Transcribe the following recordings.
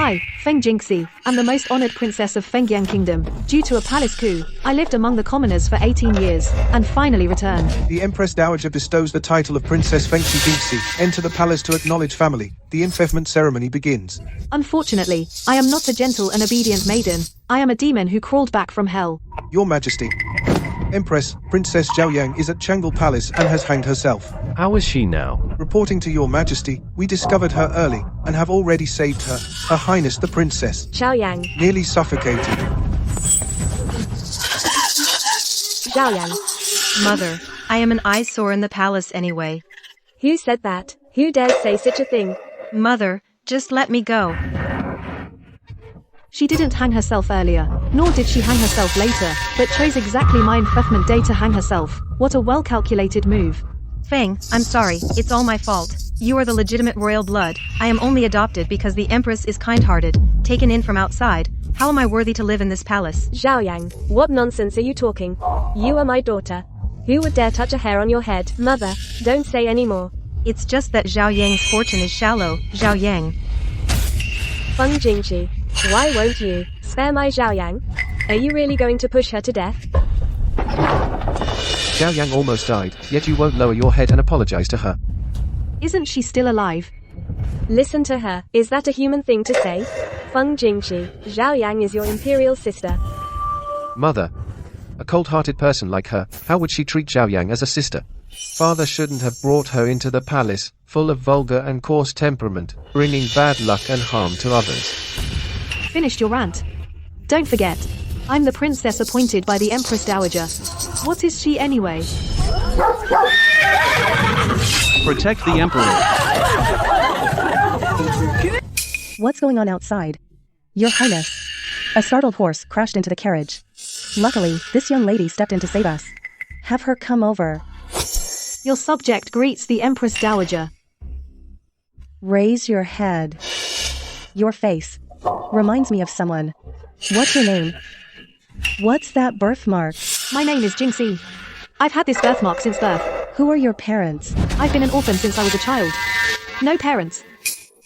I, Feng Jingxi, am the most honored princess of Fengyang Kingdom. Due to a palace coup, I lived among the commoners for 18 years, and finally returned. The Empress Dowager bestows the title of Princess Feng Jingxi. Enter the palace to acknowledge family. The enfeoffment ceremony begins. Unfortunately, I am not a gentle and obedient maiden. I am a demon who crawled back from hell. Your Majesty. Empress, Princess Zhaoyang is at Changle Palace and has hanged herself. How is she now? Reporting to your Majesty, we discovered her early, and have already saved her. Her Highness the Princess. Zhaoyang. Nearly suffocated. Zhaoyang. Mother, I am an eyesore in the palace anyway. Who said that? Who dares say such a thing? Mother, just let me go. She didn't hang herself earlier, nor did she hang herself later, but chose exactly my enfeoffment day to hang herself. What a well-calculated move. Feng, I'm sorry, it's all my fault. You are the legitimate royal blood. I am only adopted because the Empress is kind-hearted, taken in from outside. How am I worthy to live in this palace? Zhaoyang, what nonsense are you talking? You are my daughter. Who would dare touch a hair on your head? Mother, don't say any more. It's just that Zhao Yang's fortune is shallow, Zhao Yang. Feng Jingxi. Why won't you spare my Zhaoyang? Are you really going to push her to death? Zhaoyang almost died, yet you won't lower your head and apologize to her. Isn't she still alive? Listen to her. Is that a human thing to say? Feng Jingxi, Zhaoyang is your imperial sister. Mother. A cold-hearted person like her, how would she treat Zhaoyang as a sister? Father shouldn't have brought her into the palace, full of vulgar and coarse temperament, bringing bad luck and harm to others. Finished your rant? Don't forget, I'm the princess appointed by the Empress Dowager. What is she anyway? Protect the Emperor. What's going on outside? Your Highness. A startled horse crashed into the carriage. Luckily, this young lady stepped in to save us. Have her come over. Your subject greets the Empress Dowager. Raise your head. Your face reminds me of someone. What's your name? What's that birthmark? My name is Jingxi. I've had this birthmark since birth. Who are your parents? I've been an orphan since I was a child. No parents.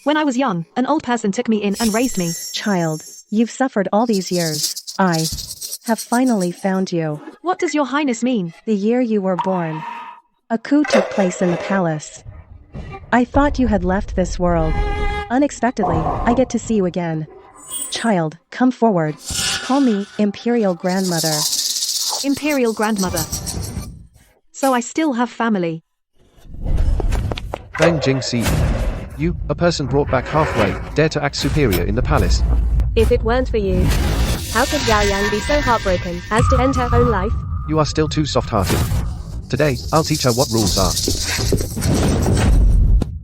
When I was young, an old person took me in and raised me. Child, you've suffered all these years. I have finally found you. What does your highness mean? The year you were born. A coup took place in the palace. I thought you had left this world. Unexpectedly, I get to see you again. Child, come forward. Call me Imperial Grandmother. Imperial Grandmother. So I still have family. Feng Jingxi. You, a person brought back halfway, dare to act superior in the palace. If it weren't for you, how could Zhaoyang be so heartbroken as to end her own life? You are still too soft-hearted. Today, I'll teach her what rules are.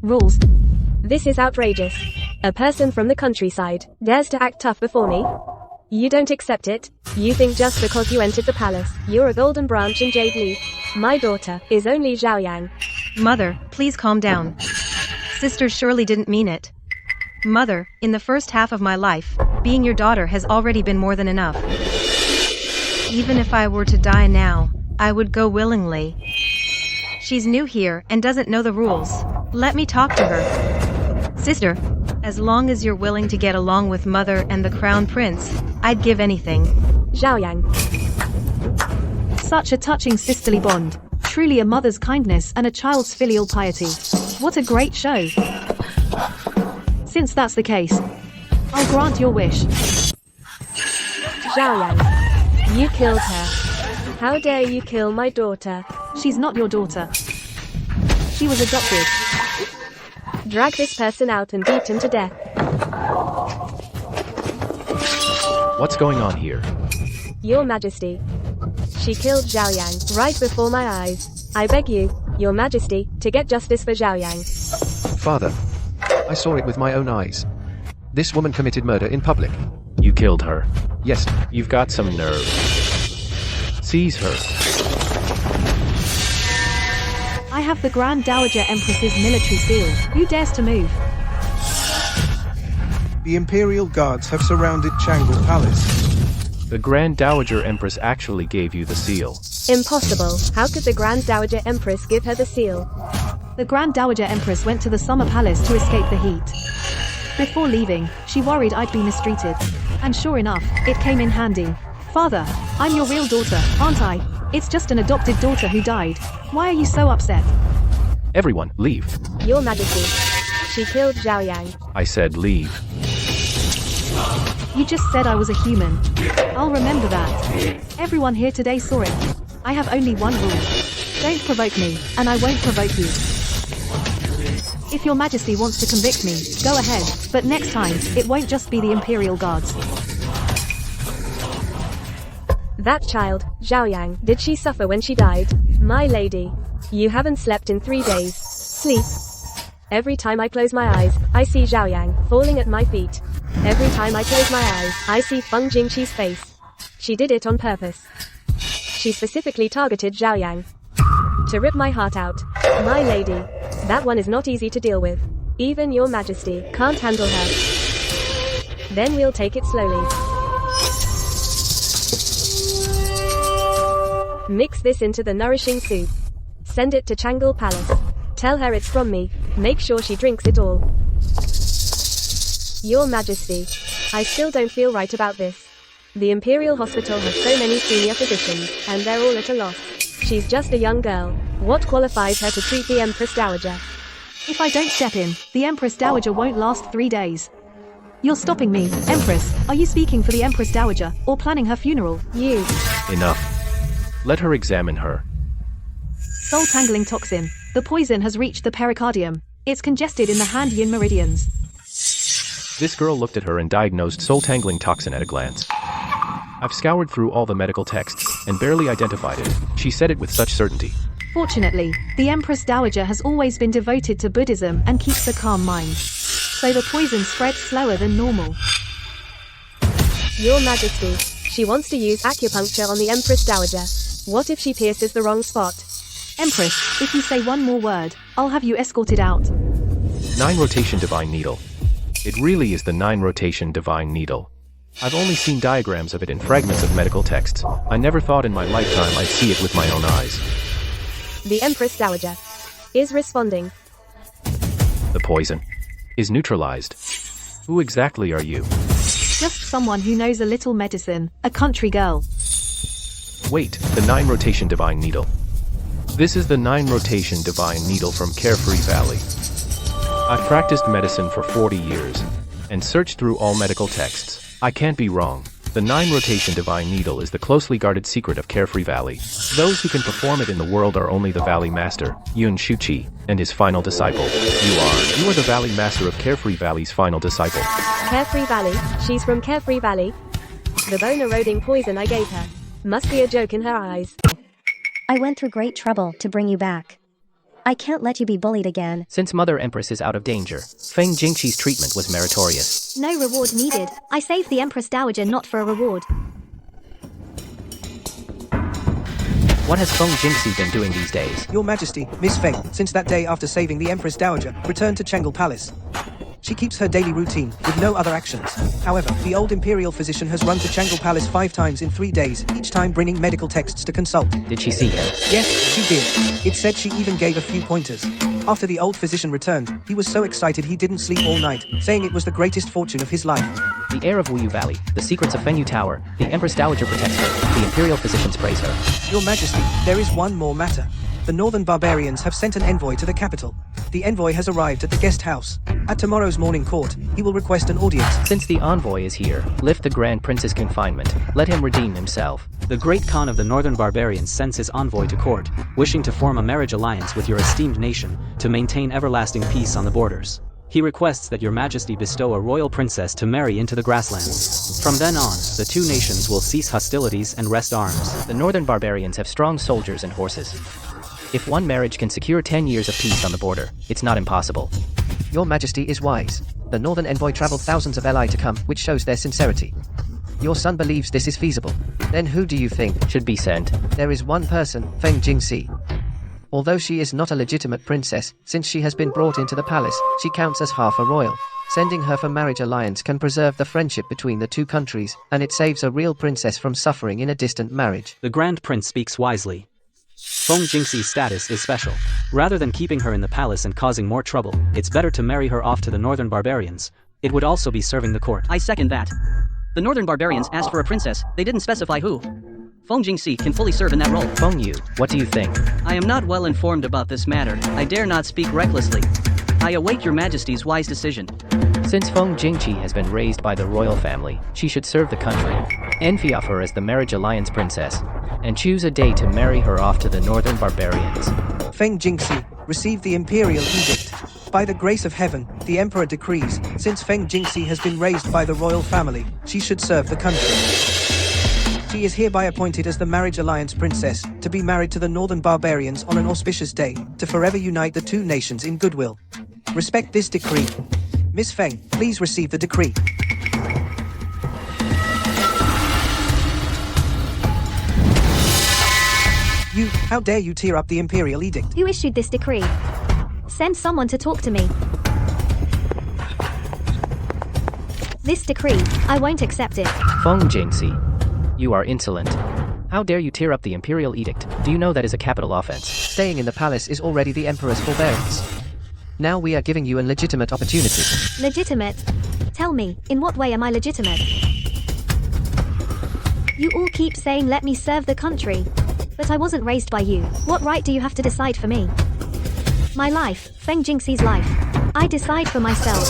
Rules? This is outrageous. A person from the countryside dares to act tough before me? You don't accept it? You think just because you entered the palace, you're a golden branch and jade leaf? My daughter is only Zhaoyang. Mother, please calm down. Sister surely didn't mean it. Mother, in the first half of my life, being your daughter has already been more than enough. Even if I were to die now, I would go willingly. She's new here and doesn't know the rules. Let me talk to her. Sister, as long as you're willing to get along with Mother and the Crown Prince, I'd give anything. Zhaoyang. Such a touching sisterly bond. Truly a mother's kindness and a child's filial piety. What a great show. Since that's the case, I'll grant your wish. Zhaoyang. You killed her. How dare you kill my daughter? She's not your daughter. She was adopted. Drag this person out and beat him to death. What's going on here? Your Majesty. She killed Zhaoyang right before my eyes. I beg you, Your Majesty, to get justice for Zhaoyang. Father. I saw it with my own eyes. This woman committed murder in public. You killed her. Yes. You've got some nerve. Seize her. I have the Grand Dowager Empress's military seal. Who dares to move? The Imperial Guards have surrounded Changle Palace. The Grand Dowager Empress actually gave you the seal. Impossible. How could the Grand Dowager Empress give her the seal? The Grand Dowager Empress went to the Summer Palace to escape the heat. Before leaving, she worried I'd be mistreated. And sure enough, it came in handy. Father, I'm your real daughter, aren't I? It's just an adopted daughter who died. Why are you so upset? Everyone, leave. Your Majesty. She killed Zhao Yang. I said leave. You just said I was a human. I'll remember that. Everyone here today saw it. I have only one rule. Don't provoke me, and I won't provoke you. If your Majesty wants to convict me, go ahead, but next time, it won't just be the Imperial Guards. That child, Zhao Yang, did she suffer when she died? My lady. You haven't slept in 3 days. Sleep. Every time I close my eyes, I see Zhao Yang falling at my feet. Every time I close my eyes, I see Feng Jingqi's face. She did it on purpose. She specifically targeted Zhao Yang. To rip my heart out. My lady. That one is not easy to deal with. Even your Majesty can't handle her. Then we'll take it slowly. Mix this into the nourishing soup. Send it to Changle Palace. Tell her it's from me. Make sure she drinks it all. Your Majesty. I still don't feel right about this. The Imperial Hospital has so many senior physicians, and they're all at a loss. She's just a young girl. What qualifies her to treat the Empress Dowager? If I don't step in, the Empress Dowager won't last 3 days. You're stopping me, Empress. Are you speaking for the Empress Dowager, or planning her funeral? You. Enough. Let her examine her. Soul-tangling toxin. The poison has reached the pericardium. It's congested in the hand-yin meridians. This girl looked at her and diagnosed soul-tangling toxin at a glance. I've scoured through all the medical texts, and barely identified it. She said it with such certainty. Fortunately, the Empress Dowager has always been devoted to Buddhism and keeps a calm mind. So the poison spreads slower than normal. Your Majesty. She wants to use acupuncture on the Empress Dowager. What if she pierces the wrong spot? Empress, if you say one more word, I'll have you escorted out. 9 rotation divine needle. It really is the 9 rotation divine needle. I've only seen diagrams of it in fragments of medical texts. I never thought in my lifetime I'd see it with my own eyes. The Empress Dowager is responding. The poison is neutralized. Who exactly are you? Just someone who knows a little medicine, a country girl. Wait, the 9 rotation divine needle. This is the 9 rotation divine needle from Carefree Valley. I've practiced medicine for 40 years and searched through all medical texts. I can't be wrong. The 9 rotation divine needle is the closely guarded secret of Carefree Valley. Those who can perform it in the world are only the Valley Master, Yun Shuqi, and his final disciple. You are the Valley Master of Carefree Valley's final disciple. Carefree Valley? She's from Carefree Valley? The bone-eroding poison I gave her must be a joke in her eyes. I went through great trouble to bring you back. I can't let you be bullied again. Since Mother Empress is out of danger, Feng Jingqi's treatment was meritorious. No reward needed. I saved the Empress Dowager not for a reward. What has Feng Jingxi been doing these days? Your Majesty, Miss Feng, since that day after saving the Empress Dowager, returned to Changle Palace. She keeps her daily routine, with no other actions. However, the old Imperial physician has run to Changle Palace 5 times in 3 days, each time bringing medical texts to consult. Did she see him? Yes, she did. It said she even gave a few pointers. After the old physician returned, he was so excited he didn't sleep all night, saying it was the greatest fortune of his life. The heir of Wuyu Valley, the secrets of Fengyu Tower, the Empress Dowager protects her, the Imperial physicians praise her. Your Majesty, there is one more matter. The Northern Barbarians have sent an envoy to the capital. The envoy has arrived at the guest house. At tomorrow's morning court, he will request an audience. Since the envoy is here, lift the Grand Prince's confinement. Let him redeem himself. The Great Khan of the Northern Barbarians sends his envoy to court, wishing to form a marriage alliance with your esteemed nation, to maintain everlasting peace on the borders. He requests that your Majesty bestow a royal princess to marry into the grasslands. From then on, the 2 nations will cease hostilities and rest arms. The Northern Barbarians have strong soldiers and horses. If one marriage can secure 10 years of peace on the border, it's not impossible. Your Majesty is wise. The Northern envoy traveled thousands of ally to come, which shows their sincerity. Your son believes this is feasible. Then who do you think should be sent? There is one person, Feng Jingxi. Although she is not a legitimate princess, since she has been brought into the palace, she counts as half a royal. Sending her for marriage alliance can preserve the friendship between the 2 countries, and it saves a real princess from suffering in a distant marriage. The Grand Prince speaks wisely. Feng Jingxi's status is special. Rather than keeping her in the palace and causing more trouble, it's better to marry her off to the Northern Barbarians. It would also be serving the court. I second that. The Northern Barbarians asked for a princess, they didn't specify who. Feng Jingxi can fully serve in that role. Feng Yu, what do you think? I am not well informed about this matter. I dare not speak recklessly. I await your majesty's wise decision. Since Feng Jingqi has been raised by the royal family, she should serve the country. Envy of her as the marriage alliance princess, and choose a day to marry her off to the Northern Barbarians. Feng Jingxi, receive the imperial edict. By the grace of heaven, the emperor decrees, since Feng Jingxi has been raised by the royal family, she should serve the country. She is hereby appointed as the marriage alliance princess, to be married to the Northern Barbarians on an auspicious day, to forever unite the two nations in goodwill. Respect this decree. Miss Feng, please receive the decree. You, how dare you tear up the imperial edict? Who issued this decree? Send someone to talk to me. This decree, I won't accept it. Feng Jingxi, you are insolent. How dare you tear up the imperial edict? Do you know that is a capital offense? Staying in the palace is already the emperor's forbearance. Now we are giving you a legitimate opportunity. Legitimate? Tell me, in what way am I legitimate? You all keep saying let me serve the country. But I wasn't raised by you. What right do you have to decide for me? My life, Feng Jingxi's life. I decide for myself.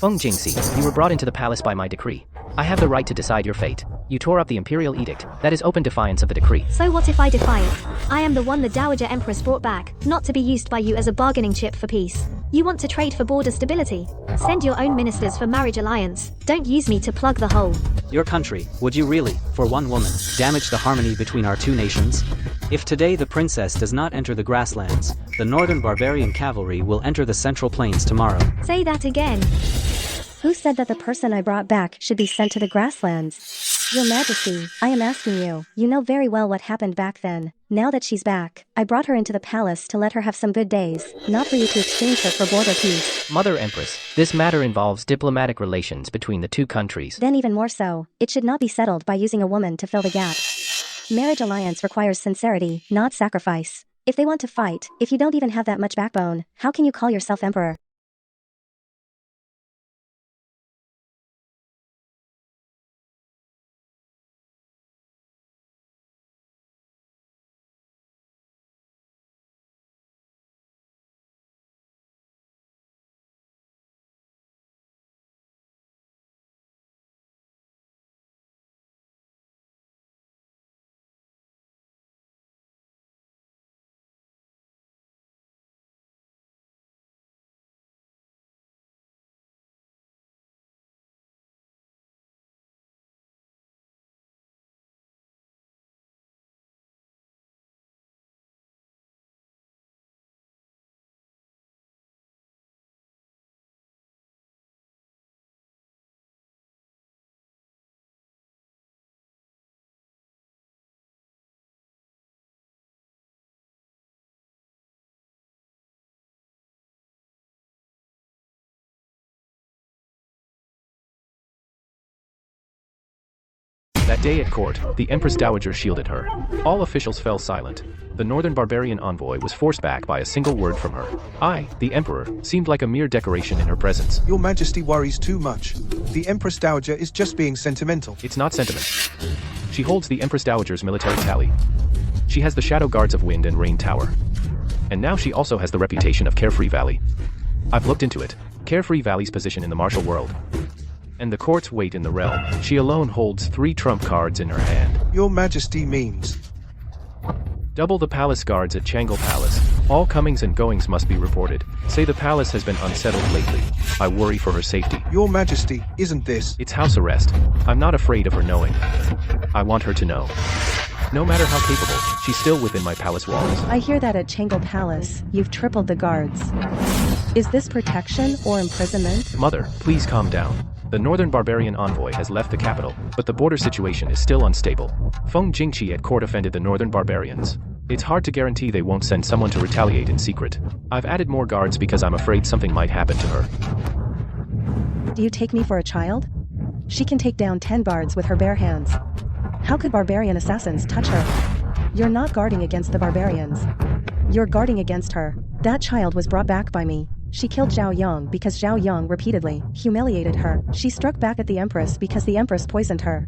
Feng Jingxi, you were brought into the palace by my decree. I have the right to decide your fate. You tore up the imperial edict. That is open defiance of the decree. So what if I defy it? I am the one the Dowager Empress brought back, not to be used by you as a bargaining chip for peace. You want to trade for border stability? Send your own ministers for marriage alliance. Don't use me to plug the hole. Your country, would you really, for one woman, damage the harmony between our two nations? If today the princess does not enter the grasslands, the Northern Barbarian cavalry will enter the Central Plains tomorrow. Say that again. Who said that the person I brought back should be sent to the grasslands? Your Majesty, I am asking you. You know very well what happened back then. Now that she's back, I brought her into the palace to let her have some good days, not for you to exchange her for border peace. Mother Empress, this matter involves diplomatic relations between the two countries. Then even more so, it should not be settled by using a woman to fill the gap. Marriage alliance requires sincerity, not sacrifice. If they want to fight, if you don't even have that much backbone, how can you call yourself emperor? That day at court, the Empress Dowager shielded her. All officials fell silent. The Northern Barbarian envoy was forced back by a single word from her. I, the Emperor, seemed like a mere decoration in her presence. Your Majesty worries too much. The Empress Dowager is just being sentimental. It's not sentiment. She holds the Empress Dowager's military tally. She has the Shadow Guards of Wind and Rain Tower. And now she also has the reputation of Carefree Valley. I've looked into it. Carefree Valley's position in the martial world. And the court's weight in the realm. She alone holds 3 trump cards in her hand. Your Majesty means... Double the palace guards at Changle Palace. All comings and goings must be reported. Say the palace has been unsettled lately. I worry for her safety. Your Majesty, isn't this... It's house arrest. I'm not afraid of her knowing. I want her to know. No matter how capable, she's still within my palace walls. I hear that at Changle Palace, you've tripled the guards. Is this protection or imprisonment? Mother, please calm down. The Northern Barbarian envoy has left the capital, but the border situation is still unstable. Feng Jingqi at court offended the Northern Barbarians. It's hard to guarantee they won't send someone to retaliate in secret. I've added more guards because I'm afraid something might happen to her. Do you take me for a child? She can take down 10 guards with her bare hands. How could barbarian assassins touch her? You're not guarding against the barbarians. You're guarding against her. That child was brought back by me. She killed Zhao Yang because Zhao Yang repeatedly humiliated her. She struck back at the Empress because the Empress poisoned her.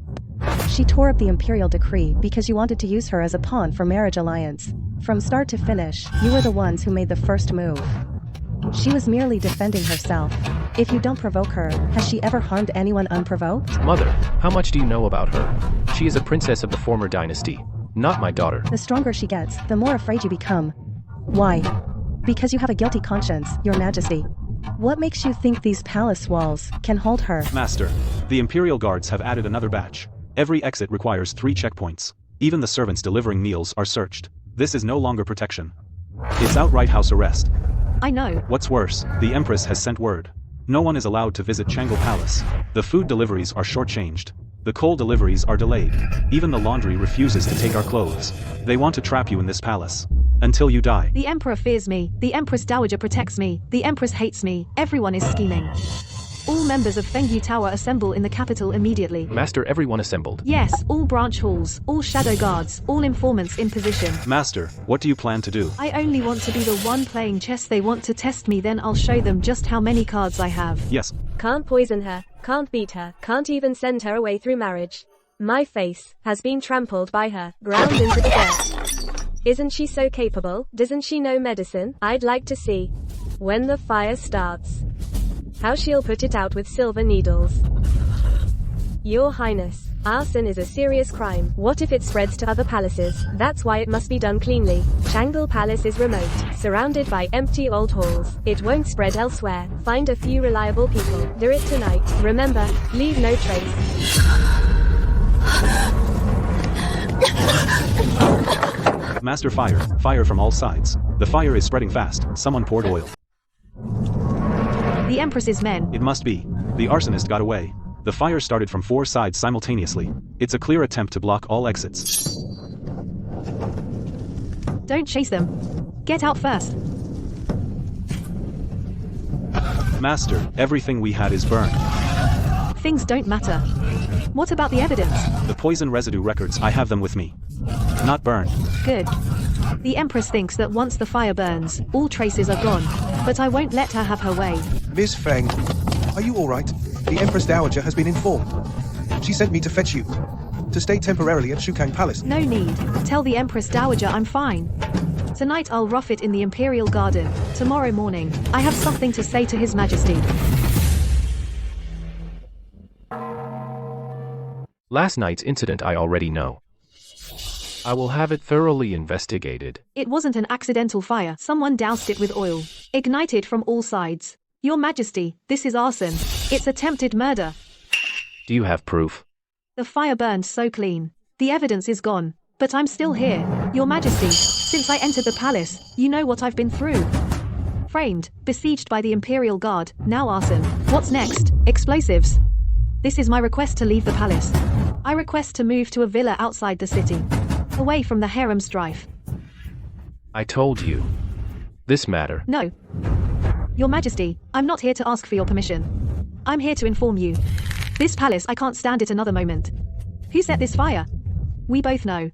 She tore up the imperial decree because you wanted to use her as a pawn for marriage alliance. From start to finish, you were the ones who made the first move. She was merely defending herself. If you don't provoke her, has she ever harmed anyone unprovoked? Mother, how much do you know about her? She is a princess of the former dynasty, not my daughter. The stronger she gets, the more afraid you become. Why? Because you have a guilty conscience, Your Majesty. What makes you think these palace walls can hold her? Master, the Imperial Guards have added another batch. Every exit requires 3 checkpoints. Even the servants delivering meals are searched. This is no longer protection. It's outright house arrest. I know. What's worse, the Empress has sent word. No one is allowed to visit Changle Palace. The food deliveries are shortchanged. The coal deliveries are delayed. Even the laundry refuses to take our clothes. They want to trap you in this palace. Until you die. The Emperor fears me. The Empress Dowager protects me. The Empress hates me. Everyone is scheming. All members of Fengyu Tower assemble in the capital immediately. Master, everyone assembled. Yes, all branch halls, all shadow guards, all informants in position. Master, what do you plan to do? I only want to be the one playing chess. They want to test me, then I'll show them just how many cards I have. Yes. Can't poison her, can't beat her, can't even send her away through marriage. My face has been trampled by her, ground into the dirt. Isn't she so capable? Doesn't she know medicine? I'd like to see, when the fire starts, how she'll put it out with silver needles. Your Highness, arson is a serious crime. What if it spreads to other palaces? That's why it must be done cleanly. Changle Palace is remote, surrounded by empty old halls. It won't spread elsewhere. Find a few reliable people. Do it tonight. Remember, leave no trace. Master, fire. Fire from all sides. The fire is spreading fast. Someone poured oil. The Empress's men. It must be. The arsonist got away. The fire started from 4 sides simultaneously. It's a clear attempt to block all exits. Don't chase them. Get out first. Master, everything we had is burned. Things don't matter. What about the evidence? The poison residue records, I have them with me. Not burned. Good. The Empress thinks that once the fire burns, all traces are gone. But I won't let her have her way. Miss Feng, are you alright? The Empress Dowager has been informed. She sent me to fetch you. To stay temporarily at Shukang Palace. No need. Tell the Empress Dowager I'm fine. Tonight I'll rough it in the Imperial Garden. Tomorrow morning, I have something to say to His Majesty. Last night's incident I already know. I will have it thoroughly investigated. It wasn't an accidental fire. Someone doused it with oil. Ignited from all sides. Your Majesty, this is arson. It's attempted murder. Do you have proof? The fire burned so clean. The evidence is gone. But I'm still here. Your Majesty, since I entered the palace, you know what I've been through. Framed, besieged by the Imperial Guard, now arson. What's next? Explosives. This is my request to leave the palace. I request to move to a villa outside the city. Away from the harem strife. I told you. This matter. No. Your Majesty, I'm not here to ask for your permission. I'm here to inform you. This palace, I can't stand it another moment. Who set this fire? We both know.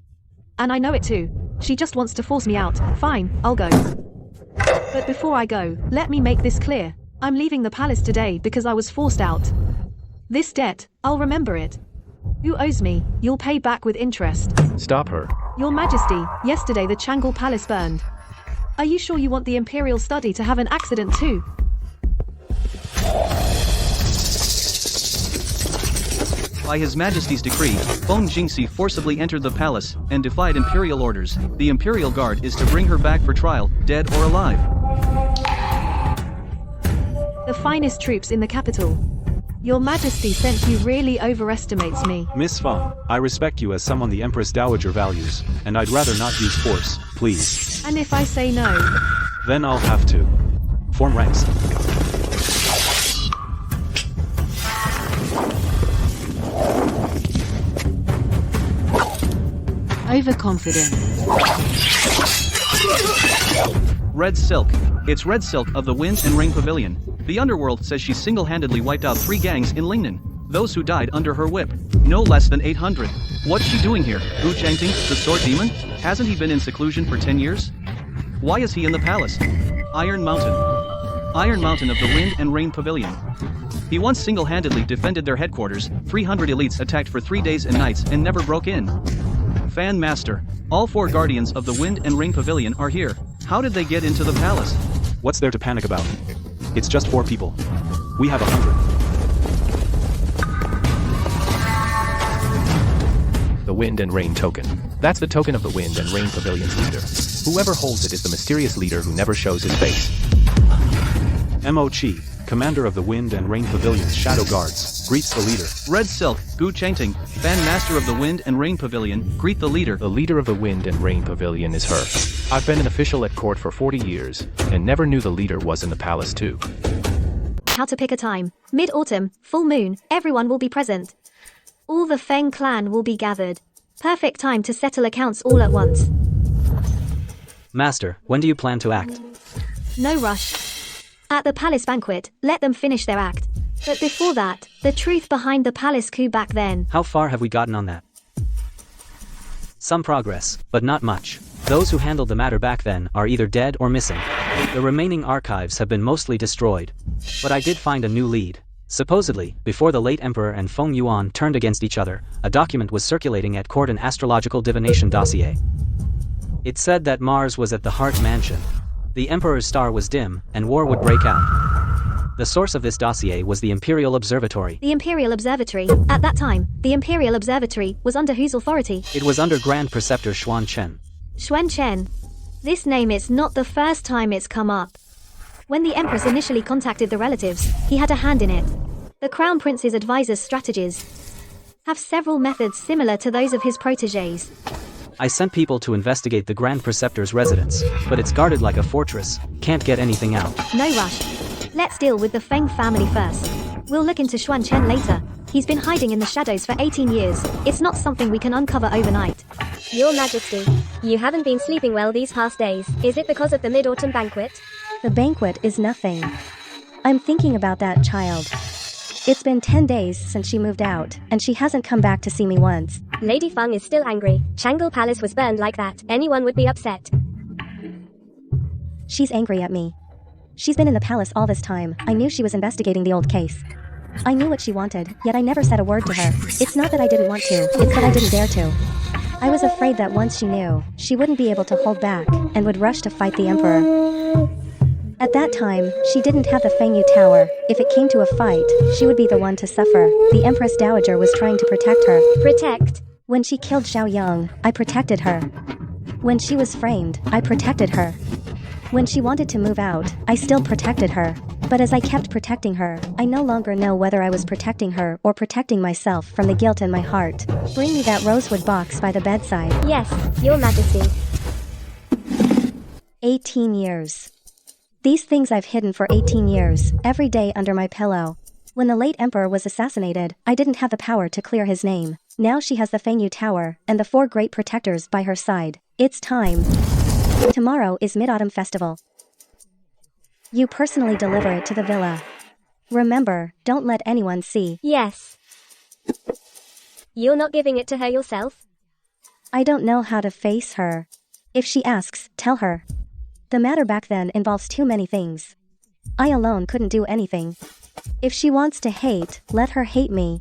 And I know it too. She just wants to force me out. Fine, I'll go. But before I go, let me make this clear. I'm leaving the palace today because I was forced out. This debt, I'll remember it. Who owes me, you'll pay back with interest. Stop her. Your Majesty, yesterday the Changle Palace burned. Are you sure you want the Imperial Study to have an accident too? By His Majesty's decree, Feng Jingxi forcibly entered the palace and defied Imperial orders. The Imperial Guard is to bring her back for trial, dead or alive. The finest troops in the capital. Your Majesty sent you really overestimates me. Miss Feng, I respect you as someone the Empress Dowager values, and I'd rather not use force, please. And if I say no? Then I'll have to. Form ranks. Overconfident. Red Silk. It's Red Silk of the Wind and Rain Pavilion. The underworld says she single-handedly wiped out 3 gangs in Lingnan. Those who died under her whip. No less than 800. What's she doing here? Wu Changting, the sword demon? Hasn't he been in seclusion for 10 years? Why is he in the palace? Iron Mountain. Iron Mountain of the Wind and Rain Pavilion. He once single-handedly defended their headquarters, 300 elites attacked for 3 days and nights and never broke in. Fan Master. All 4 guardians of the Wind and Rain Pavilion are here. How did they get into the palace? What's there to panic about? It's just 4 people. We have 100. The Wind and Rain token. That's the token of the Wind and Rain Pavilion's leader. Whoever holds it is the mysterious leader who never shows his face. Mo-Chi, commander of the Wind and Rain Pavilion's shadow guards, greets the leader. Red Silk, Gu Changting, Fan Master of the Wind and Rain Pavilion, greet the leader. The leader of the Wind and Rain Pavilion is her. I've been an official at court for 40 years, and never knew the leader was in the palace too. How to pick a time. Mid-autumn, full moon, everyone will be present. All the Feng clan will be gathered. Perfect time to settle accounts all at once. Master, when do you plan to act? No rush. At the palace banquet, let them finish their act. But before that, the truth behind the palace coup back then. How far have we gotten on that? Some progress, but not much. Those who handled the matter back then are either dead or missing. The remaining archives have been mostly destroyed. But I did find a new lead. Supposedly, before the late emperor and Feng Yuan turned against each other, a document was circulating at court, an astrological divination dossier. It said that Mars was at the Heart Mansion. The emperor's star was dim, and war would break out. The source of this dossier was the Imperial Observatory. The Imperial Observatory. At that time, the Imperial Observatory was under whose authority? It was under Grand Preceptor Xuan Chen. Xuan Chen. This name is not the first time it's come up. When the Empress initially contacted the relatives, he had a hand in it. The Crown Prince's advisor's strategies have several methods similar to those of his protégés. I sent people to investigate the Grand Preceptor's residence, but it's guarded like a fortress, can't get anything out. No rush. Let's deal with the Feng family first. We'll look into Xuan Chen later. He's been hiding in the shadows for 18 years. It's not something we can uncover overnight. Your Majesty, you haven't been sleeping well these past days. Is it because of the Mid-Autumn banquet? The banquet is nothing. I'm thinking about that child. It's been 10 days since she moved out, and she hasn't come back to see me once. Lady Feng is still angry. Changel Palace was burned like that. Anyone would be upset. She's angry at me. She's been in the palace all this time. I knew she was investigating the old case. I knew what she wanted, yet I never said a word to her. It's not that I didn't want to, it's that I didn't dare to. I was afraid that once she knew, she wouldn't be able to hold back, and would rush to fight the emperor. At that time, she didn't have the Fengyu Tower. If it came to a fight, she would be the one to suffer. The Empress Dowager was trying to protect her. Protect? When she killed Xiao Yang, I protected her. When she was framed, I protected her. When she wanted to move out, I still protected her. But as I kept protecting her, I no longer know whether I was protecting her or protecting myself from the guilt in my heart. Bring me that rosewood box by the bedside. Yes, Your Majesty. 18 years. These things I've hidden for 18 years, every day under my pillow. When the late emperor was assassinated, I didn't have the power to clear his name. Now she has the Fengyu Tower, and the 4 great protectors by her side. It's time. Tomorrow is Mid-Autumn Festival. You personally deliver it to the villa. Remember, don't let anyone see. Yes. You're not giving it to her yourself? I don't know how to face her. If she asks, tell her. The matter back then involves too many things. I alone couldn't do anything. If she wants to hate, let her hate me.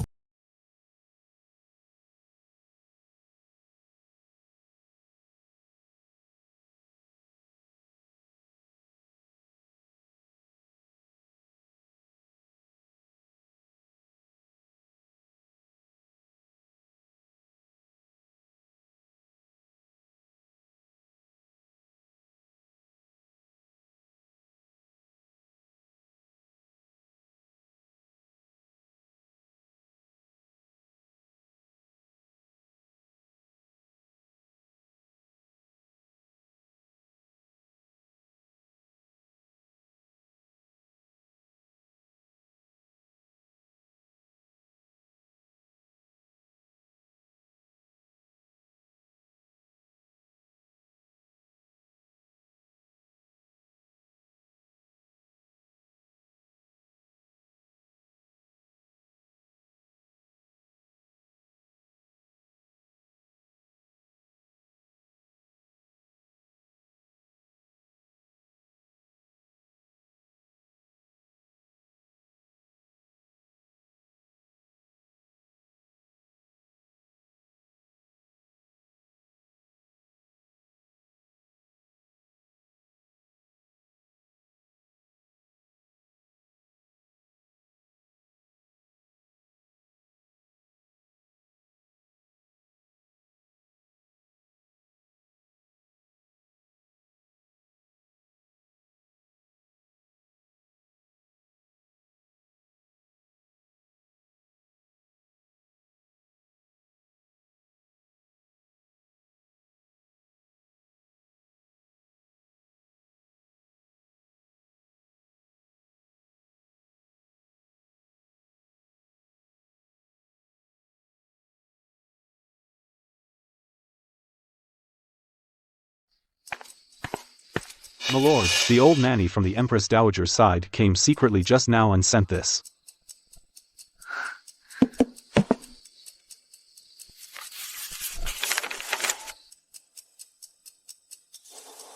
My lord, the old nanny from the Empress Dowager's side came secretly just now and sent this.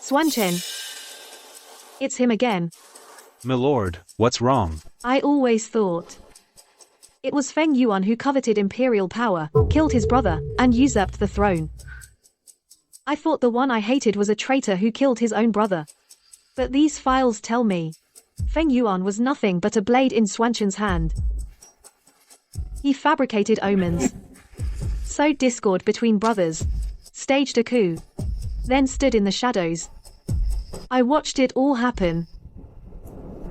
Xuanchen. It's him again. My lord, what's wrong? I always thought. It was Feng Yuan who coveted imperial power, killed his brother, and usurped the throne. I thought the one I hated was a traitor who killed his own brother. But these files tell me Feng Yuan was nothing but a blade in Xuanchen's hand. He fabricated omens, sowed discord between brothers, staged a coup, then stood in the shadows. I watched it all happen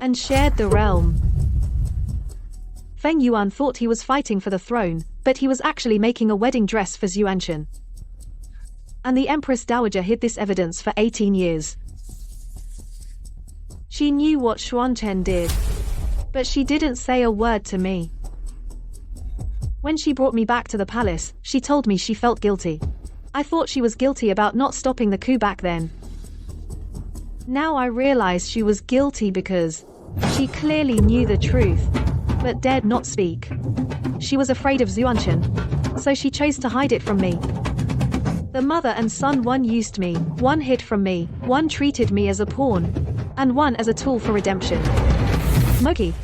and shared the realm. Feng Yuan thought he was fighting for the throne, but he was actually making a wedding dress for Xuanchen. And the Empress Dowager hid this evidence for 18 years. She knew what Xuanchen did, but she didn't say a word to me. When she brought me back to the palace, she told me she felt guilty. I thought she was guilty about not stopping the coup back then. Now I realize she was guilty because she clearly knew the truth, but dared not speak. She was afraid of Xuanchen, so she chose to hide it from me. The mother and son, one used me, one hid from me, one treated me as a pawn, and one as a tool for redemption. Moki.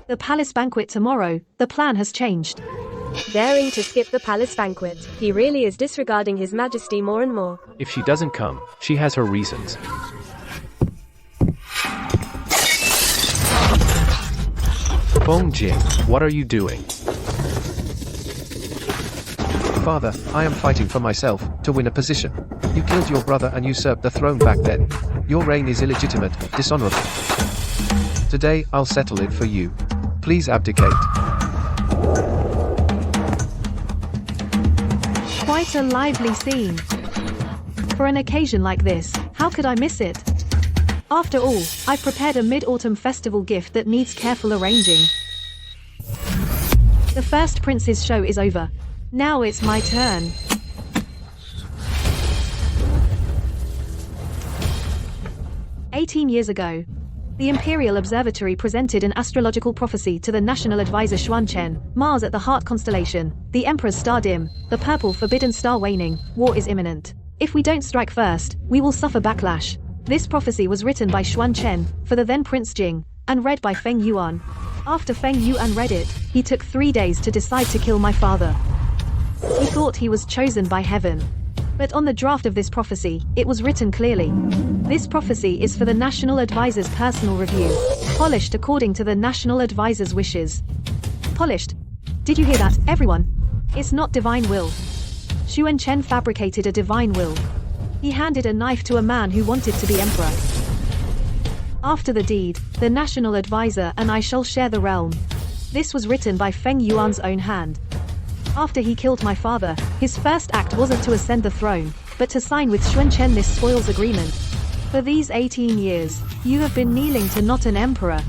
The palace banquet tomorrow, the plan has changed. Daring to skip the palace banquet, he really is disregarding His Majesty more and more. If she doesn't come, she has her reasons. Feng Jing, what are you doing? Father, I am fighting for myself, to win a position. You killed your brother and usurped the throne back then. Your reign is illegitimate, dishonorable. Today, I'll settle it for you. Please abdicate. Quite a lively scene. For an occasion like this, how could I miss it? After all, I've prepared a mid-autumn festival gift that needs careful arranging. The first prince's show is over. Now it's my turn. "18 years ago, the Imperial Observatory presented an astrological prophecy to the National Advisor Xuanchen. Mars at the Heart constellation, the Emperor's star dim, the purple forbidden star waning, war is imminent. If we don't strike first, we will suffer backlash. This prophecy was written by Xuanchen, for the then Prince Jing, and read by Feng Yuan. After Feng Yuan read it, he took 3 days to decide to kill my father. He thought he was chosen by heaven. But on the draft of this prophecy, it was written clearly. This prophecy is for the National Advisor's personal review, polished according to the National Advisor's wishes. Polished? Did you hear that, everyone? It's not divine will. Xuanchen fabricated a divine will. He handed a knife to a man who wanted to be emperor. After the deed, the National Advisor and I shall share the realm. This was written by Feng Yuan's own hand. After he killed my father, his first act wasn't to ascend the throne, but to sign with Xuanchen this spoils agreement. For these 18 years, you have been kneeling to not an emperor,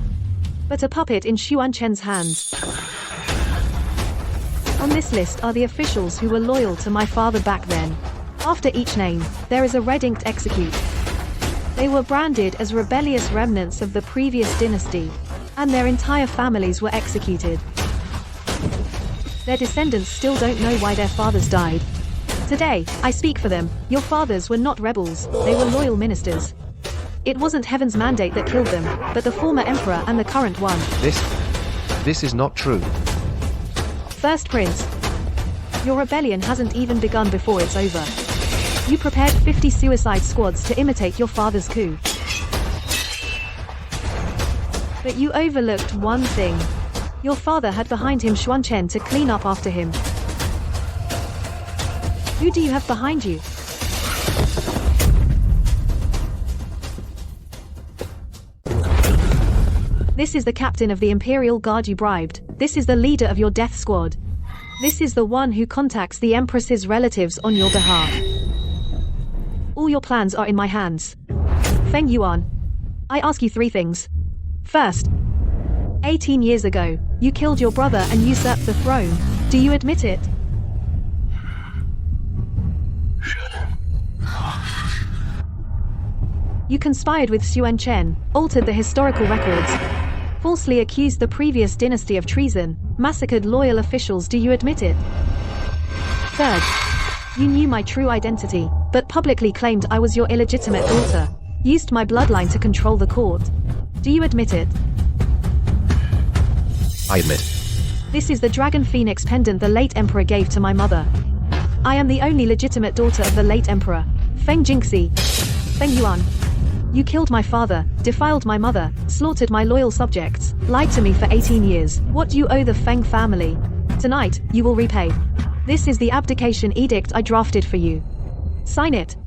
but a puppet in Xuanchen's hands. On this list are the officials who were loyal to my father back then. After each name, there is a red inked execute. They were branded as rebellious remnants of the previous dynasty, and their entire families were executed. Their descendants still don't know why their fathers died. Today, I speak for them. Your fathers were not rebels, they were loyal ministers. It wasn't heaven's mandate that killed them, but the former emperor and the current one. This is not true. First Prince, your rebellion hasn't even begun before it's over. You prepared 50 suicide squads to imitate your father's coup. But you overlooked one thing. Your father had behind him Xuanchen to clean up after him. Who do you have behind you? This is the captain of the Imperial Guard you bribed. This is the leader of your death squad. This is the one who contacts the Empress's relatives on your behalf. All your plans are in my hands. Feng Yuan, I ask you 3 things. First, 18 years ago, you killed your brother and usurped the throne. Do you admit it? You conspired with Xuan Chen, altered the historical records, falsely accused the previous dynasty of treason, massacred loyal officials. Do you admit it? Third, you knew my true identity, but publicly claimed I was your illegitimate daughter, used my bloodline to control the court. Do you admit it? I admit. This is the Dragon Phoenix pendant the late emperor gave to my mother. I am the only legitimate daughter of the late emperor, Feng Jingxi. Feng Yuan. You killed my father, defiled my mother, slaughtered my loyal subjects, lied to me for 18 years. What do you owe the Feng family? Tonight, you will repay. This is the abdication edict I drafted for you. Sign it.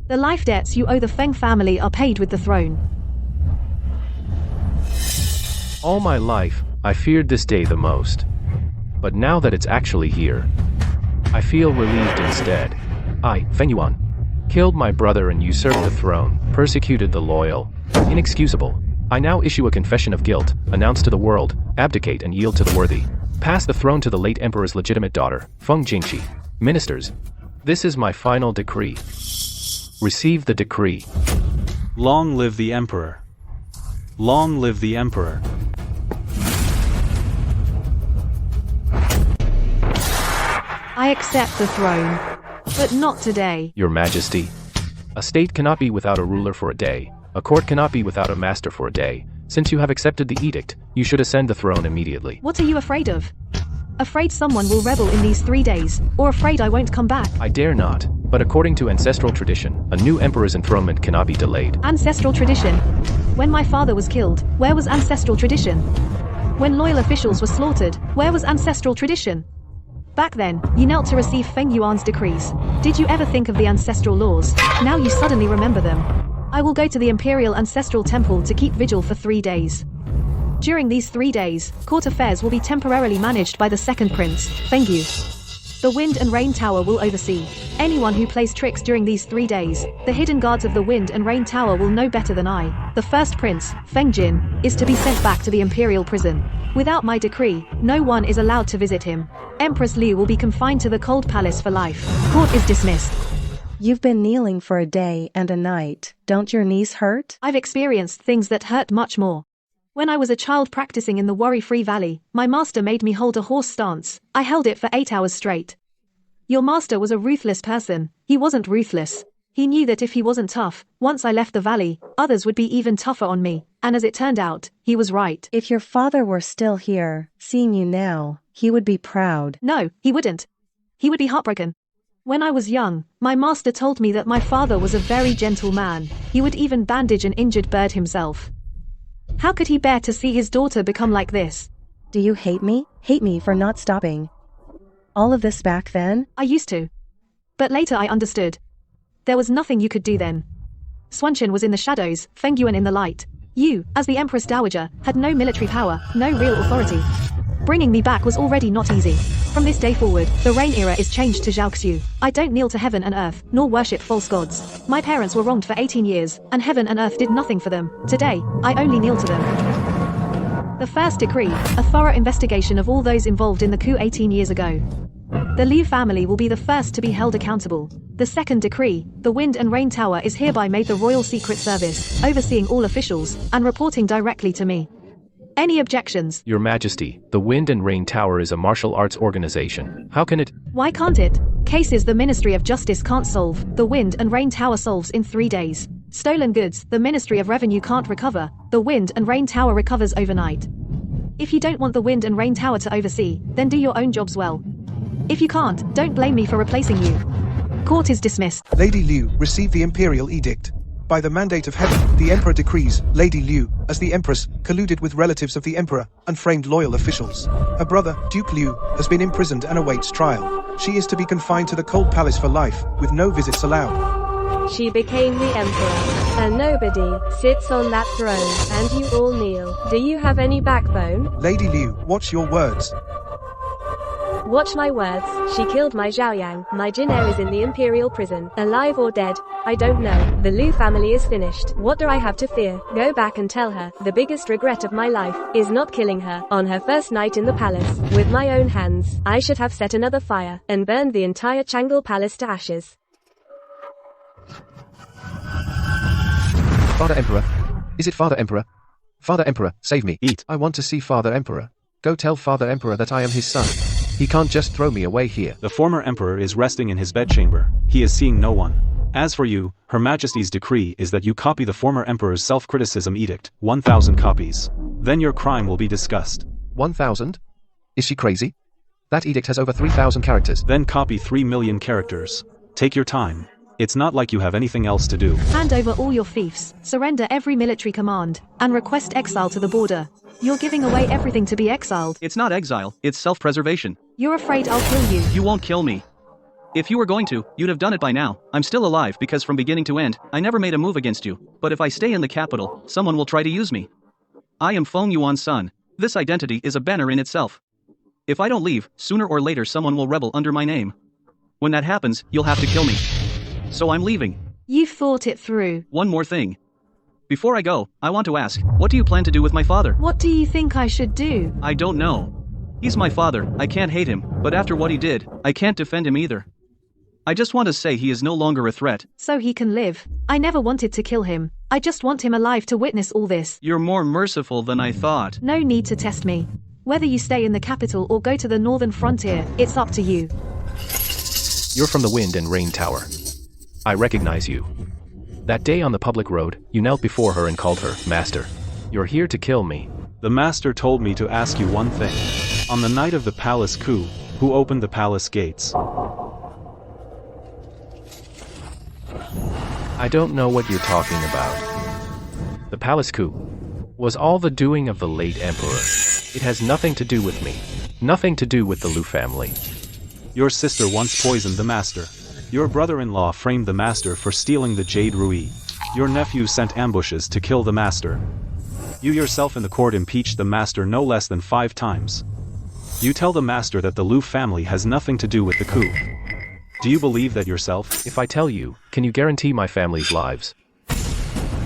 The life debts you owe the Feng family are paid with the throne. All my life, I feared this day the most. But now that it's actually here, I feel relieved instead. I, Feng Yuan, killed my brother and usurped the throne, persecuted the loyal. Inexcusable. I now issue a confession of guilt, announce to the world, abdicate and yield to the worthy. Pass the throne to the late emperor's legitimate daughter, Feng Jingxi. Ministers, this is my final decree. Receive the decree. Long live the emperor. Long live the emperor. I accept the throne, but not today. Your Majesty. A state cannot be without a ruler for a day. A court cannot be without a master for a day. Since you have accepted the edict, you should ascend the throne immediately. What are you afraid of? Afraid someone will rebel in these 3 days, or afraid I won't come back? I dare not, but according to ancestral tradition, a new emperor's enthronement cannot be delayed. Ancestral tradition? When my father was killed, where was ancestral tradition? When loyal officials were slaughtered, where was ancestral tradition? Back then, you knelt to receive Feng Yuan's decrees. Did you ever think of the ancestral laws? Now you suddenly remember them. I will go to the Imperial Ancestral Temple to keep vigil for 3 days. During these 3 days, court affairs will be temporarily managed by the second prince, Feng Yu. The Wind and Rain Tower will oversee. Anyone who plays tricks during these 3 days, the hidden guards of the Wind and Rain Tower will know better than I. The first prince, Feng Jin, is to be sent back to the Imperial prison. Without my decree, no one is allowed to visit him. Empress Liu will be confined to the Cold Palace for life. Court is dismissed. You've been kneeling for a day and a night. Don't your knees hurt? I've experienced things that hurt much more. When I was a child practicing in the Worry-Free Valley, my master made me hold a horse stance. I held it for 8 hours straight. Your master was a ruthless person. He wasn't ruthless. He knew that if he wasn't tough, once I left the valley, others would be even tougher on me. And as it turned out, he was right. If your father were still here, seeing you now, he would be proud. No, he wouldn't. He would be heartbroken. When I was young, my master told me that my father was a very gentle man. He would even bandage an injured bird himself. How could he bear to see his daughter become like this? Do you hate me? Hate me for not stopping all of this back then? I used to. But later I understood. There was nothing you could do then. Xuanchen was in the shadows, Feng Yuan in the light. You, as the Empress Dowager, had no military power, no real authority. Bringing me back was already not easy. From this day forward, the Rain era is changed to Zhaoxiu. I don't kneel to heaven and earth, nor worship false gods. My parents were wronged for 18 years, and heaven and earth did nothing for them. Today, I only kneel to them. The first decree, a thorough investigation of all those involved in the coup 18 years ago. The Liu family will be the first to be held accountable. The second decree, the Wind and Rain Tower is hereby made the Royal Secret Service, overseeing all officials, and reporting directly to me. Any objections? Your Majesty, the Wind and Rain Tower is a martial arts organization. How can it? Why can't it? Cases the Ministry of Justice can't solve, the Wind and Rain Tower solves in 3 days. Stolen goods, the Ministry of Revenue can't recover, the Wind and Rain Tower recovers overnight. If you don't want the Wind and Rain Tower to oversee, then do your own jobs well. If you can't, don't blame me for replacing you. Court is dismissed. Lady Liu, receive the Imperial Edict. By the mandate of heaven, the Emperor decrees, Lady Liu, as the Empress, colluded with relatives of the Emperor, and framed loyal officials. Her brother, Duke Liu, has been imprisoned and awaits trial. She is to be confined to the Cold Palace for life, with no visits allowed. She became the emperor, and nobody sits on that throne, and you all kneel. Do you have any backbone? Lady Liu, watch your words. Watch my words. She killed my Zhaoyang. My Jin Heir is in the Imperial prison. Alive or dead? I don't know. The Liu family is finished. What do I have to fear? Go back and tell her, the biggest regret of my life is not killing her on her first night in the palace. With my own hands, I should have set another fire, and burned the entire Changle Palace to ashes. Father Emperor? Is it Father Emperor? Father Emperor, save me. Eat. I want to see Father Emperor. Go tell Father Emperor that I am his son. He can't just throw me away here. The former emperor is resting in his bedchamber. He is seeing no one. As for you, Her Majesty's decree is that you copy the former emperor's self-criticism edict, 1,000 copies. Then your crime will be discussed. 1,000? Is she crazy? That edict has over 3,000 characters. Then copy 3 million characters. Take your time. It's not like you have anything else to do. Hand over all your fiefs, surrender every military command, and request exile to the border. You're giving away everything to be exiled. It's not exile, it's self-preservation. You're afraid I'll kill you. You won't kill me. If you were going to, you'd have done it by now. I'm still alive because from beginning to end, I never made a move against you. But if I stay in the capital, someone will try to use me. I am Feng Yuan's son. This identity is a banner in itself. If I don't leave, sooner or later someone will rebel under my name. When that happens, you'll have to kill me. So I'm leaving. You've thought it through. One more thing. Before I go, I want to ask, what do you plan to do with my father? What do you think I should do? I don't know. He's my father, I can't hate him, but after what he did, I can't defend him either. I just want to say he is no longer a threat. So he can live. I never wanted to kill him. I just want him alive to witness all this. You're more merciful than I thought. No need to test me. Whether you stay in the capital or go to the northern frontier, it's up to you. You're from the Wind and Rain Tower. I recognize you. That day on the public road, you knelt before her and called her Master. You're here to kill me. The Master told me to ask you one thing. On the night of the palace coup, who opened the palace gates? I don't know what you're talking about. The palace coup was all the doing of the late emperor. It has nothing to do with me. Nothing to do with the Liu family. Your sister once poisoned the Master. Your brother-in-law framed the Master for stealing the Jade Ruby. Your nephew sent ambushes to kill the Master. You yourself in the court impeached the Master no less than 5 times. You tell the Master that the Liu family has nothing to do with the coup. Do you believe that yourself? If I tell you, can you guarantee my family's lives?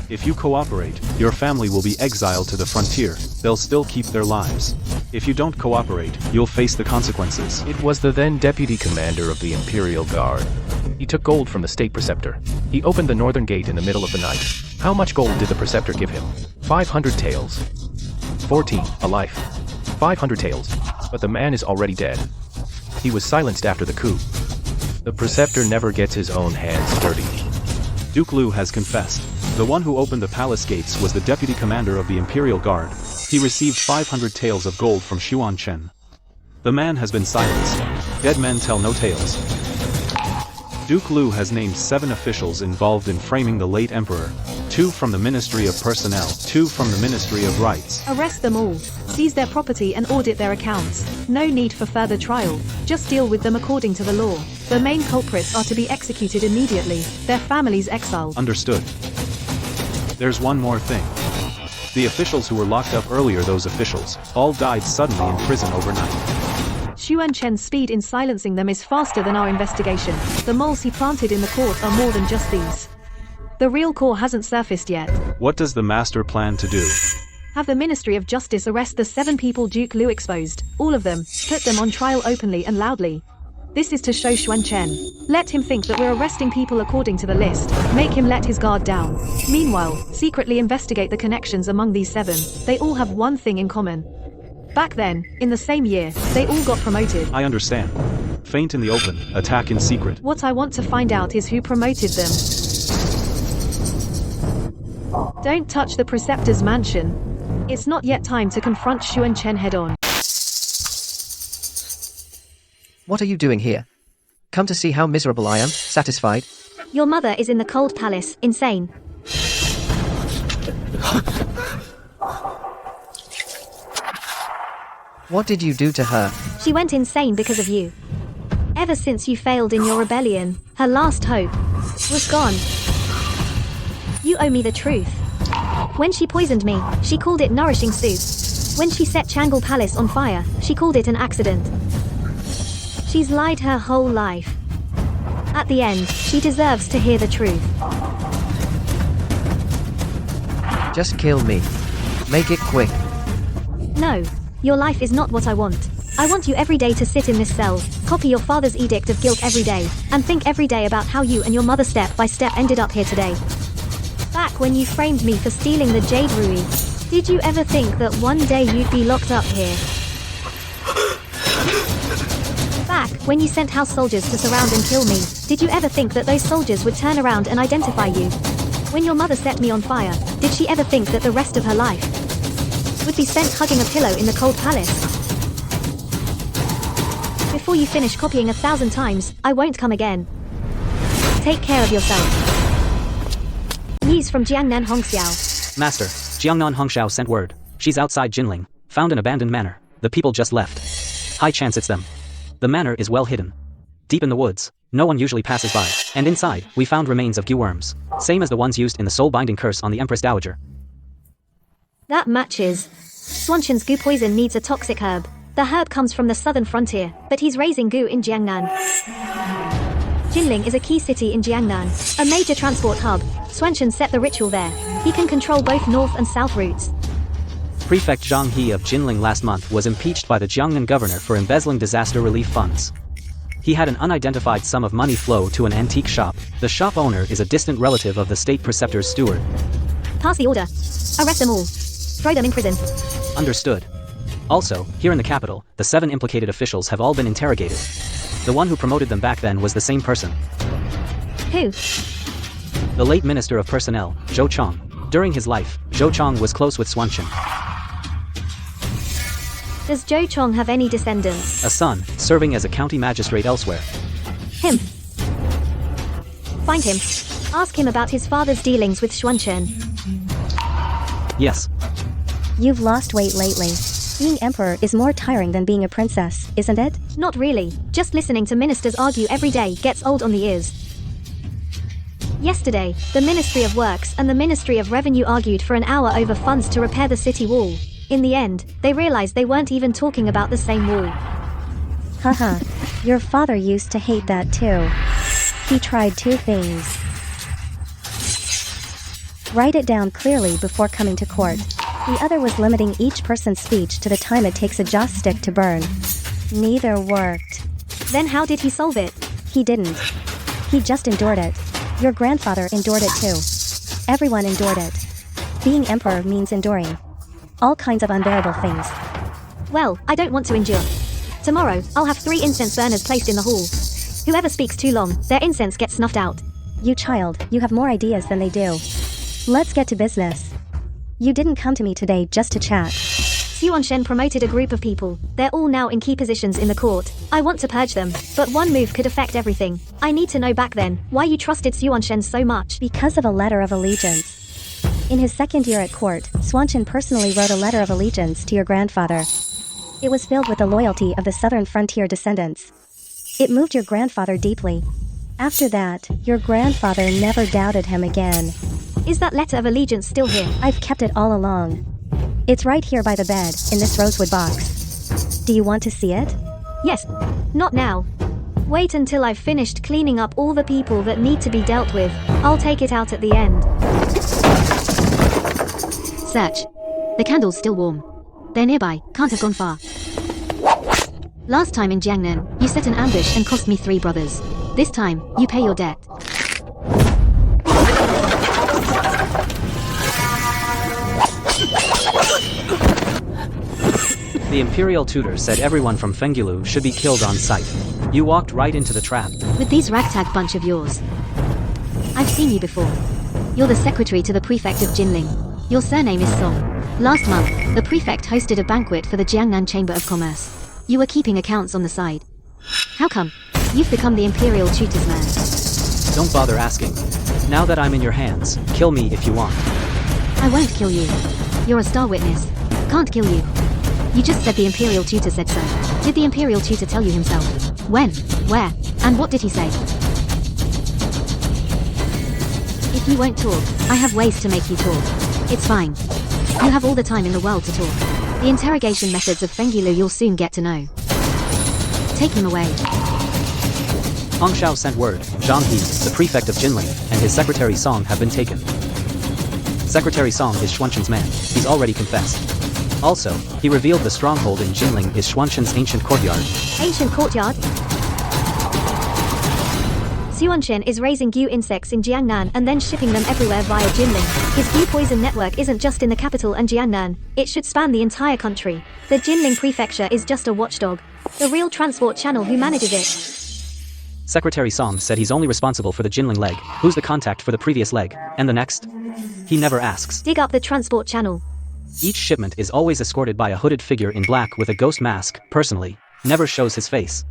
If you cooperate, your family will be exiled to the frontier. They'll still keep their lives. If you don't cooperate, you'll face the consequences. It was the then deputy commander of the Imperial Guard. He took gold from the state preceptor. He opened the northern gate in the middle of the night. How much gold did the preceptor give him? 500 taels. 14, a life. 500 taels. But the man is already dead. He was silenced after the coup. The preceptor never gets his own hands dirty. Duke Liu has confessed. The one who opened the palace gates was the deputy commander of the Imperial Guard. He received 500 taels of gold from Xuan Chen. The man has been silenced. Dead men tell no tales. Duke Liu has named 7 officials involved in framing the late emperor. 2 from the Ministry of Personnel, 2 from the Ministry of Rights. Arrest them all, seize their property and audit their accounts. No need for further trial, just deal with them according to the law. The main culprits are to be executed immediately, their families exiled. Understood. There's one more thing. The officials who were locked up earlier, those officials, all died suddenly in prison overnight. Xuan Chen's speed in silencing them is faster than our investigation. The moles he planted in the court are more than just these. The real core hasn't surfaced yet. What does the Master plan to do? Have the Ministry of Justice arrest the 7 people Duke Liu exposed, all of them, put them on trial openly and loudly. This is to show Xuan Chen. Let him think that we're arresting people according to the list, make him let his guard down. Meanwhile, secretly investigate the connections among these 7. They all have one thing in common. Back then, in the same year, they all got promoted. I understand. Feint in the open, attack in secret. What I want to find out is who promoted them. Don't touch the Preceptor's mansion. It's not yet time to confront Xuan Chen head-on. What are you doing here? Come to see how miserable I am, satisfied? Your mother is in the cold palace, insane. What did you do to her? She went insane because of you. Ever since you failed in your rebellion, her last hope was gone. You owe me the truth. When she poisoned me, she called it nourishing soup. When she set Changle Palace on fire, she called it an accident. She's lied her whole life. At the end, she deserves to hear the truth. Just kill me. Make it quick. No, your life is not what I want. I want you every day to sit in this cell, copy your father's edict of guilt every day, and think every day about how you and your mother step by step ended up here today. Back when you framed me for stealing the Jade Ruby. Did you ever think that one day you'd be locked up here? Back when you sent house soldiers to surround and kill me, did you ever think that those soldiers would turn around and identify you? When your mother set me on fire, did she ever think that the rest of her life would be spent hugging a pillow in the cold palace? Before you finish copying 1,000 times, I won't come again. Take care of yourself. News from Jiangnan Hongxiao. Master, Jiangnan Hongxiao sent word. She's outside Jinling, found an abandoned manor. The people just left. High chance it's them. The manor is well hidden. Deep in the woods, no one usually passes by. And inside, we found remains of worms, same as the ones used in the soul-binding curse on the Empress Dowager. That matches. Swanshan's goo poison needs a toxic herb. The herb comes from the southern frontier, but he's raising goo in Jiangnan. Jinling is a key city in Jiangnan, a major transport hub. Swanshan set the ritual there. He can control both north and south routes. Prefect Zhang He of Jinling last month was impeached by the Jiangnan governor for embezzling disaster relief funds. He had an unidentified sum of money flow to an antique shop. The shop owner is a distant relative of the state preceptor's steward. Pass the order. Arrest them all. Throw them in prison. Understood. Also, here in the capital, the 7 implicated officials have all been interrogated. The one who promoted them back then was the same person. Who? The late Minister of Personnel, Zhou Chong. During his life, Zhou Chong was close with Swanshan. Does Zhou Chong have any descendants? A son, serving as a county magistrate elsewhere. Him. Find him. Ask him about his father's dealings with Swanshan. Yes. You've lost weight lately. Being emperor is more tiring than being a princess, isn't it? Not really. Just listening to ministers argue every day gets old on the ears. Yesterday, the Ministry of Works and the Ministry of Revenue argued for an hour over funds to repair the city wall. In the end, they realized they weren't even talking about the same wall. Haha. Your father used to hate that too. He tried 2 things. Write it down clearly before coming to court. The other was limiting each person's speech to the time it takes a joss stick to burn. Neither worked. Then how did he solve it? He didn't. He just endured it. Your grandfather endured it too. Everyone endured it. Being emperor means enduring all kinds of unbearable things. Well, I don't want to endure. Tomorrow, I'll have 3 incense burners placed in the hall. Whoever speaks too long, their incense gets snuffed out. You child, you have more ideas than they do. Let's get to business. You didn't come to me today just to chat. Swanshan promoted a group of people. They're all now in key positions in the court. I want to purge them, but one move could affect everything. I need to know back then, why you trusted Swanshan so much. Because of a letter of allegiance. In his 2nd year at court, Swanshan personally wrote a letter of allegiance to your grandfather. It was filled with the loyalty of the southern frontier descendants. It moved your grandfather deeply. After that, your grandfather never doubted him again. Is that letter of allegiance still here? I've kept it all along. It's right here by the bed, in this rosewood box. Do you want to see it? Yes. Not now. Wait until I've finished cleaning up all the people that need to be dealt with. I'll take it out at the end. Search. The candle's still warm. They're nearby, can't have gone far. Last time in Jiangnan, you set an ambush and cost me 3 brothers. This time, you pay your debt. The Imperial Tutor said everyone from Fengilu should be killed on sight. You walked right into the trap. With these ragtag bunch of yours. I've seen you before. You're the secretary to the prefect of Jinling. Your surname is Song. Last month, the prefect hosted a banquet for the Jiangnan Chamber of Commerce. You were keeping accounts on the side. How come? You've become the Imperial Tutor's man. Don't bother asking. Now that I'm in your hands, kill me if you want. I won't kill you. You're a star witness. Can't kill you. You just said the Imperial Tutor said so. Did the Imperial Tutor tell you himself? When? Where? And what did he say? If you won't talk, I have ways to make you talk. It's fine. You have all the time in the world to talk. The interrogation methods of Fengilu you'll soon get to know. Take him away. Hongxiao sent word, Zhang He, the prefect of Jinling, and his secretary Song have been taken. Secretary Song is Shuanshan's man. He's already confessed. Also, he revealed the stronghold in Jinling is Shuanshan's ancient courtyard. Ancient courtyard? Xuanchen is raising Gu insects in Jiangnan and then shipping them everywhere via Jinling. His Gu poison network isn't just in the capital and Jiangnan, it should span the entire country. The Jinling prefecture is just a watchdog. The real transport channel who manages it. Secretary Song said he's only responsible for the Jinling leg. Who's the contact for the previous leg? And the next? He never asks. Dig up the transport channel. Each shipment is always escorted by a hooded figure in black with a ghost mask, personally. Never shows his face.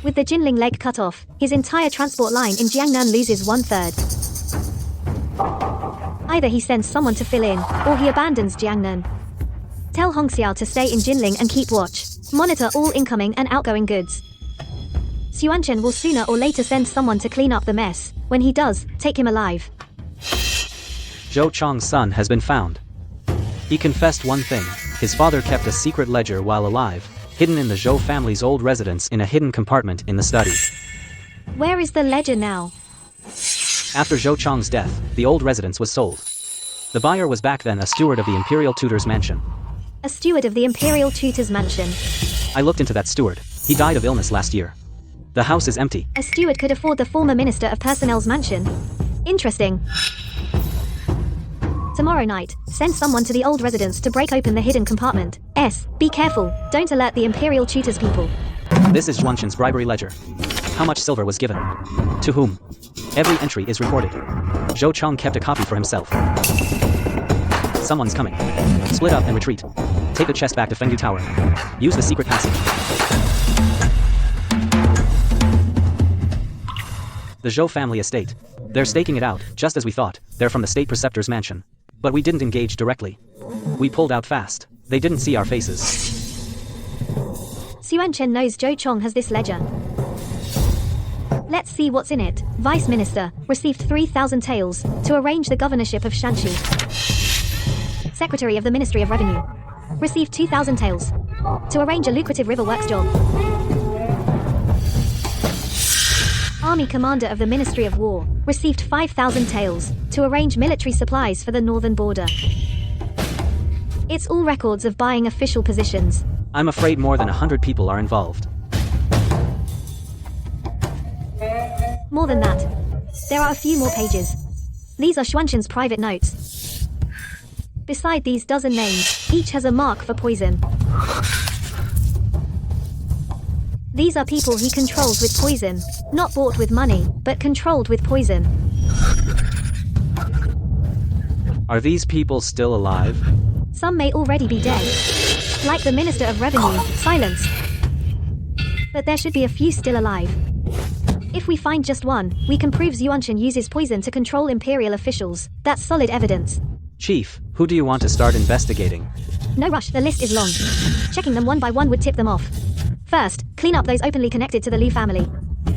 With the Jinling leg cut off, his entire transport line in Jiangnan loses 1/3. Either he sends someone to fill in, or he abandons Jiangnan. Tell Hongxiao to stay in Jinling and keep watch. Monitor all incoming and outgoing goods. Xuanchen will sooner or later send someone to clean up the mess. When he does, take him alive. Zhou Chong's son has been found. He confessed one thing. His father kept a secret ledger while alive, hidden in the Zhou family's old residence in a hidden compartment in the study. Where is the ledger now? After Zhou Chong's death, the old residence was sold. The buyer was back then a steward of the Imperial Tutor's mansion. A steward of the Imperial Tutor's mansion. I looked into that steward. He died of illness last year. The house is empty. A steward could afford the former Minister of Personnel's mansion. Interesting. Tomorrow night, send someone to the old residence to break open the hidden compartment. Be careful, don't alert the Imperial Tutors people. This is Xuanchen's bribery ledger. How much silver was given? To whom? Every entry is recorded. Zhou Chong kept a copy for himself. Someone's coming. Split up and retreat. Take the chest back to Fengyu Tower. Use the secret passage. The Zhou family estate. They're staking it out, just as we thought. They're from the state preceptor's mansion. But we didn't engage directly. We pulled out fast. They didn't see our faces. Xuanchen knows Zhou Chong has this ledger. Let's see what's in it. Vice Minister, received 3,000 taels, to arrange the governorship of Shanxi. Secretary of the Ministry of Revenue, received 2,000 taels, to arrange a lucrative river works job. Army Commander of the Ministry of War, received 5,000 taels, to arrange military supplies for the northern border. It's all records of buying official positions. I'm afraid more than 100 people are involved. More than that. There are a few more pages. These are Xuanchen's private notes. Beside these dozen names, each has a mark for poison. These are people he controls with poison, not bought with money, but controlled with poison. Are these people still alive? Some may already be dead. Like the Minister of Revenue, silence. But there should be a few still alive. If we find just one, we can prove Xuanchen uses poison to control Imperial officials. That's solid evidence. Chief, who do you want to start investigating? No rush, the list is long. Checking them one by one would tip them off. First, clean up those openly connected to the Liu family.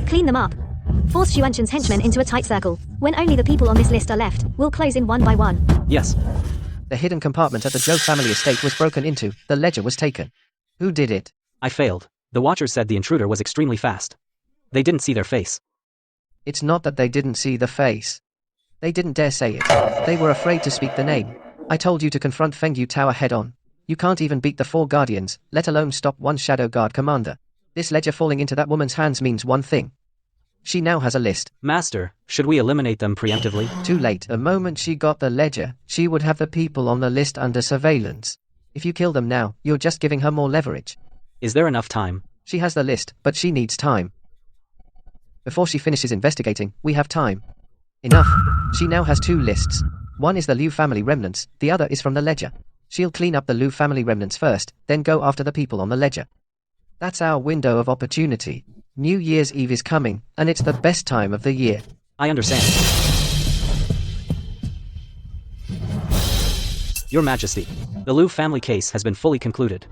Clean them up. Force Xuanchen's henchmen into a tight circle. When only the people on this list are left, we'll close in one by one. Yes. The hidden compartment at the Zhou family estate was broken into, the ledger was taken. Who did it? I failed. The watchers said the intruder was extremely fast. They didn't see their face. It's not that they didn't see the face. They didn't dare say it. They were afraid to speak the name. I told you to confront Fengyu Tower head-on. You can't even beat the 4 guardians, let alone stop one shadow guard commander. This ledger falling into that woman's hands means one thing. She now has a list. Master, should we eliminate them preemptively? Too late. The moment she got the ledger, she would have the people on the list under surveillance. If you kill them now, you're just giving her more leverage. Is there enough time? She has the list, but she needs time. Before she finishes investigating, we have time. Enough. She now has 2 lists. One is the Liu family remnants, the other is from the ledger. She'll clean up the Liu family remnants first, then go after the people on the ledger. That's our window of opportunity. New Year's Eve is coming, and it's the best time of the year. I understand. Your Majesty, the Liu family case has been fully concluded.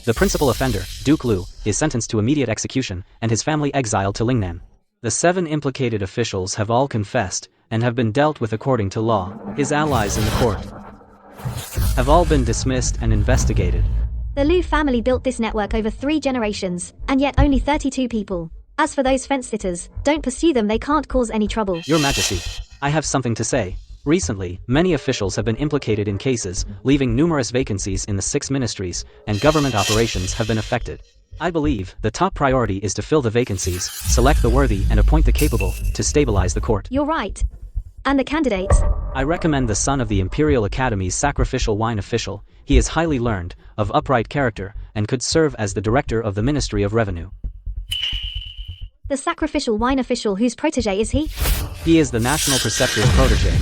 The principal offender, Duke Liu, is sentenced to immediate execution, and his family exiled to Lingnan. The 7 implicated officials have all confessed, and have been dealt with according to law. His allies in the court have all been dismissed and investigated. The Liu family built this network over 3 generations, and yet only 32 people. As for those fence-sitters, don't pursue them, they can't cause any trouble. Your Majesty, I have something to say. Recently, many officials have been implicated in cases, leaving numerous vacancies in the 6 ministries, and government operations have been affected. I believe the top priority is to fill the vacancies, select the worthy and appoint the capable to stabilize the court. You're right. And the candidates? I recommend the son of the Imperial Academy's sacrificial wine official. He is highly learned, of upright character, and could serve as the director of the Ministry of Revenue. The sacrificial wine official whose protege is he? He is the National Preceptor's protege.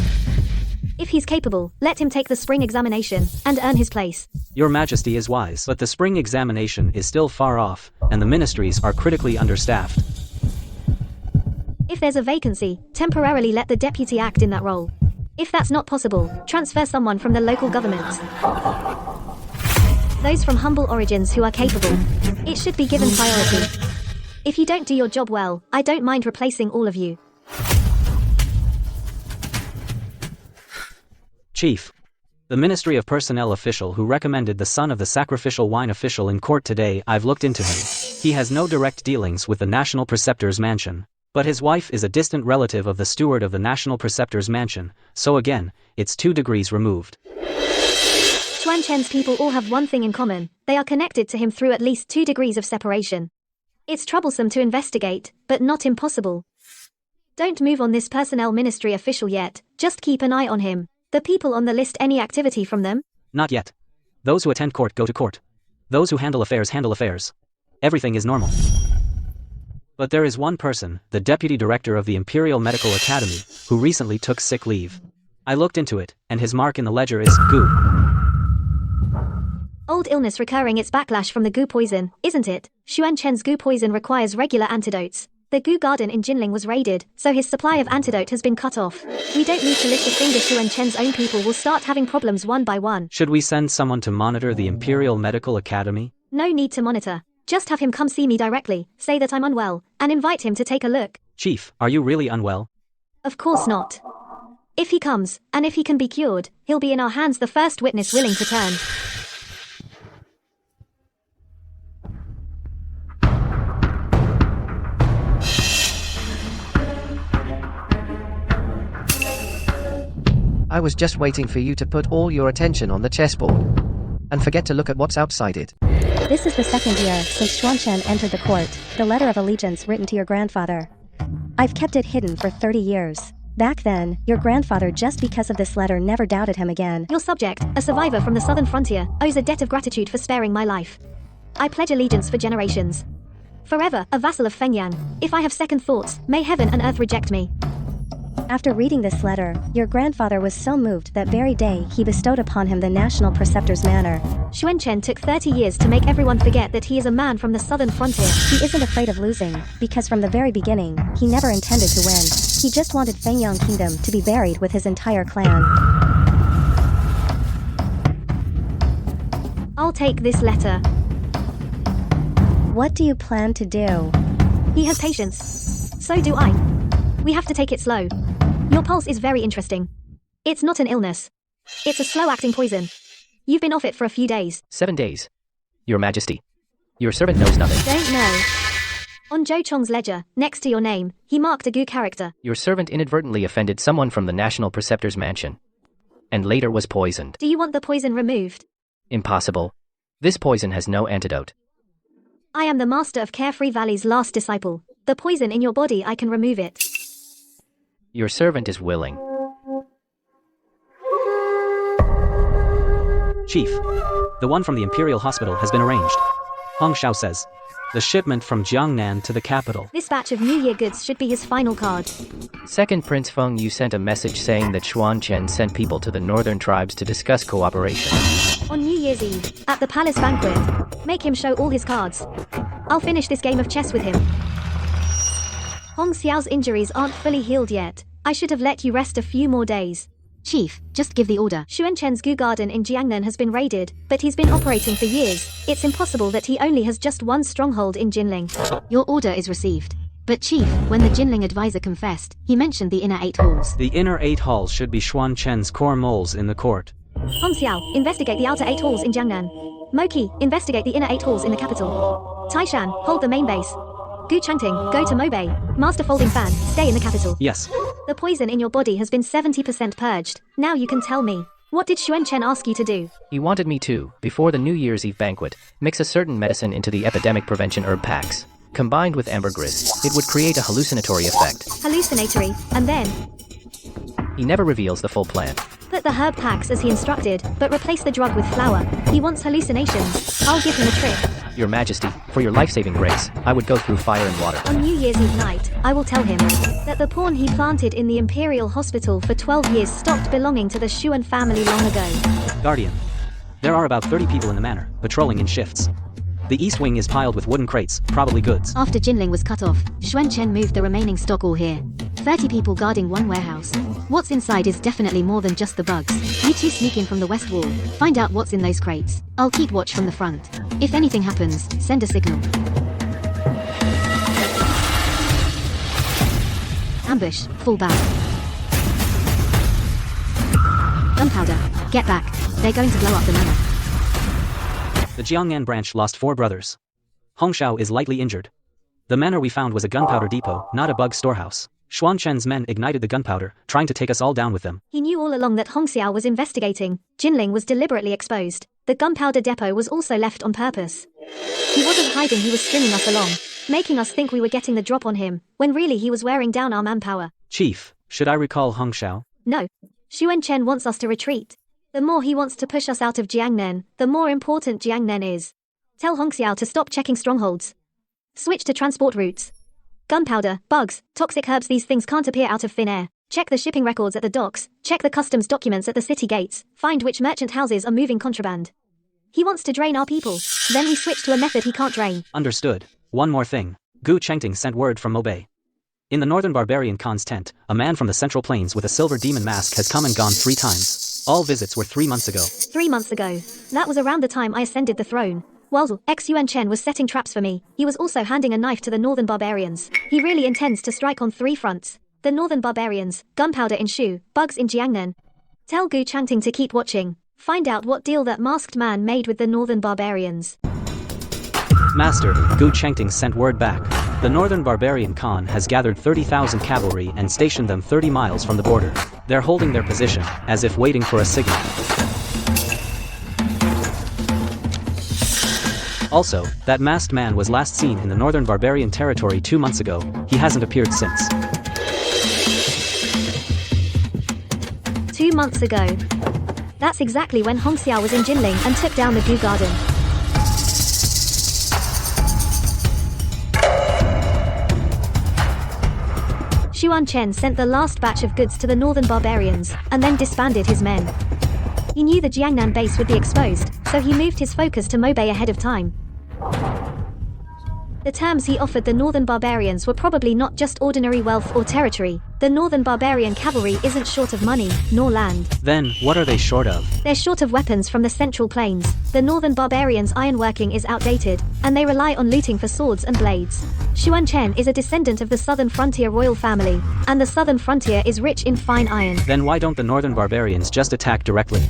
If he's capable, let him take the spring examination and earn his place. Your Majesty is wise, but the spring examination is still far off, and the ministries are critically understaffed. If there's a vacancy, temporarily let the deputy act in that role. If that's not possible, transfer someone from the local governments. Those from humble origins who are capable. It should be given priority. If you don't do your job well, I don't mind replacing all of you. Chief. The Ministry of Personnel official who recommended the son of the sacrificial wine official in court today, I've looked into him. He has no direct dealings with the National Preceptor's mansion. But his wife is a distant relative of the steward of the National Preceptor's mansion, so again, it's 2 degrees removed. Xuanquan's people all have one thing in common, they are connected to him through at least 2 degrees of separation. It's troublesome to investigate, but not impossible. Don't move on this personnel ministry official yet, just keep an eye on him. The people on the list, any activity from them? Not yet. Those who attend court go to court. Those who handle affairs handle affairs. Everything is normal. But there is one person, the deputy director of the Imperial Medical Academy, who recently took sick leave. I looked into it, and his mark in the ledger is goo. Old illness recurring, it's backlash from the goo poison, isn't it? Xuanquan's goo poison requires regular antidotes. The goo garden in Jinling was raided, so his supply of antidote has been cut off. We don't need to lift a finger. Xuanquan's own people will start having problems one by one. Should we send someone to monitor the Imperial Medical Academy? No need to monitor. Just have him come see me directly, say that I'm unwell, and invite him to take a look. Chief, are you really unwell? Of course not. If he comes, and if he can be cured, he'll be in our hands, the first witness willing to turn. I was just waiting for you to put all your attention on the chessboard. And forget to look at what's outside it. This is the 2nd year since Xuanquan entered the court, the letter of allegiance written to your grandfather. I've kept it hidden for 30 years. Back then, your grandfather, just because of this letter, never doubted him again. Your subject, a survivor from the southern frontier, owes a debt of gratitude for sparing my life. I pledge allegiance for generations. Forever, a vassal of Fengyan. If I have second thoughts, may heaven and earth reject me. After reading this letter, your grandfather was so moved that very day he bestowed upon him the National Preceptor's manor. Xuanquan took 30 years to make everyone forget that he is a man from the southern frontier. He isn't afraid of losing, because from the very beginning, he never intended to win. He just wanted Fengyang Kingdom to be buried with his entire clan. I'll take this letter. What do you plan to do? He has patience. So do I. We have to take it slow. Your pulse is very interesting. It's not an illness. It's a slow-acting poison. You've been off it for a few days. 7 days. Your Majesty. Your servant knows nothing. Don't know. On Zhou Chong's ledger, next to your name, he marked a goo character. Your servant inadvertently offended someone from the National Preceptor's mansion. And later was poisoned. Do you want the poison removed? Impossible. This poison has no antidote. I am the master of Carefree Valley's last disciple. The poison in your body, I can remove it. Your servant is willing. Chief. The one from the Imperial Hospital has been arranged. Hong Xiao says. The shipment from Jiangnan to the capital. This batch of New Year goods should be his final card. Second Prince Feng, you sent a message saying that Xuanquan sent people to the northern tribes to discuss cooperation. On New Year's Eve, at the palace banquet. Make him show all his cards. I'll finish this game of chess with him. Hong Xiao's injuries aren't fully healed yet. I should have let you rest a few more days. Chief, just give the order. Xuanquan's goo garden in Jiangnan has been raided, but he's been operating for years. It's impossible that he only has just one stronghold in Jinling. Your order is received. But Chief, when the Jinling advisor confessed, he mentioned the inner 8 halls. The inner 8 halls should be Xuanquan's core moles in the court. Hong Xiao, investigate the outer 8 halls in Jiangnan. Moki, investigate the inner 8 halls in the capital. Taishan, hold the main base. Gu Changting, go to Mobei. Master Folding Fan, stay in the capital. Yes. The poison in your body has been 70% purged. Now you can tell me. What did Xuan Chen ask you to do? He wanted me to, before the New Year's Eve banquet, mix a certain medicine into the epidemic prevention herb packs. Combined with ambergris, it would create a hallucinatory effect. Hallucinatory, and then? He never reveals the full plan. Put the herb packs as he instructed, but replace the drug with flour. He wants hallucinations. I'll give him a trick. Your Majesty, for your life-saving grace, I would go through fire and water. On New Year's Eve night, I will tell him that the pawn he planted in the Imperial Hospital for 12 years stopped belonging to the Xuan family long ago. Guardian. There are about 30 people in the manor, patrolling in shifts. The east wing is piled with wooden crates, probably goods. After Jinling was cut off, Xuan Chen moved the remaining stock all here. 30 people guarding one warehouse. What's inside is definitely more than just the bugs. You two sneak in from the west wall. Find out what's in those crates. I'll keep watch from the front. If anything happens, send a signal. Ambush, fall back. Gunpowder, get back. They're going to blow up the manor. The Jiangnan branch lost 4 brothers. Hong Xiao is lightly injured. The manor we found was a gunpowder depot, not a bug storehouse. Xuan Chen's men ignited the gunpowder, trying to take us all down with them. He knew all along that Hong Xiao was investigating. Jinling was deliberately exposed. The gunpowder depot was also left on purpose. He wasn't hiding, he was stringing us along, making us think we were getting the drop on him, when really he was wearing down our manpower. Chief, should I recall Hong Xiao? No. Xuan Chen wants us to retreat. The more he wants to push us out of Jiangnan, the more important Jiangnan is. Tell Hong Xiao to stop checking strongholds. Switch to transport routes. Gunpowder, bugs, toxic herbs, these things can't appear out of thin air. Check the shipping records at the docks, check the customs documents at the city gates, find which merchant houses are moving contraband. He wants to drain our people. Then we switch to a method he can't drain. Understood. One more thing. Gu Chengting sent word from Mobei. In the northern barbarian Khan's tent, a man from the central plains with a silver demon mask has come and gone 3 times. All visits were 3 months ago. 3 months ago. That was around the time I ascended the throne. While ex-Yuan Chen was setting traps for me, he was also handing a knife to the northern barbarians. He really intends to strike on 3 fronts. The northern barbarians, gunpowder in Shu, bugs in Jiangnan. Tell Gu Changting to keep watching. Find out what deal that masked man made with the northern barbarians. Master, Gu Chengting sent word back. The northern barbarian Khan has gathered 30,000 cavalry and stationed them 30 miles from the border. They're holding their position, as if waiting for a signal. Also, that masked man was last seen in the northern barbarian territory 2 months ago. He hasn't appeared since. 2 months ago. That's exactly when Hong Xiao was in Jinling and took down the Gu Garden. Xuan Chen sent the last batch of goods to the northern barbarians, and then disbanded his men. He knew the Jiangnan base would be exposed, so he moved his focus to Mobei ahead of time. The terms he offered the northern barbarians were probably not just ordinary wealth or territory. The northern barbarian cavalry isn't short of money, nor land. Then, what are they short of? They're short of weapons from the central plains. The northern barbarians' ironworking is outdated, and they rely on looting for swords and blades. Xuan Chen is a descendant of the southern frontier royal family, and the southern frontier is rich in fine iron. Then why don't the northern barbarians just attack directly?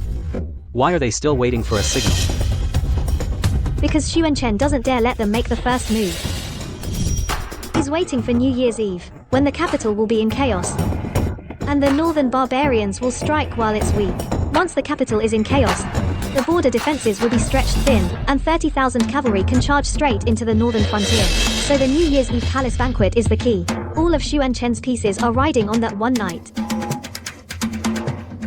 Why are they still waiting for a signal? Because Xuan Chen doesn't dare let them make the first move. He's waiting for New Year's Eve, when the capital will be in chaos. And the northern barbarians will strike while it's weak. Once the capital is in chaos, the border defenses will be stretched thin, and 30,000 cavalry can charge straight into the northern frontier. So the New Year's Eve palace banquet is the key. All of Xuan Chen's pieces are riding on that one night.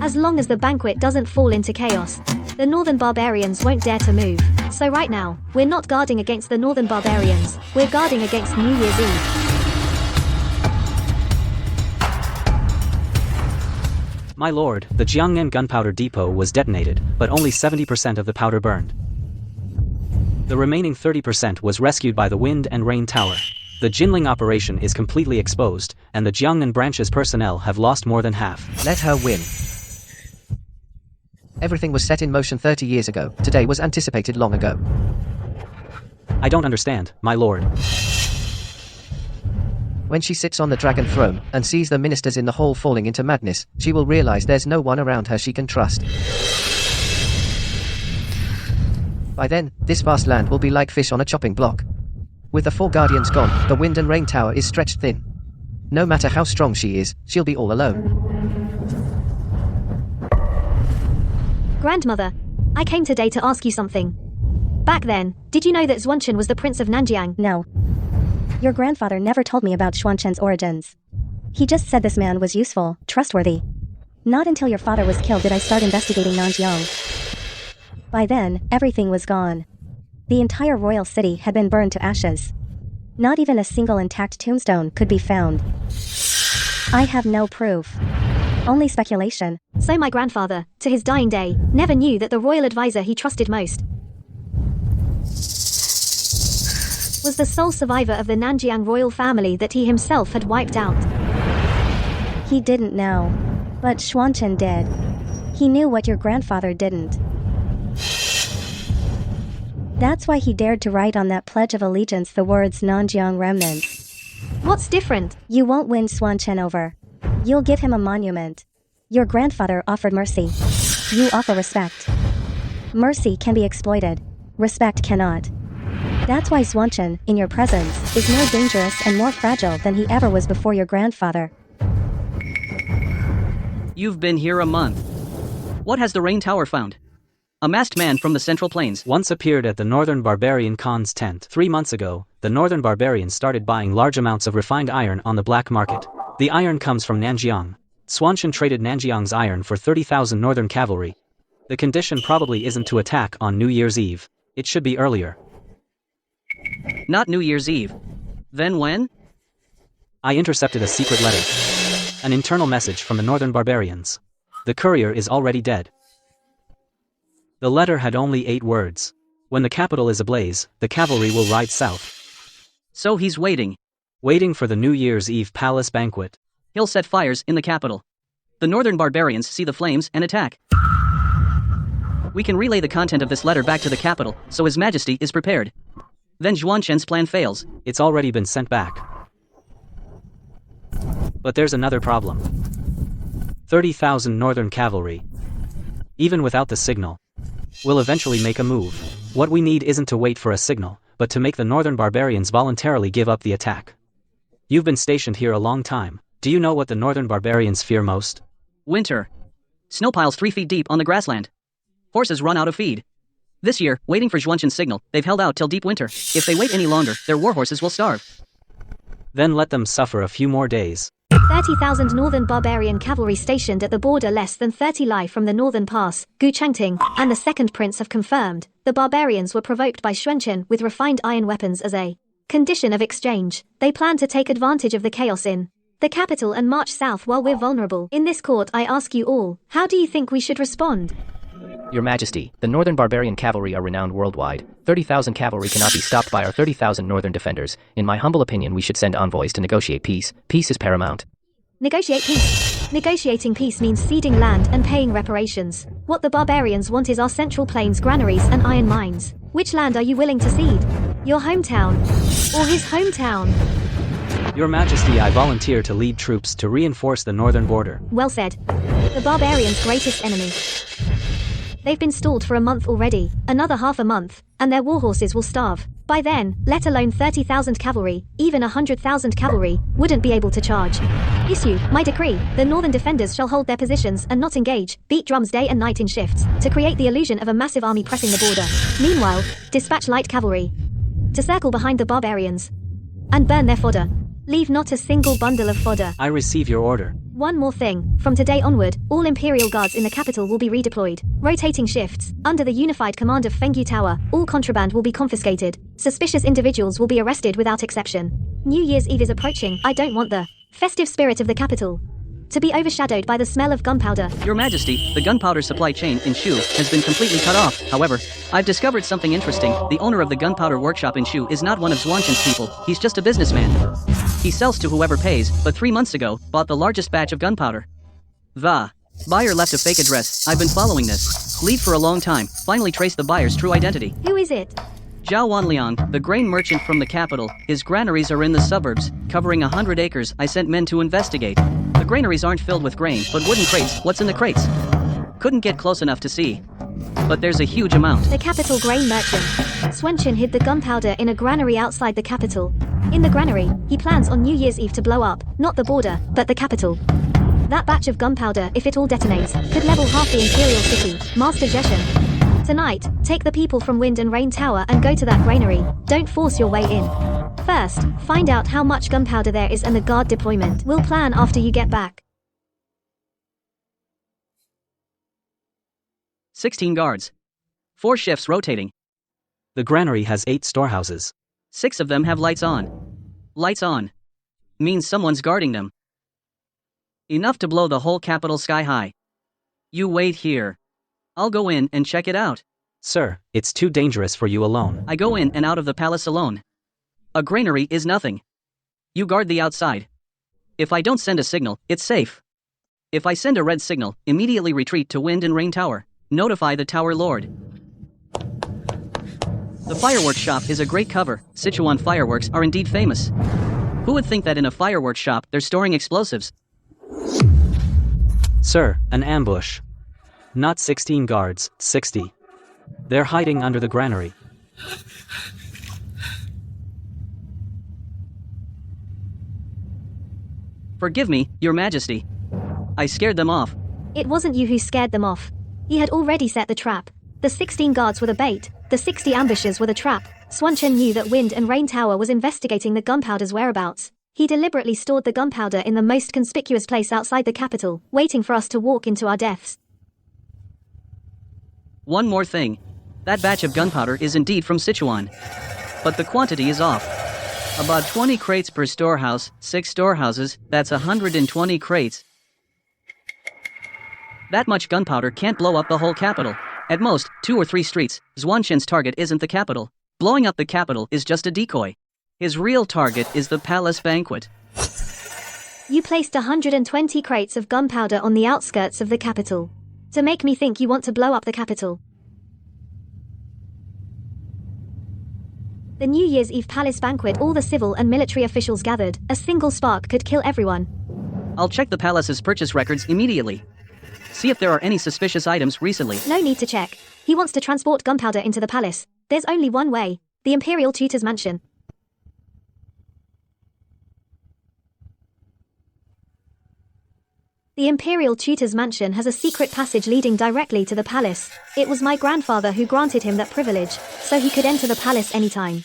As long as the banquet doesn't fall into chaos, the northern barbarians won't dare to move. So right now, we're not guarding against the northern barbarians, we're guarding against New Year's Eve. My lord, the Jiangnan gunpowder depot was detonated, but only 70% of the powder burned. The remaining 30% was rescued by the Wind and Rain Tower. The Jinling operation is completely exposed, and the Jiangnan branch's personnel have lost more than half. Let her win. Everything was set in motion 30 years ago. Today was anticipated long ago. I don't understand, my lord. When she sits on the dragon throne, and sees the ministers in the hall falling into madness, she will realize there's no one around her she can trust. By then, this vast land will be like fish on a chopping block. With the 4 guardians gone, the Wind and Rain Tower is stretched thin. No matter how strong she is, she'll be all alone. Grandmother, I came today to ask you something. Back then, did you know that Xuanchen was the Prince of Nanjiang? No. Your grandfather never told me about Xuanchen's origins. He just said this man was useful, trustworthy. Not until your father was killed did I start investigating Nanjiang. By then, everything was gone. The entire royal city had been burned to ashes. Not even a single intact tombstone could be found. I have no proof. Only speculation. So my grandfather, to his dying day, never knew that the royal advisor he trusted most was the sole survivor of the Nanjiang royal family that he himself had wiped out. He didn't know. But Xuanchen did. He knew what your grandfather didn't. That's why he dared to write on that Pledge of Allegiance the words Nanjiang remnants. What's different? You won't win Xuanchen over. You'll give him a monument. Your grandfather offered mercy. You offer respect. Mercy can be exploited. Respect cannot. That's why Xuanchen, in your presence, is more dangerous and more fragile than he ever was before your grandfather. You've been here a month. What has the Rain Tower found? A masked man from the Central Plains once appeared at the Northern Barbarian Khan's tent. 3 months ago, the Northern Barbarians started buying large amounts of refined iron on the black market. The iron comes from Nanjiang. Xuanchen traded Nanjiang's iron for 30,000 Northern cavalry. The condition probably isn't to attack on New Year's Eve. It should be earlier. Not New Year's Eve. Then when? I intercepted a secret letter. An internal message from the Northern Barbarians. The courier is already dead. The letter had only 8 words. When the capital is ablaze, the cavalry will ride south. So he's waiting. Waiting for the New Year's Eve palace banquet. He'll set fires in the capital. The Northern Barbarians see the flames and attack. We can relay the content of this letter back to the capital, so His Majesty is prepared. Then Xuanchen's plan fails. It's already been sent back. But there's another problem. 30,000 Northern cavalry, even without the signal, will eventually make a move. What we need isn't to wait for a signal, but to make the Northern Barbarians voluntarily give up the attack. You've been stationed here a long time. Do you know what the Northern Barbarians fear most? Winter. Snow piles 3 feet deep on the grassland. Horses run out of feed. This year, waiting for Xuanchen's signal, they've held out till deep winter. If they wait any longer, their warhorses will starve. Then let them suffer a few more days. 30,000 Northern Barbarian cavalry stationed at the border less than 30 li from the Northern Pass. Gu Changting and the Second Prince have confirmed the barbarians were provoked by Xuanchen with refined iron weapons as a condition of exchange. They plan to take advantage of the chaos in the capital and march south while we're vulnerable. In this court, I ask you all, how do you think we should respond? Your Majesty, the Northern Barbarian cavalry are renowned worldwide. 30,000 cavalry cannot be stopped by our 30,000 Northern defenders. In my humble opinion, we should send envoys to negotiate peace. Peace is paramount. Negotiate peace. Negotiating peace means ceding land and paying reparations. What the barbarians want is our Central Plains granaries and iron mines. Which land are you willing to cede? Your hometown or his hometown? Your Majesty, I volunteer to lead troops to reinforce the northern border. Well said. The barbarians' greatest enemy. They've been stalled for a month already, another half a month, and their warhorses will starve. By then, let alone 30,000 cavalry, even 100,000 cavalry, wouldn't be able to charge. Issue, my decree, the northern defenders shall hold their positions and not engage, beat drums day and night in shifts, to create the illusion of a massive army pressing the border. Meanwhile, dispatch light cavalry to circle behind the barbarians and burn their fodder. Leave not a single bundle of fodder. I receive your order. One more thing, from today onward, all Imperial Guards in the capital will be redeployed. Rotating shifts, under the unified command of Fengyu Tower, all contraband will be confiscated. Suspicious individuals will be arrested without exception. New Year's Eve is approaching. I don't want the festive spirit of the capital to be overshadowed by the smell of gunpowder. Your Majesty, the gunpowder supply chain in Shu has been completely cut off. However, I've discovered something interesting. The owner of the gunpowder workshop in Shu is not one of Xuanchen's people. He's just a businessman. He sells to whoever pays, but 3 months ago, bought the largest batch of gunpowder. The buyer left a fake address. I've been following this lead for a long time. Finally traced the buyer's true identity. Who is it? Zhao Wanliang, the grain merchant from the capital. His granaries are in the suburbs, covering 100 acres. I sent men to investigate. The granaries aren't filled with grain, but wooden crates. What's in the crates? Couldn't get close enough to see. But there's a huge amount. The capital grain merchant. Xuanchen hid the gunpowder in a granary outside the capital. In the granary, he plans on New Year's Eve to blow up, not the border, but the capital. That batch of gunpowder, if it all detonates, could level half the Imperial City. Master Jeshen. Tonight, take the people from Wind and Rain Tower and go to that granary. Don't force your way in. First, find out how much gunpowder there is and the guard deployment. We'll plan after you get back. 16 guards. 4 shifts rotating. The granary has 8 storehouses. 6 of them have lights on. Lights on means someone's guarding them. Enough to blow the whole capital sky high. You wait here. I'll go in and check it out. Sir, it's too dangerous for you alone. I go in and out of the palace alone. A granary is nothing. You guard the outside. If I don't send a signal, it's safe. If I send a red signal, immediately retreat to Wind and Rain Tower. Notify the Tower Lord. The fireworks shop is a great cover. Sichuan fireworks are indeed famous. Who would think that in a fireworks shop they're storing explosives? Sir, an ambush. Not 16 guards, 60. They're hiding under the granary. Forgive me, Your Majesty. I scared them off. It wasn't you who scared them off. He had already set the trap. The 16 guards were the bait. The 60 ambushes were the trap. Swanchen knew that Wind and Rain Tower was investigating the gunpowder's whereabouts. He deliberately stored the gunpowder in the most conspicuous place outside the capital, waiting for us to walk into our deaths. One more thing. That batch of gunpowder is indeed from Sichuan. But the quantity is off. About 20 crates per storehouse, 6 storehouses, that's 120 crates. That much gunpowder can't blow up the whole capital. At most, 2 or 3 streets. Zhuanshen's target isn't the capital. Blowing up the capital is just a decoy. His real target is the palace banquet. You placed 120 crates of gunpowder on the outskirts of the capital. To make me think you want to blow up the capital. The New Year's Eve palace banquet, all the civil and military officials gathered. A single spark could kill everyone. I'll check the palace's purchase records immediately. See if there are any suspicious items recently. No need to check. He wants to transport gunpowder into the palace. There's only one way. The Imperial Tutor's mansion. The Imperial Tutor's mansion has a secret passage leading directly to the palace. It was my grandfather who granted him that privilege, so he could enter the palace anytime.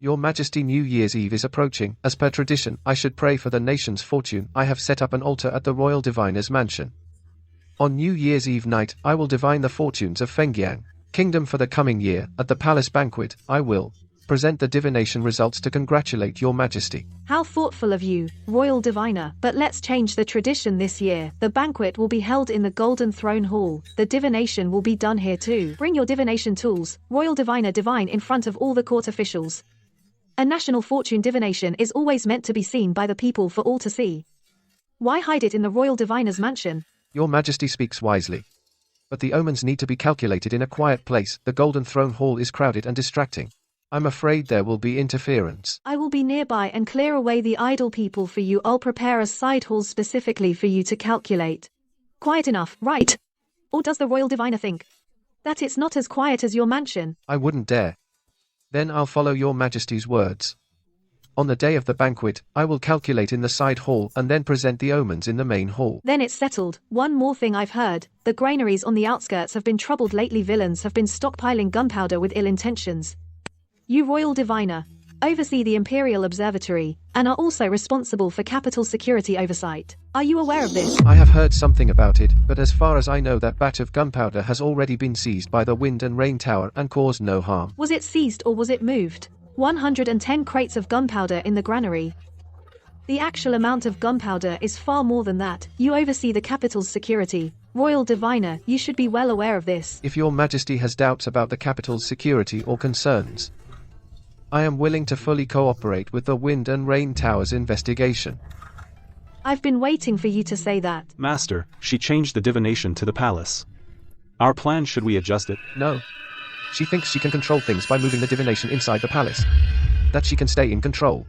Your Majesty, New Year's Eve is approaching. As per tradition, I should pray for the nation's fortune. I have set up an altar at the royal diviner's mansion. On New Year's Eve night, I will divine the fortunes of Fengyang Kingdom for the coming year. At the palace banquet, I will present the divination results to congratulate your Majesty. How thoughtful of you, Royal Diviner. But let's change the tradition this year. The banquet will be held in the Golden Throne Hall. The divination will be done here too. Bring your divination tools. Royal Diviner divine in front of all the court officials. A national fortune divination is always meant to be seen by the people for all to see. Why hide it in the Royal Diviner's mansion? Your Majesty speaks wisely. But the omens need to be calculated in a quiet place. The Golden Throne Hall is crowded and distracting. I'm afraid there will be interference. I will be nearby and clear away the idle people for you. I'll prepare a side hall specifically for you to calculate. Quiet enough, right? Or does the Royal Diviner think that it's not as quiet as your mansion? I wouldn't dare. Then I'll follow your Majesty's words. On the day of the banquet, I will calculate in the side hall and then present the omens in the main hall. Then it's settled. One more thing I've heard. The granaries on the outskirts have been troubled lately. Villains have been stockpiling gunpowder with ill intentions. You Royal Diviner oversee the Imperial Observatory and are also responsible for capital security oversight. Are you aware of this? I have heard something about it, but as far as I know, that batch of gunpowder has already been seized by the Wind and Rain Tower and caused no harm. Was it seized or was it moved? 110 crates of gunpowder in the granary. The actual amount of gunpowder is far more than that. You oversee the capital's security. Royal Diviner, you should be well aware of this. If your Majesty has doubts about the capital's security or concerns, I am willing to fully cooperate with the Wind and Rain Tower's investigation. I've been waiting for you to say that. Master, she changed the divination to the palace. Our plan, should we adjust it? No. She thinks she can control things by moving the divination inside the palace. That she can stay in control.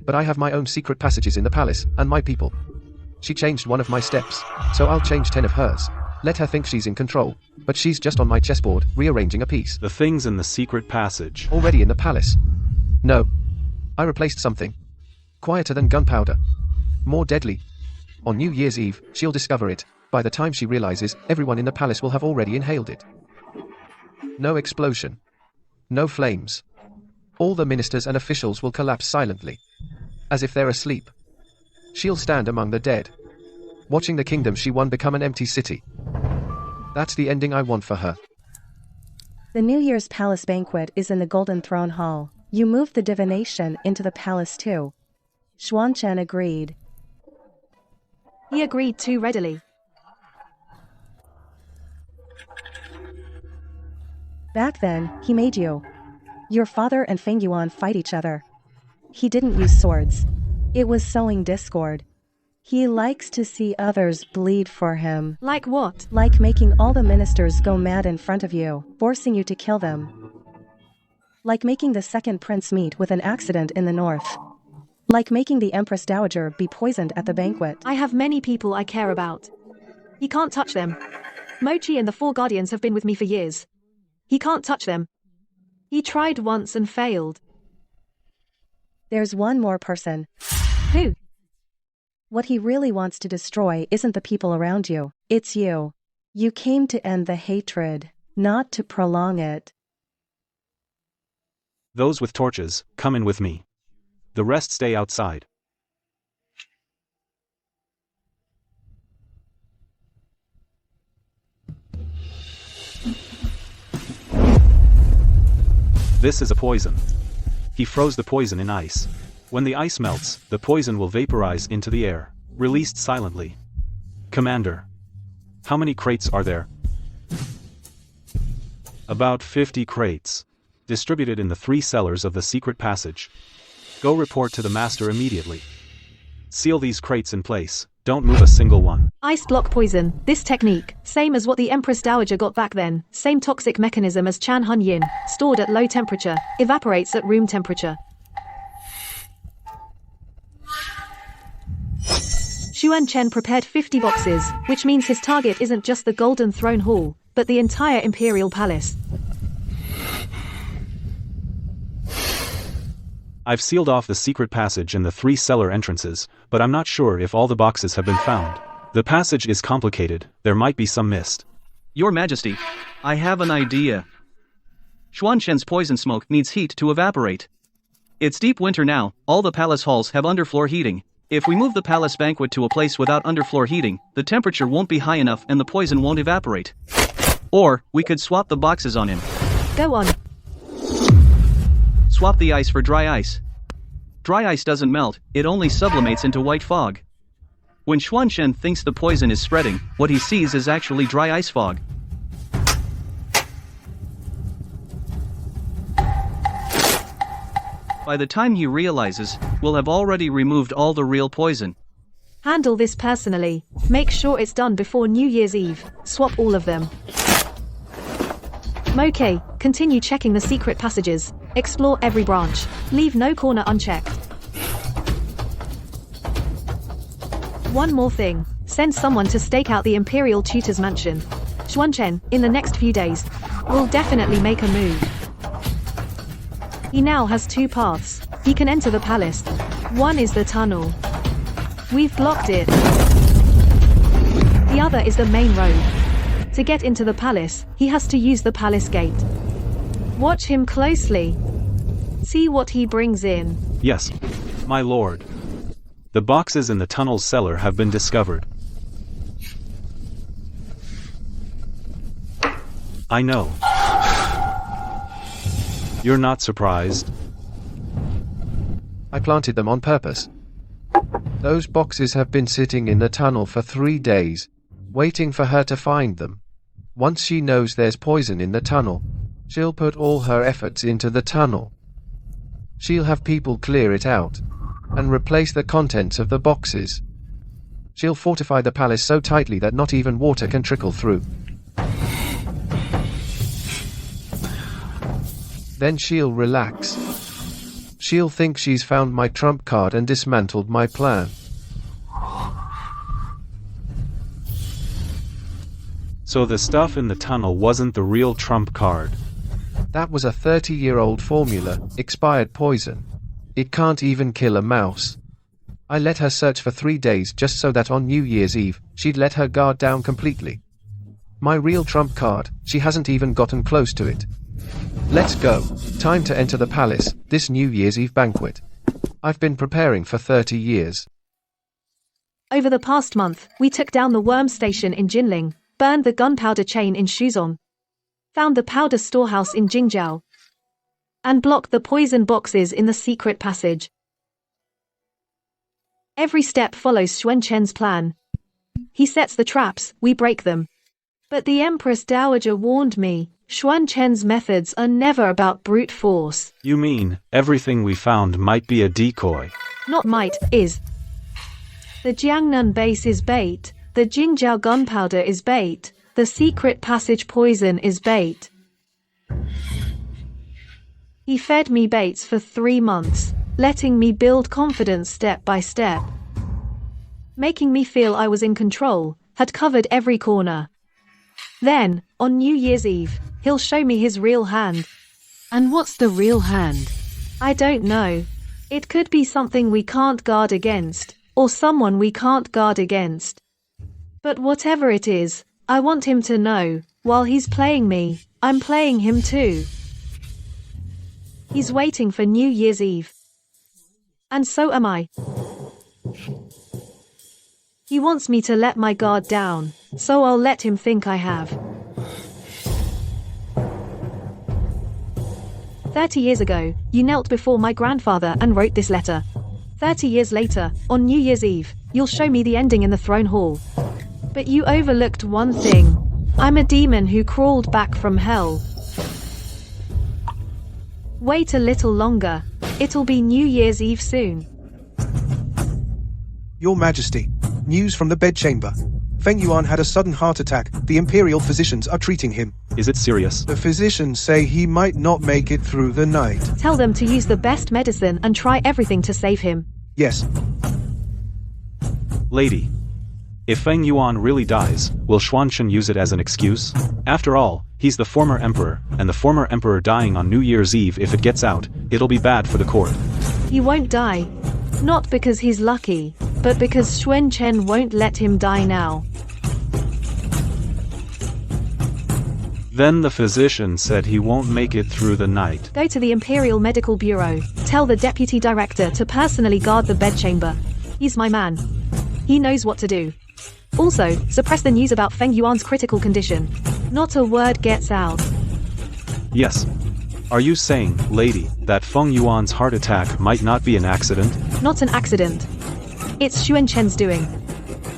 But I have my own secret passages in the palace, and my people. She changed one of my steps, so I'll change 10 of hers. Let her think she's in control, but she's just on my chessboard, rearranging a piece. The things in the secret passage. Already in the palace. No. I replaced something. Quieter than gunpowder. More deadly. On New Year's Eve, she'll discover it. By the time she realizes, everyone in the palace will have already inhaled it. No explosion. No flames. All the ministers and officials will collapse silently. As if they're asleep. She'll stand among the dead. Watching the kingdom she won become an empty city. That's the ending I want for her. The New Year's palace banquet is in the Golden Throne Hall. You moved the divination into the palace too. Xuanchen agreed. He agreed too readily. Back then, he made you. Your father and Feng Yuan fight each other. He didn't use swords. It was sowing discord. He likes to see others bleed for him. Like what? Like making all the ministers go mad in front of you, forcing you to kill them. Like making the second prince meet with an accident in the north. Like making the Empress Dowager be poisoned at the banquet. I have many people I care about. He can't touch them. Mochi and the 4 guardians have been with me for years. He can't touch them. He tried once and failed. There's one more person. Who? What he really wants to destroy isn't the people around you, it's you. You came to end the hatred, not to prolong it. Those with torches, come in with me. The rest stay outside. This is a poison. He froze the poison in ice. When the ice melts, the poison will vaporize into the air, released silently. Commander. How many crates are there? About 50 crates. Distributed in the 3 cellars of the secret passage. Go report to the master immediately. Seal these crates in place. Don't move a single one. Ice block poison. This technique, same as what the Empress Dowager got back then, same toxic mechanism as Chan Hun Yin, stored at low temperature, evaporates at room temperature. Xuan Chen prepared 50 boxes, which means his target isn't just the Golden Throne Hall, but the entire Imperial Palace. I've sealed off the secret passage and the 3 cellar entrances, but I'm not sure if all the boxes have been found. The passage is complicated, there might be some missed. Your Majesty, I have an idea. Xuanshen's poison smoke needs heat to evaporate. It's deep winter now, all the palace halls have underfloor heating. If we move the palace banquet to a place without underfloor heating, the temperature won't be high enough and the poison won't evaporate. Or, we could swap the boxes on him. Go on. Swap the ice for dry ice. Dry ice doesn't melt, it only sublimates into white fog. When Xuanchen thinks the poison is spreading, what he sees is actually dry ice fog. By the time he realizes, we'll have already removed all the real poison. Handle this personally. Make sure it's done before New Year's Eve. Swap all of them. Okay, continue checking the secret passages. Explore every branch. Leave no corner unchecked. One more thing. Send someone to stake out the Imperial Tutor's mansion. Xuanchen, in the next few days, will definitely make a move. He now has two paths. He can enter the palace. One is the tunnel. We've blocked it. The other is the main road. To get into the palace, he has to use the palace gate. Watch him closely. See what he brings in. Yes, my lord. The boxes in the tunnel's cellar have been discovered. I know. You're not surprised. I planted them on purpose. Those boxes have been sitting in the tunnel for 3 days, waiting for her to find them. Once she knows there's poison in the tunnel, she'll put all her efforts into the tunnel. She'll have people clear it out, and replace the contents of the boxes. She'll fortify the palace so tightly that not even water can trickle through. Then she'll relax. She'll think she's found my trump card and dismantled my plan. So the stuff in the tunnel wasn't the real trump card. That was a 30-year-old formula, expired poison. It can't even kill a mouse. I let her search for 3 days just so that on New Year's Eve, she'd let her guard down completely. My real trump card, she hasn't even gotten close to it. Let's go. Time to enter the palace, this New Year's Eve banquet. I've been preparing for 30 years. Over the past month, we took down the worm station in Jinling, burned the gunpowder chain in Shuzong, found the powder storehouse in Jingjiao, and blocked the poison boxes in the secret passage. Every step follows Xuanchen's plan. He sets the traps, we break them. But the Empress Dowager warned me, Xuanchen's methods are never about brute force. You mean, everything we found might be a decoy? Not might, is. The Jiangnan base is bait, the Jingjiao gunpowder is bait, the secret passage poison is bait. He fed me baits for 3 months, letting me build confidence step by step. Making me feel I was in control, had covered every corner. Then, on New Year's Eve, he'll show me his real hand. And what's the real hand? I don't know. It could be something we can't guard against, or someone we can't guard against. But whatever it is, I want him to know, while he's playing me, I'm playing him too. He's waiting for New Year's Eve. And so am I. He wants me to let my guard down, so I'll let him think I have. 30 years ago, you knelt before my grandfather and wrote this letter. 30 years later, on New Year's Eve, you'll show me the ending in the throne hall. But you overlooked one thing. I'm a demon who crawled back from hell. Wait a little longer. It'll be New Year's Eve soon. Your Majesty, news from the bedchamber. Feng Yuan had a sudden heart attack. The Imperial physicians are treating him. Is it serious? The physicians say he might not make it through the night. Tell them to use the best medicine and try everything to save him. Yes. Lady. If Feng Yuan really dies, will Xuanchen use it as an excuse? After all, he's the former emperor, and the former emperor dying on New Year's Eve, if it gets out, it'll be bad for the court. He won't die. Not because he's lucky, but because Xuanchen won't let him die now. Then the physician said he won't make it through the night. Go to the Imperial Medical Bureau. Tell the deputy director to personally guard the bedchamber. He's my man. He knows what to do. Also, suppress the news about Feng Yuan's critical condition. Not a word gets out. Yes. Are you saying, lady, that Feng Yuan's heart attack might not be an accident? Not an accident. It's Xuan Chen's doing.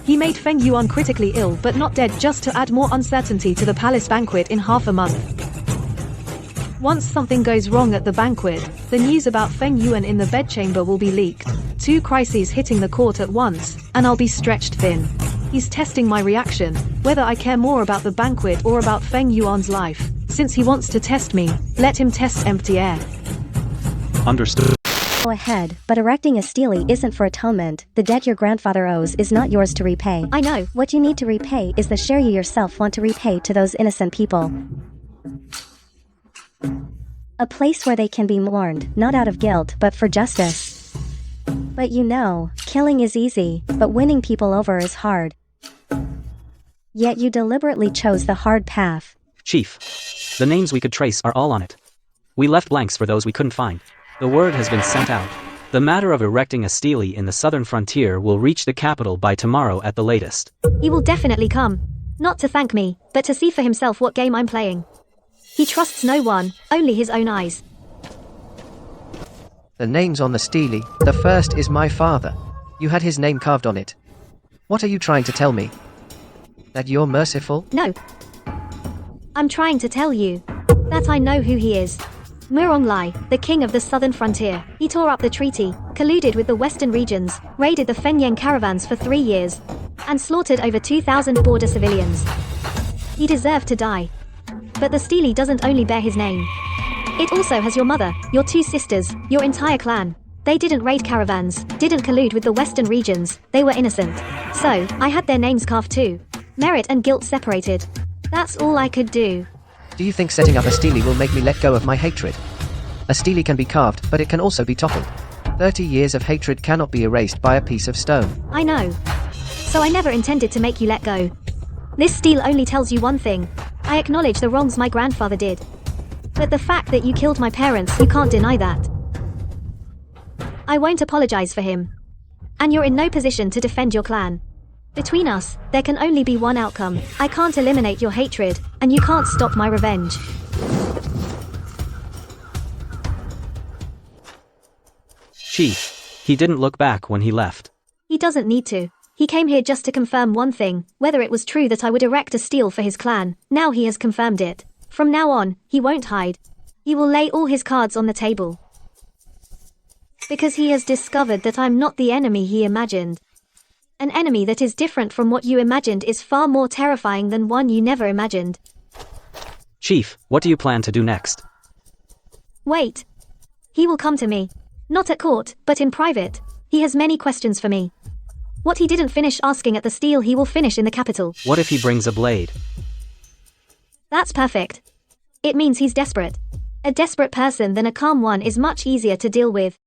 He made Feng Yuan critically ill but not dead just to add more uncertainty to the palace banquet in half a month. Once something goes wrong at the banquet, the news about Feng Yuan in the bedchamber will be leaked. 2 crises hitting the court at once, and I'll be stretched thin. He's testing my reaction, whether I care more about the banquet or about Feng Yuan's life. Since he wants to test me, let him test empty air. Understood. Go ahead, but erecting a stele isn't for atonement. The debt your grandfather owes is not yours to repay. I know. What you need to repay is the share you yourself want to repay to those innocent people. A place where they can be mourned, not out of guilt, but for justice. But you know, killing is easy, but winning people over is hard. Yet you deliberately chose the hard path. Chief, the names we could trace are all on it. We left blanks for those we couldn't find. The word has been sent out. The matter of erecting a stele in the southern frontier will reach the capital by tomorrow at the latest. He will definitely come. Not to thank me, but to see for himself what game I'm playing. He trusts no one, only his own eyes. The name's on the stele. The first is my father. You had his name carved on it. What are you trying to tell me? That you're merciful? No. I'm trying to tell you that I know who he is. Murong Lai, the king of the southern frontier. He tore up the treaty, colluded with the western regions, raided the Fenyang caravans for 3 years, and slaughtered over 2,000 border civilians. He deserved to die. But the stele doesn't only bear his name. It also has your mother, your 2 sisters, your entire clan. They didn't raid caravans, didn't collude with the western regions, they were innocent. So, I had their names carved too. Merit and guilt separated. That's all I could do. Do you think setting up a stele will make me let go of my hatred? A stele can be carved, but it can also be toppled. 30 years of hatred cannot be erased by a piece of stone. I know. So I never intended to make you let go. This stele only tells you one thing. I acknowledge the wrongs my grandfather did. But the fact that you killed my parents, you can't deny that. I won't apologize for him. And you're in no position to defend your clan. Between us, there can only be one outcome. I can't eliminate your hatred, and you can't stop my revenge. Chief, he didn't look back when he left. He doesn't need to. He came here just to confirm one thing, whether it was true that I would erect a stele for his clan. Now he has confirmed it. From now on, he won't hide. He will lay all his cards on the table. Because he has discovered that I'm not the enemy he imagined. An enemy that is different from what you imagined is far more terrifying than one you never imagined. Chief, what do you plan to do next? Wait. He will come to me. Not at court, but in private. He has many questions for me. What he didn't finish asking at the stele he will finish in the capital. What if he brings a blade? That's perfect. It means he's desperate. A desperate person than a calm one is much easier to deal with.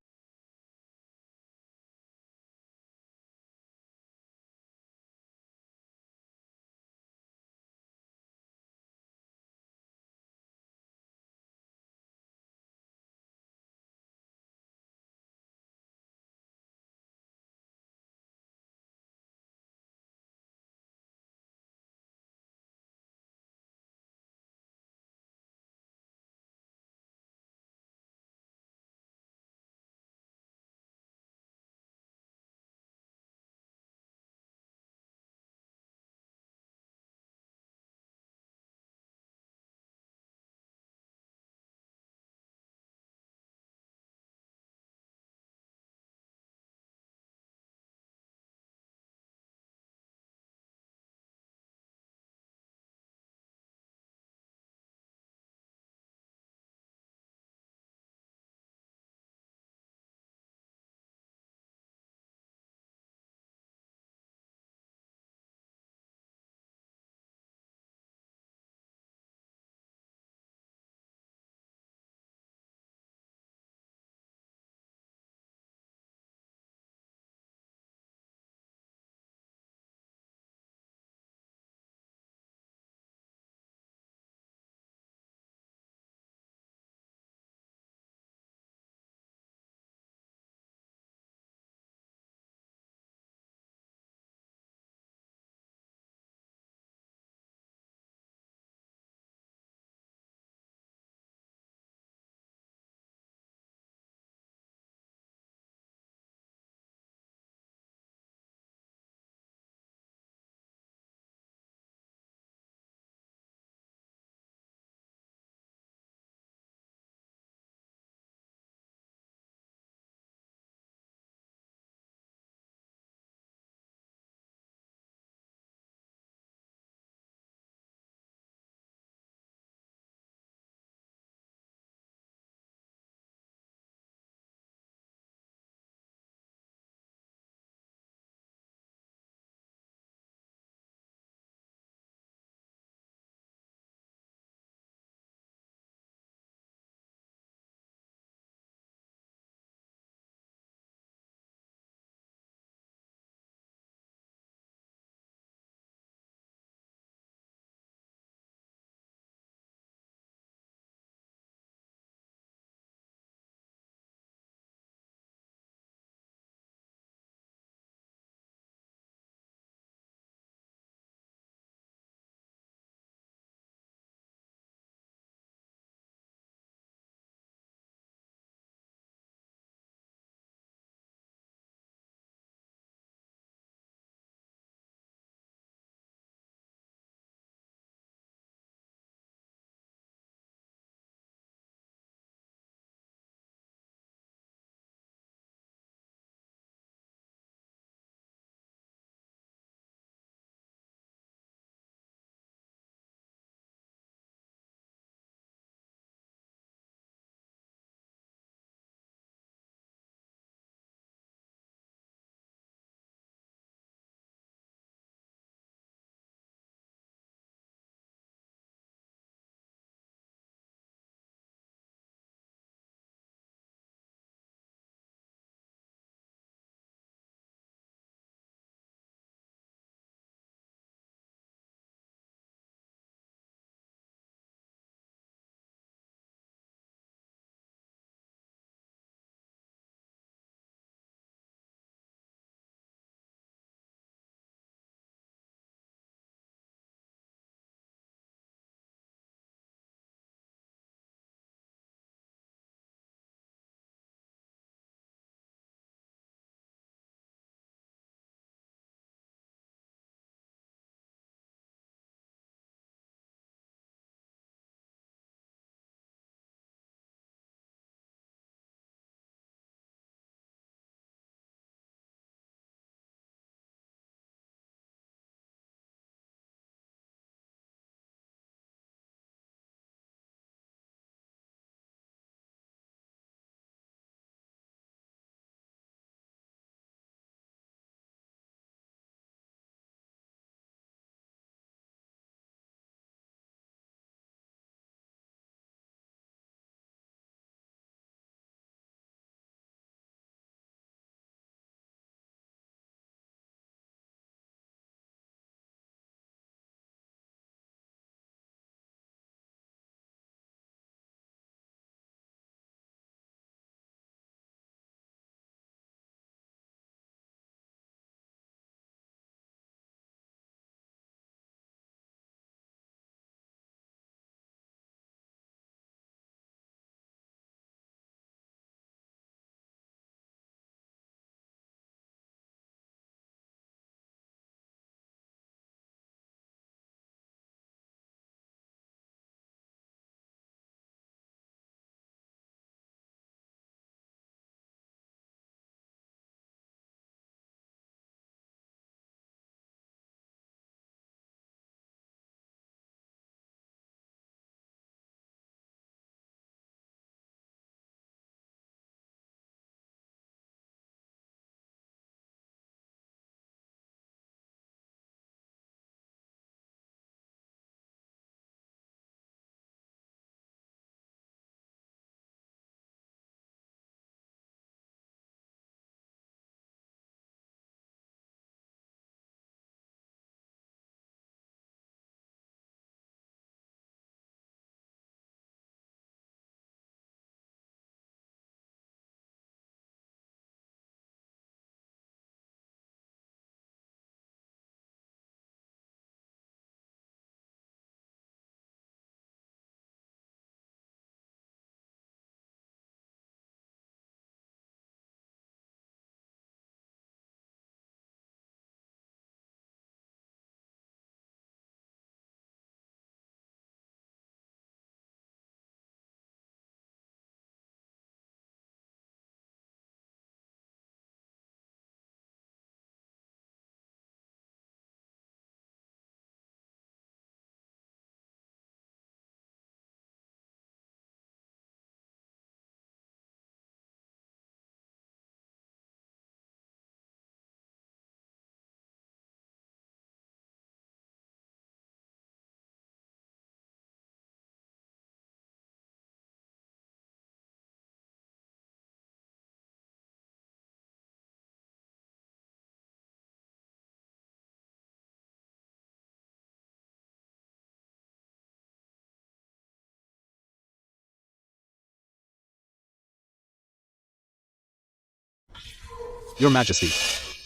Your Majesty.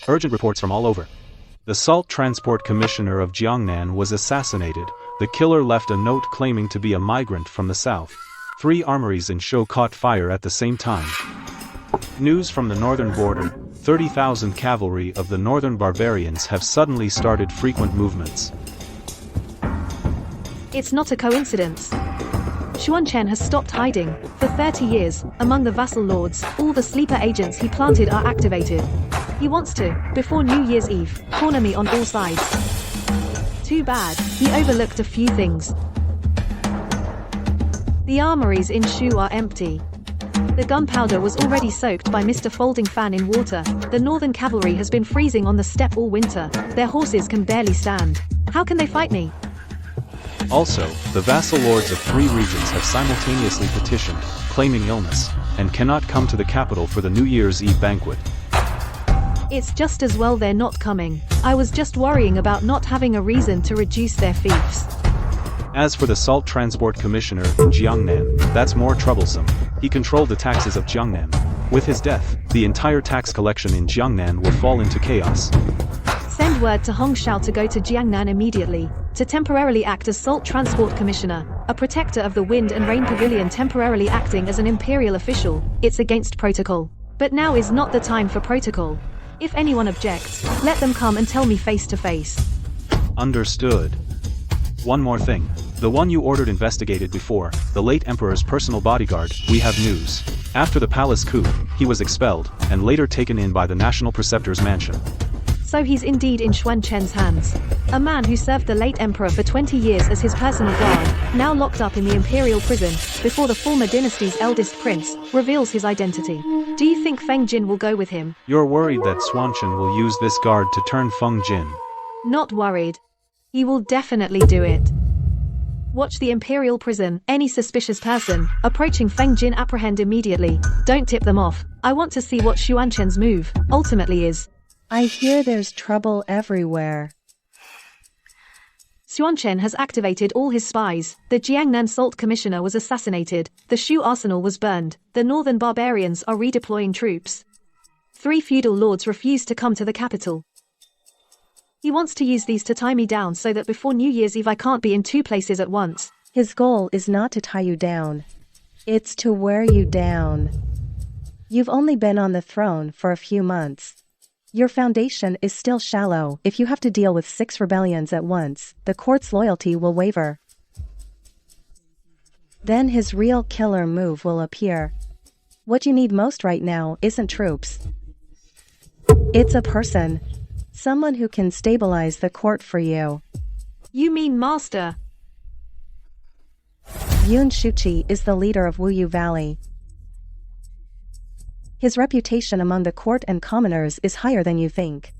Urgent reports from all over. The Salt Transport Commissioner of Jiangnan was assassinated. The killer left a note claiming to be a migrant from the south. 3 armories in Shou caught fire at the same time. News from the northern border. 30,000 cavalry of the northern barbarians have suddenly started frequent movements. It's not a coincidence. Xuanchen has stopped hiding. For 30 years, among the vassal lords, all the sleeper agents he planted are activated. He wants to, before New Year's Eve, corner me on all sides. Too bad, he overlooked a few things. The armories in Shu are empty. The gunpowder was already soaked by Mr. Folding Fan in water. The northern cavalry has been freezing on the steppe all winter. Their horses can barely stand. How can they fight me? Also, the vassal lords of 3 regions have simultaneously petitioned, claiming illness, and cannot come to the capital for the New Year's Eve banquet. It's just as well they're not coming. I was just worrying about not having a reason to reduce their fiefs. As for the Salt Transport Commissioner in Jiangnan, that's more troublesome. He controlled the taxes of Jiangnan. With his death, the entire tax collection in Jiangnan will fall into chaos. Send word to Hong Shao to go to Jiangnan immediately, to temporarily act as Salt Transport Commissioner, a protector of the Wind and Rain Pavilion temporarily acting as an imperial official. It's against protocol. But now is not the time for protocol. If anyone objects, let them come and tell me face to face. Understood. One more thing. The one you ordered investigated before, the late Emperor's personal bodyguard, we have news. After the palace coup, he was expelled, and later taken in by the National Preceptor's mansion. So he's indeed in Xuanchen's hands. A man who served the late emperor for 20 years as his personal guard, now locked up in the imperial prison, before the former dynasty's eldest prince, reveals his identity. Do you think Feng Jin will go with him? You're worried that Xuanchen will use this guard to turn Feng Jin. Not worried. He will definitely do it. Watch the imperial prison. Any suspicious person approaching Feng Jin apprehend immediately. Don't tip them off. I want to see what Xuanchen's move ultimately is. I hear there's trouble everywhere. Xuanchen has activated all his spies. The Jiangnan Salt Commissioner was assassinated. The Shu arsenal was burned. The northern barbarians are redeploying troops. 3 feudal lords refuse to come to the capital. He wants to use these to tie me down so that before New Year's Eve I can't be in 2 places at once. His goal is not to tie you down. It's to wear you down. You've only been on the throne for a few months. Your foundation is still shallow. If you have to deal with 6 rebellions at once, the court's loyalty will waver. Then his real killer move will appear. What you need most right now isn't troops. It's a person. Someone who can stabilize the court for you. You mean master? Yun Shuqi is the leader of Wuyu Valley. His reputation among the court and commoners is higher than you think.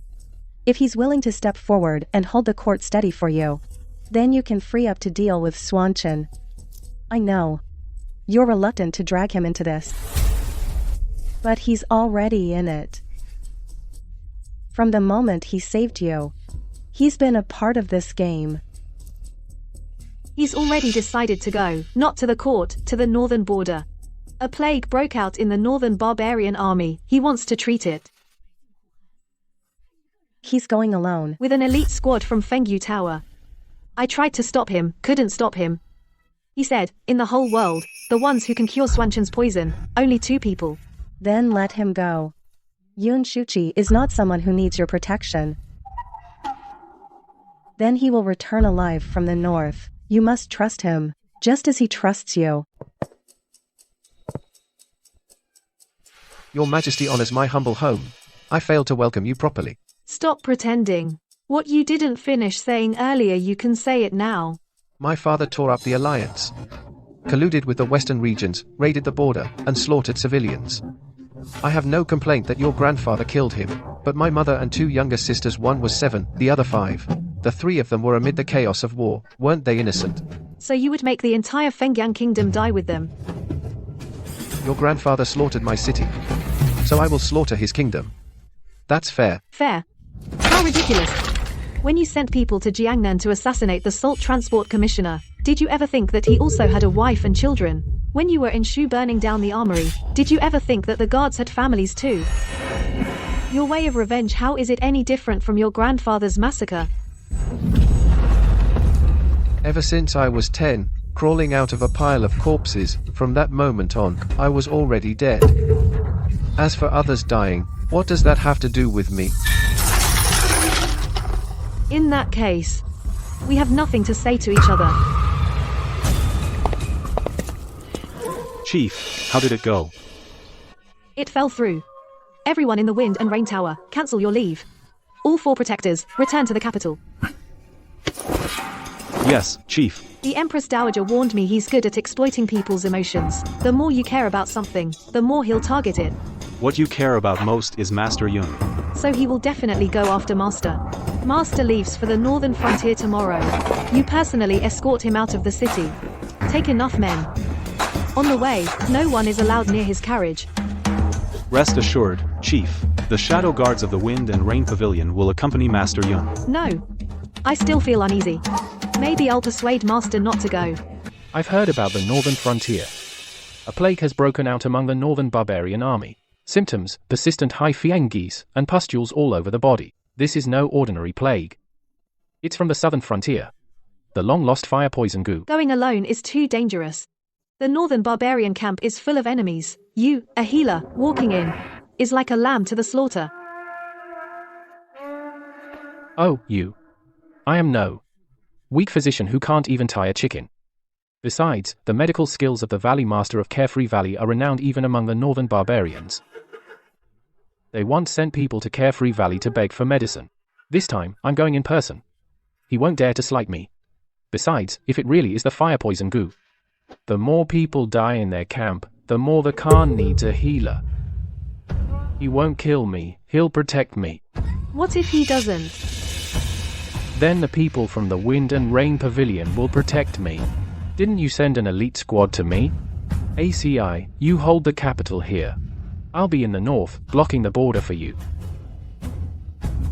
If he's willing to step forward and hold the court steady for you, then you can free up to deal with Xuanchen. I know. You're reluctant to drag him into this. But he's already in it. From the moment he saved you, he's been a part of this game. He's already decided to go, not to the court, to the northern border. A plague broke out in the northern barbarian army. He wants to treat it. He's going alone. With an elite squad from Fengyu Tower. I tried to stop him, couldn't stop him. He said, in the whole world, the ones who can cure Xuanchen's poison, only 2 people. Then let him go. Yun Shuqi is not someone who needs your protection. Then he will return alive from the north. You must trust him, just as he trusts you. Your Majesty honors my humble home. I failed to welcome you properly. Stop pretending. What you didn't finish saying earlier you can say it now. My father tore up the alliance, colluded with the western regions, raided the border, and slaughtered civilians. I have no complaint that your grandfather killed him, but my mother and 2 younger sisters, one was 7, the other 5. The 3 of them were amid the chaos of war. Weren't they innocent? So you would make the entire Fengyang kingdom die with them? Your grandfather slaughtered my city, so I will slaughter his kingdom. That's fair. Fair? How ridiculous. When you sent people to Jiangnan to assassinate the Salt Transport Commissioner, did you ever think that he also had a wife and children? When you were in Shu burning down the armory, did you ever think that the guards had families too? Your way of revenge, how is it any different from your grandfather's massacre? Ever since I was 10, crawling out of a pile of corpses, from that moment on, I was already dead. As for others dying, what does that have to do with me? In that case, we have nothing to say to each other. Chief, how did it go? It fell through. Everyone in the Wind and Rain Tower, cancel your leave. All 4 protectors, return to the capital. Yes, Chief. The Empress Dowager warned me he's good at exploiting people's emotions. The more you care about something, the more he'll target it. What you care about most is Master Yun. So he will definitely go after Master. Master leaves for the northern frontier tomorrow. You personally escort him out of the city. Take enough men. On the way, no one is allowed near his carriage. Rest assured, Chief, the Shadow Guards of the Wind and Rain Pavilion will accompany Master Yun. No. I still feel uneasy. Maybe I'll persuade Master not to go. I've heard about the northern frontier. A plague has broken out among the northern barbarian army. Symptoms, persistent high fienges, and pustules all over the body. This is no ordinary plague. It's from the southern frontier. The long-lost fire poison goo. Going alone is too dangerous. The northern barbarian camp is full of enemies. You, a healer, walking in, is like a lamb to the slaughter. Oh, you. I am no weak physician who can't even tie a chicken. Besides, the medical skills of the Valley Master of Carefree Valley are renowned even among the northern barbarians. They once sent people to Carefree Valley to beg for medicine. This time, I'm going in person. He won't dare to slight me. Besides, if it really is the fire poison goo, the more people die in their camp, the more the Khan needs a healer. He won't kill me, he'll protect me. What if he doesn't? Then the people from the Wind and Rain Pavilion will protect me. Didn't you send an elite squad to me? ACI, you hold the capital here. I'll be in the north, blocking the border for you.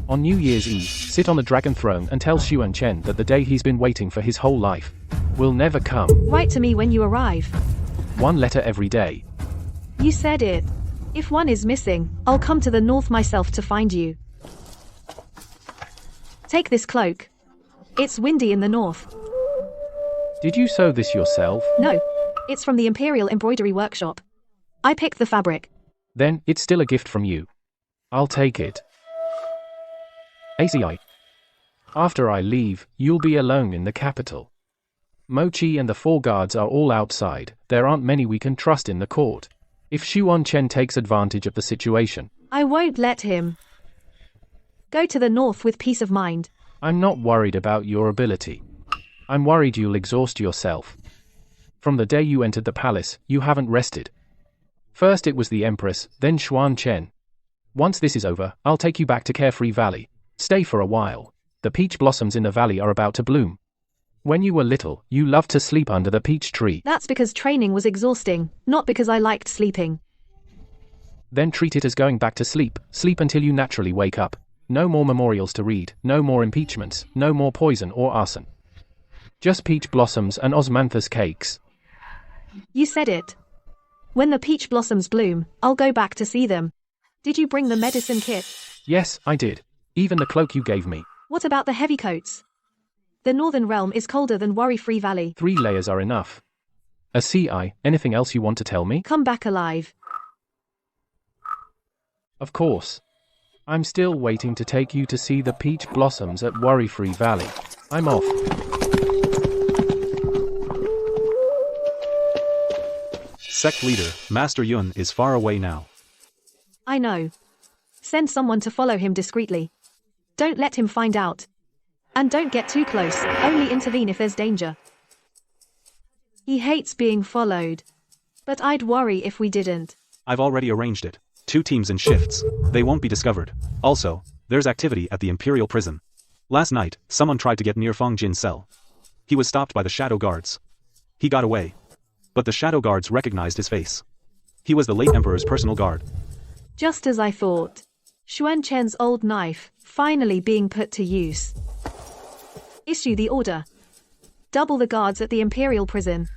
On New Year's Eve, sit on the dragon throne and tell Xuan Chen that the day he's been waiting for his whole life will never come. Write to me when you arrive. 1 letter every day. You said it. If one is missing, I'll come to the north myself to find you. Take this cloak. It's windy in the north. Did you sew this yourself? No. It's from the Imperial Embroidery Workshop. I picked the fabric. Then, it's still a gift from you. I'll take it. ACI. After I leave, you'll be alone in the capital. Mochi and the 4 guards are all outside. There aren't many we can trust in the court. If Xuan Chen takes advantage of the situation, I won't let him. Go to the north with peace of mind. I'm not worried about your ability. I'm worried you'll exhaust yourself. From the day you entered the palace, you haven't rested. First it was the Empress, then Xuan Chen. Once this is over, I'll take you back to Carefree Valley. Stay for a while. The peach blossoms in the valley are about to bloom. When you were little, you loved to sleep under the peach tree. That's because training was exhausting, not because I liked sleeping. Then treat it as going back to sleep. Sleep until you naturally wake up. No more memorials to read, no more impeachments, no more poison or arson. Just peach blossoms and osmanthus cakes. You said it. When the peach blossoms bloom, I'll go back to see them. Did you bring the medicine kit? Yes, I did. Even the cloak you gave me. What about the heavy coats? The northern realm is colder than Worry-Free Valley. 3 layers are enough. A CI, anything else you want to tell me? Come back alive. Of course. I'm still waiting to take you to see the peach blossoms at Worry-Free Valley. I'm off. Sect leader, Master Yun is far away now. I know. Send someone to follow him discreetly. Don't let him find out. And don't get too close, only intervene if there's danger. He hates being followed. But I'd worry if we didn't. I've already arranged it. 2 teams in shifts. They won't be discovered. Also, there's activity at the Imperial Prison. Last night, someone tried to get near Feng Jin's cell. He was stopped by the Shadow Guards. He got away. But the Shadow Guards recognized his face. He was the late Emperor's personal guard. Just as I thought. Xuan Chen's old knife, finally being put to use. Issue the order. Double the guards at the Imperial Prison.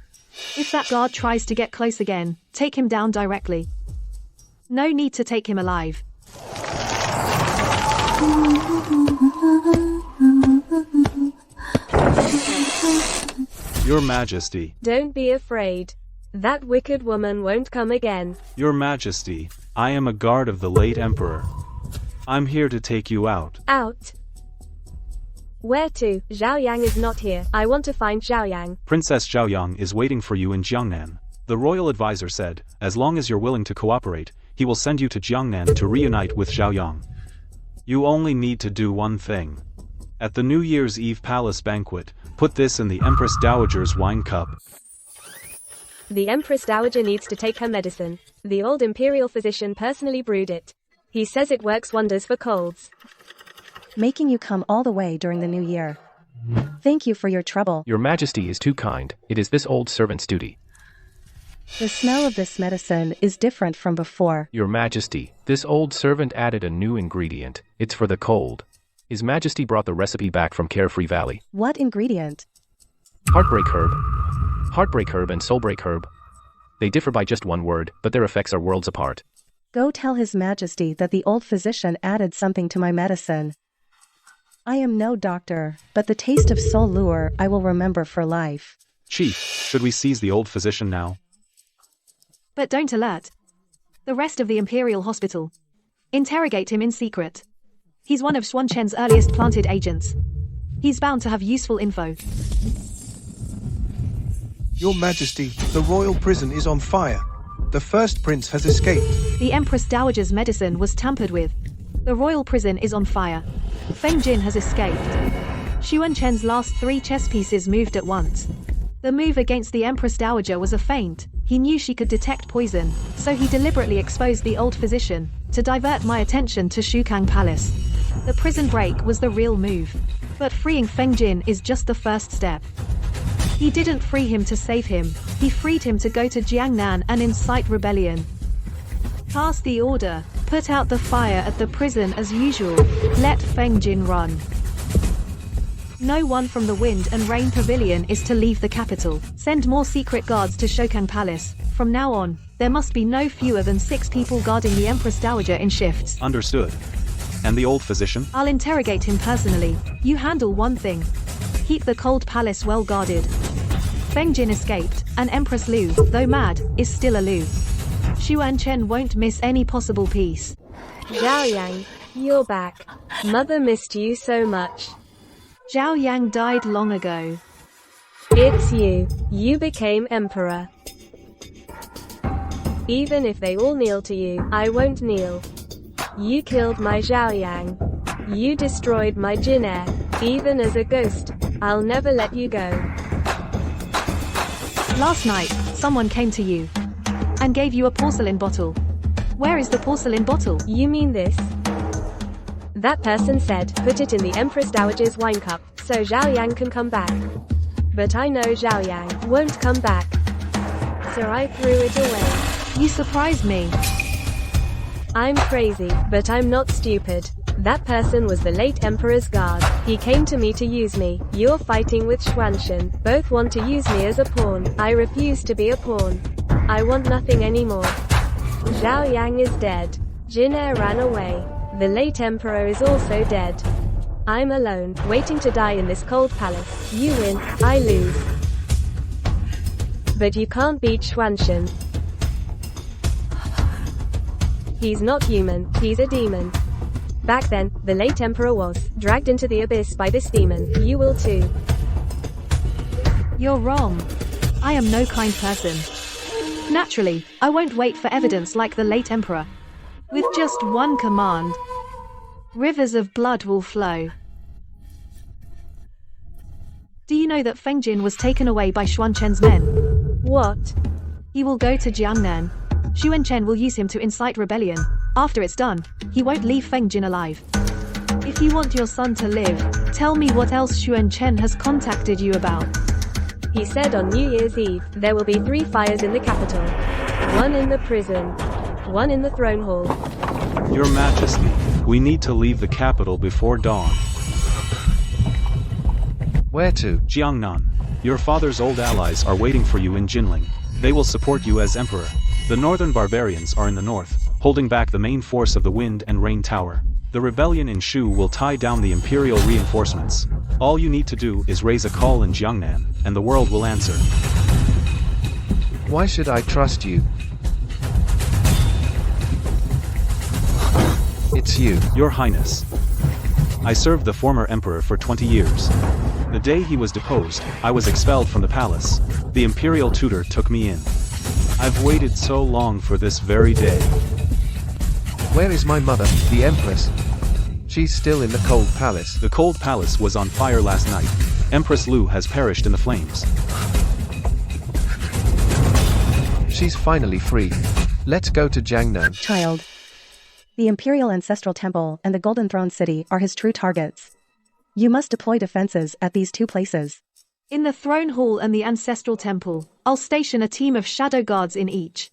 If that guard tries to get close again, take him down directly. No need to take him alive. Your Majesty. Don't be afraid. That wicked woman won't come again. Your Majesty, I am a guard of the late Emperor. I'm here to take you out. Out? Where to? Zhao Yang is not here. I want to find Zhao Yang. Princess Zhao Yang is waiting for you in Jiangnan. The royal advisor said, as long as you're willing to cooperate, he will send you to Jiangnan to reunite with Zhao Yang. You only need to do one thing. At the New Year's Eve palace banquet, put this in the Empress Dowager's wine cup. The Empress Dowager needs to take her medicine. The old imperial physician personally brewed it. He says it works wonders for colds. Making you come all the way during the new year. Thank you for your trouble. Your Majesty is too kind. It is this old servant's duty. The smell of this medicine is different from before. Your Majesty, this old servant added a new ingredient. It's for the cold. His Majesty brought the recipe back from Carefree Valley. What ingredient? Heartbreak herb. Heartbreak herb and soulbreak herb. They differ by just one word, but their effects are worlds apart. Go tell His Majesty that the old physician added something to my medicine. I am no doctor, but the taste of soul lure I will remember for life. Chief, should we seize the old physician now? But don't alert the rest of the Imperial Hospital. Interrogate him in secret. He's one of Xuanquan's earliest planted agents. He's bound to have useful info. Your Majesty, the royal prison is on fire. The first prince has escaped. The Empress Dowager's medicine was tampered with. The royal prison is on fire. Feng Jin has escaped. Xuanquan's last 3 chess pieces moved at once. The move against the Empress Dowager was a feint. He knew she could detect poison, so he deliberately exposed the old physician, to divert my attention to Shukang Palace. The prison break was the real move. But freeing Feng Jin is just the first step. He didn't free him to save him, he freed him to go to Jiangnan and incite rebellion. Pass the order, put out the fire at the prison as usual, let Feng Jin run. No one from the Wind and Rain Pavilion is to leave the capital. Send more secret guards to Shukang Palace. From now on, there must be no fewer than 6 people guarding the Empress Dowager in shifts. Understood. And the old physician? I'll interrogate him personally. You handle one thing. Keep the cold palace well guarded. Feng Jin escaped, and Empress Lu, though mad, is still a Lu. Xuanquan won't miss any possible piece. Zhao Yang, you're back. Mother missed you so much. Zhao Yang died long ago. It's you. You became emperor. Even if they all kneel to you, I won't kneel. You killed my Zhao Yang. You destroyed my Jin Heir. Even as a ghost, I'll never let you go. Last night, someone came to you and gave you a porcelain bottle. Where is the porcelain bottle? You mean this? That person said, put it in the Empress Dowager's wine cup, so Zhao Yang can come back. But I know Zhao Yang won't come back. So I threw it away. You surprised me. I'm crazy, but I'm not stupid. That person was the late Emperor's guard. He came to me to use me. You're fighting with Xuanquan. Both want to use me as a pawn. I refuse to be a pawn. I want nothing anymore. Zhao Yang is dead. Jin Heir ran away. The late Emperor is also dead. I'm alone, waiting to die in this cold palace. You win, I lose. But you can't beat Xuanquan. He's not human, he's a demon. Back then, the late Emperor was dragged into the abyss by this demon. You will too. You're wrong. I am no kind person. Naturally, I won't wait for evidence like the late Emperor. With just one command, rivers of blood will flow. Do you know that Feng Jin was taken away by Xuanquan's men? What? He will go to Jiangnan. Xuanquan will use him to incite rebellion. After it's done, he won't leave Feng Jin alive. If you want your son to live, tell me what else Xuanquan has contacted you about. He said on New Year's Eve, there will be 3 fires in the capital. 1 in the prison. 1 in the throne hall. Your Majesty, we need to leave the capital before dawn. Where to? Jiangnan. Your father's old allies are waiting for you in Jinling. They will support you as emperor. The northern barbarians are in the north, holding back the main force of the Wind and Rain Tower. The rebellion in Shu will tie down the Imperial reinforcements. All you need to do is raise a call in Jiangnan, and the world will answer. Why should I trust you? It's you. Your Highness. I served the former emperor for 20 years. The day he was deposed, I was expelled from the palace. The imperial tutor took me in. I've waited so long for this very day. Where is my mother, the Empress? She's still in the cold palace. The cold palace was on fire last night. Empress Lu has perished in the flames. She's finally free. Let's go to Jiangnan. Child. The Imperial Ancestral Temple and the Golden Throne City are his true targets. You must deploy defenses at these two places. In the Throne Hall and the Ancestral Temple, I'll station a team of shadow guards in each.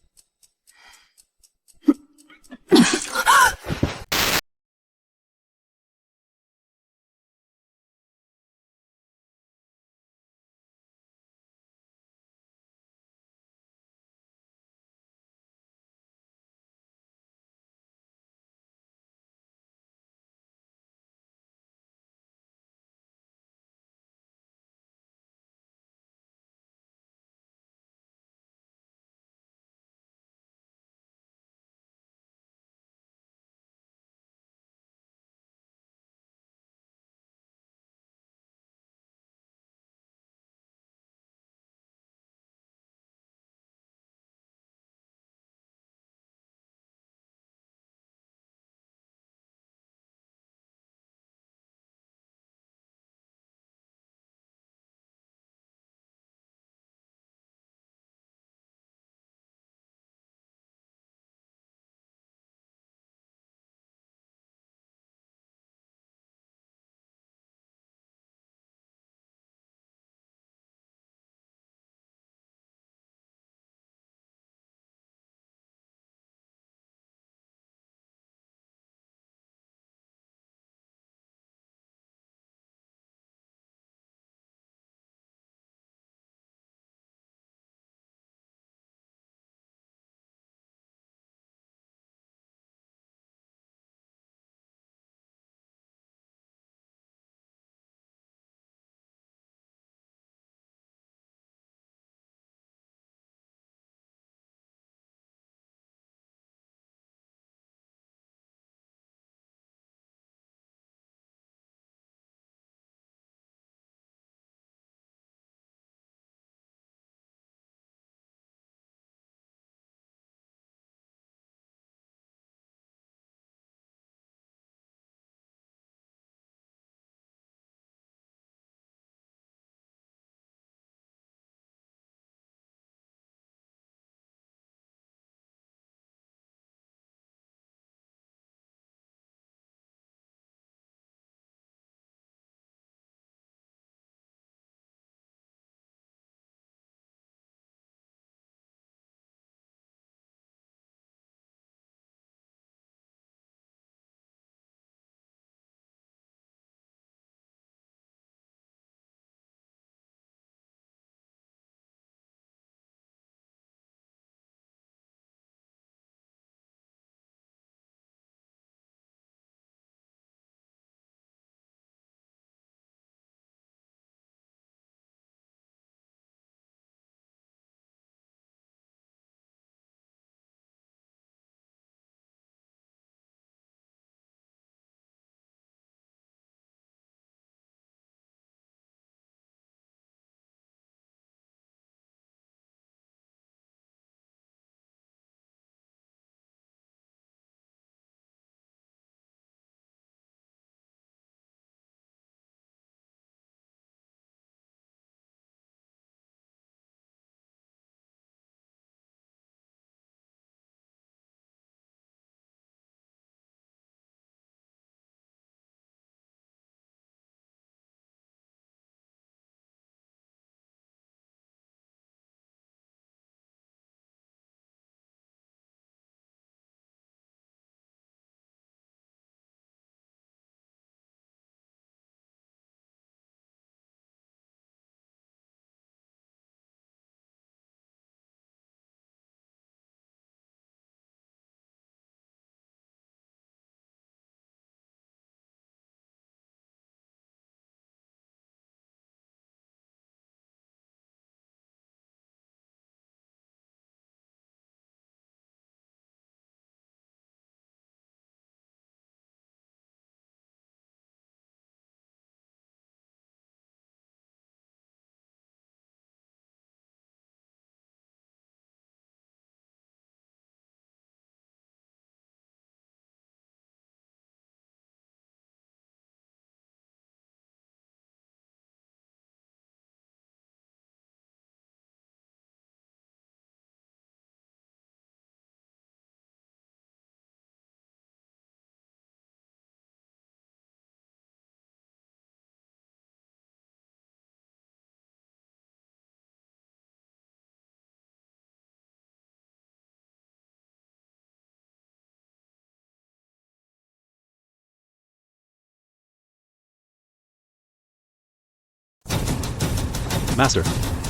Master,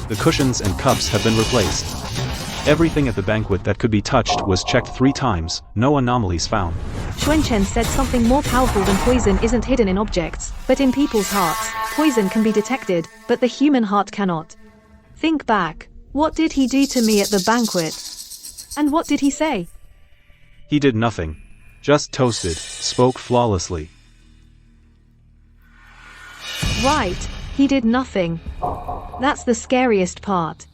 the cushions and cups have been replaced. Everything at the banquet that could be touched was checked 3 times, no anomalies found. Xuanchen said something more powerful than poison isn't hidden in objects, but in people's hearts. Poison can be detected, but the human heart cannot. Think back. What did he do to me at the banquet? And what did he say? He did nothing. Just toasted, spoke flawlessly. Right, he did nothing. That's the scariest part.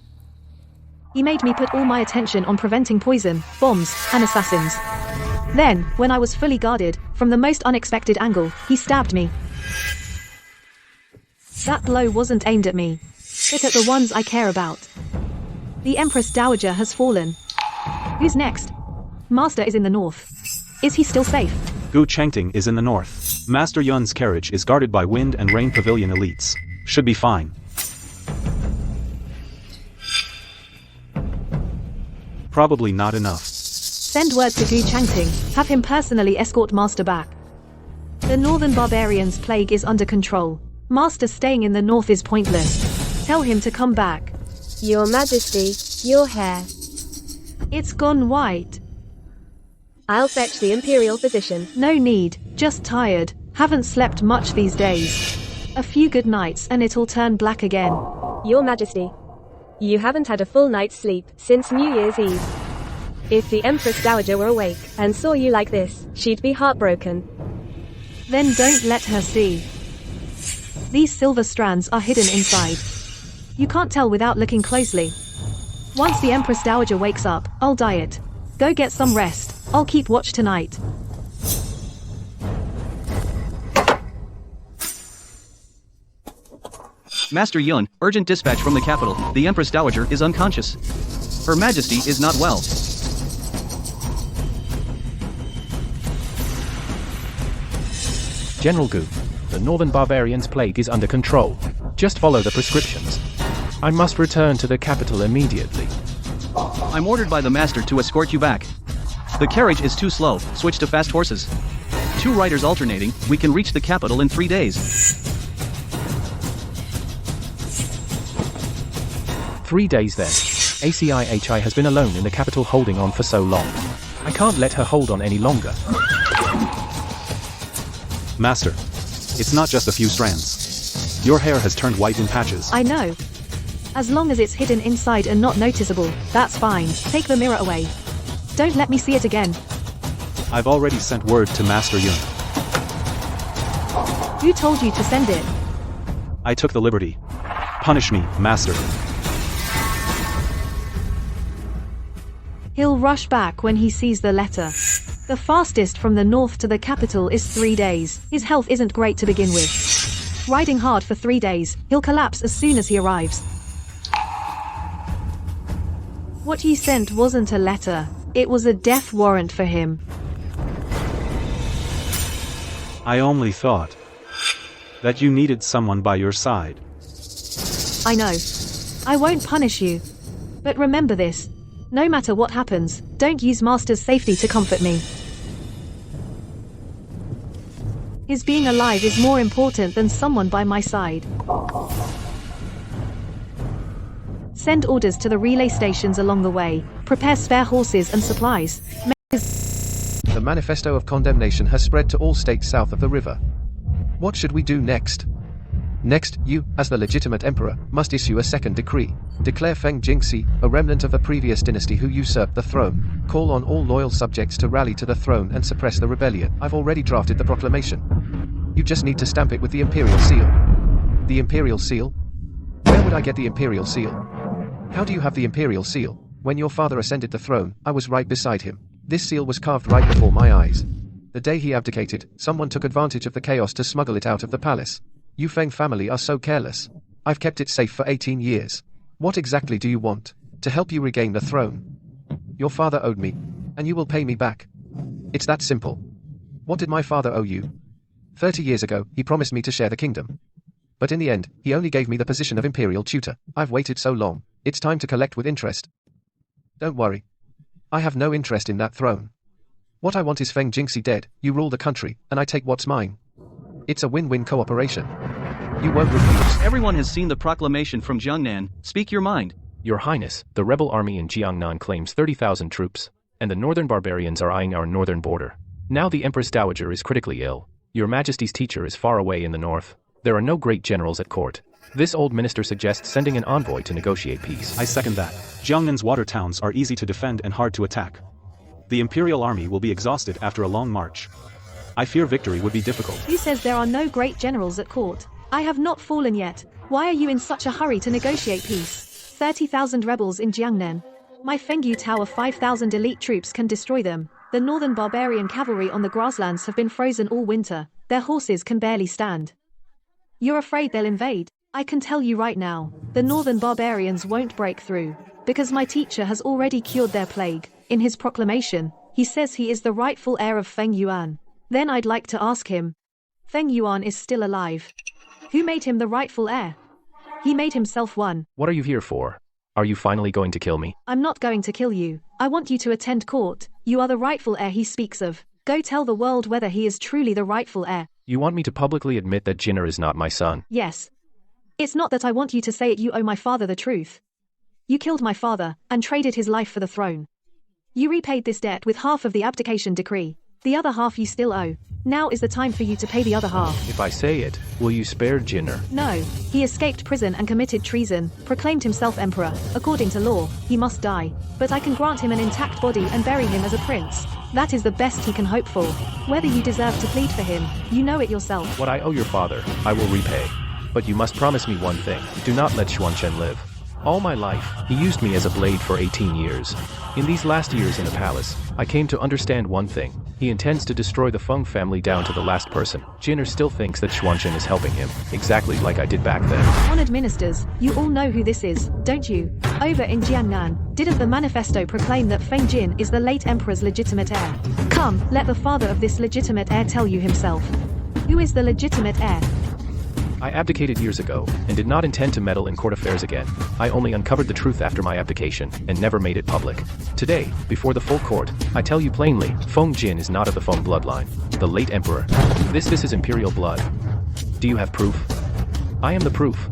He made me put all my attention on preventing poison, bombs, and assassins. Then, when I was fully guarded, from the most unexpected angle, he stabbed me. That blow wasn't aimed at me, but at the ones I care about. The Empress Dowager has fallen. Who's next? Master is in the north. Is he still safe? Gu Chengting is in the north. Master Yun's carriage is guarded by Wind and Rain Pavilion elites. Should be fine. Probably not enough. Send word to Gu Changting, have him personally escort Master back. The northern barbarians' plague is under control. Master staying in the north is pointless. Tell him to come back. Your Majesty, your hair. It's gone white. I'll fetch the Imperial physician. No need, just tired. Haven't slept much these days. A few good nights and it'll turn black again. Your Majesty, you haven't had a full night's sleep since New Year's Eve. If the Empress Dowager were awake and saw you like this, she'd be heartbroken. Then don't let her see. These silver strands are hidden inside. You can't tell without looking closely. Once the Empress Dowager wakes up, I'll dye it. Go get some rest. I'll keep watch tonight. Master Yun, urgent dispatch from the capital. The Empress Dowager is unconscious. Her Majesty is not well. General Gu, the Northern Barbarians' plague is under control. Just follow the prescriptions. I must return to the capital immediately. I'm ordered by the Master to escort you back. The carriage is too slow, switch to fast horses. 2 riders alternating, we can reach the capital in 3 days. 3 days then. ACIHI has been alone in the capital holding on for so long. I can't let her hold on any longer. Master, it's not just a few strands. Your hair has turned white in patches. I know. As long as it's hidden inside and not noticeable, that's fine. Take the mirror away. Don't let me see it again. I've already sent word to Master Yun. Who told you to send it? I took the liberty. Punish me, Master. He'll rush back when he sees the letter. The fastest from the north to the capital is 3 days. His health isn't great to begin with. Riding hard for 3 days, he'll collapse as soon as he arrives. What you sent wasn't a letter. It was a death warrant for him. I only thought that you needed someone by your side. I know. I won't punish you. But remember this. No matter what happens, don't use Master's safety to comfort me. His being alive is more important than someone by my side. Send orders to the relay stations along the way. Prepare spare horses and supplies. The manifesto of condemnation has spread to all states south of the river. What should we do next? Next, you, as the legitimate emperor, must issue a second decree. Declare Feng Jingxi, a remnant of the previous dynasty who usurped the throne. Call on all loyal subjects to rally to the throne and suppress the rebellion. I've already drafted the proclamation. You just need to stamp it with the imperial seal. The imperial seal? Where would I get the imperial seal? How do you have the imperial seal? When your father ascended the throne, I was right beside him. This seal was carved right before my eyes. The day he abdicated, someone took advantage of the chaos to smuggle it out of the palace. You Feng family are so careless. I've kept it safe for 18 years. What exactly do you want? To help you regain the throne. Your father owed me, and you will pay me back. It's that simple. What did my father owe you? 30 years ago, he promised me to share the kingdom. But in the end, he only gave me the position of imperial tutor. I've waited so long. It's time to collect with interest. Don't worry. I have no interest in that throne. What I want is Feng Jingxi dead, you rule the country, and I take what's mine. It's a win-win cooperation. You won't refuse. Everyone has seen the proclamation from Jiangnan. Speak your mind. Your Highness, the rebel army in Jiangnan claims 30,000 troops, and the northern barbarians are eyeing our northern border. Now the Empress Dowager is critically ill. Your Majesty's teacher is far away in the north. There are no great generals at court. This old minister suggests sending an envoy to negotiate peace. I second that. Jiangnan's water towns are easy to defend and hard to attack. The Imperial army will be exhausted after a long march. I fear victory would be difficult. Who says there are no great generals at court? I have not fallen yet. Why are you in such a hurry to negotiate peace? 30,000 rebels in Jiangnan. My Fengyu Tower 5,000 elite troops can destroy them. The northern barbarian cavalry on the grasslands have been frozen all winter. Their horses can barely stand. You're afraid they'll invade? I can tell you right now, the northern barbarians won't break through, because my teacher has already cured their plague. In his proclamation, he says he is the rightful heir of Feng Yuan. Then I'd like to ask him, Feng Yuan is still alive. Who made him the rightful heir? He made himself one. What are you here for? Are you finally going to kill me? I'm not going to kill you. I want you to attend court. You are the rightful heir he speaks of. Go tell the world whether he is truly the rightful heir. You want me to publicly admit that Jinner is not my son? Yes. It's not that I want you to say it. You owe my father the truth. You killed my father, and traded his life for the throne. You repaid this debt with half of the abdication decree. The other half you still owe. Now is the time for you to pay the other half. If I say it, will you spare Jinner? No. He escaped prison and committed treason, proclaimed himself emperor. According to law, he must die. But I can grant him an intact body and bury him as a prince. That is the best he can hope for. Whether you deserve to plead for him, you know it yourself. What I owe your father, I will repay. But you must promise me one thing. Do not let Xuanchen live. All my life, he used me as a blade for 18 years. In these last years in the palace, I came to understand one thing. He intends to destroy the Feng family down to the last person. Jinner still thinks that Xuanchen is helping him, exactly like I did back then. Honored ministers, you all know who this is, don't you? Over in Jiangnan, didn't the manifesto proclaim that Feng Jin is the late emperor's legitimate heir? Come, let the father of this legitimate heir tell you himself. Who is the legitimate heir? I abdicated years ago, and did not intend to meddle in court affairs again. I only uncovered the truth after my abdication, and never made it public. Today, before the full court, I tell you plainly, Feng Jin is not of the Feng bloodline. The late emperor. This is imperial blood. Do you have proof? I am the proof.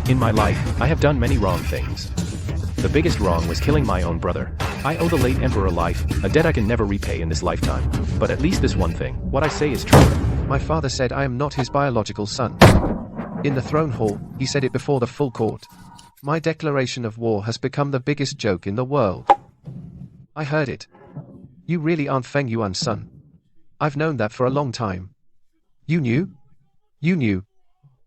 In my life, I have done many wrong things. The biggest wrong was killing my own brother. I owe the late emperor life, a debt I can never repay in this lifetime. But at least this one thing, what I say is true. My father said I am not his biological son. In the throne hall, he said it before the full court. My declaration of war has become the biggest joke in the world. I heard it. You really aren't Feng Yuan's son. I've known that for a long time. You knew? You knew.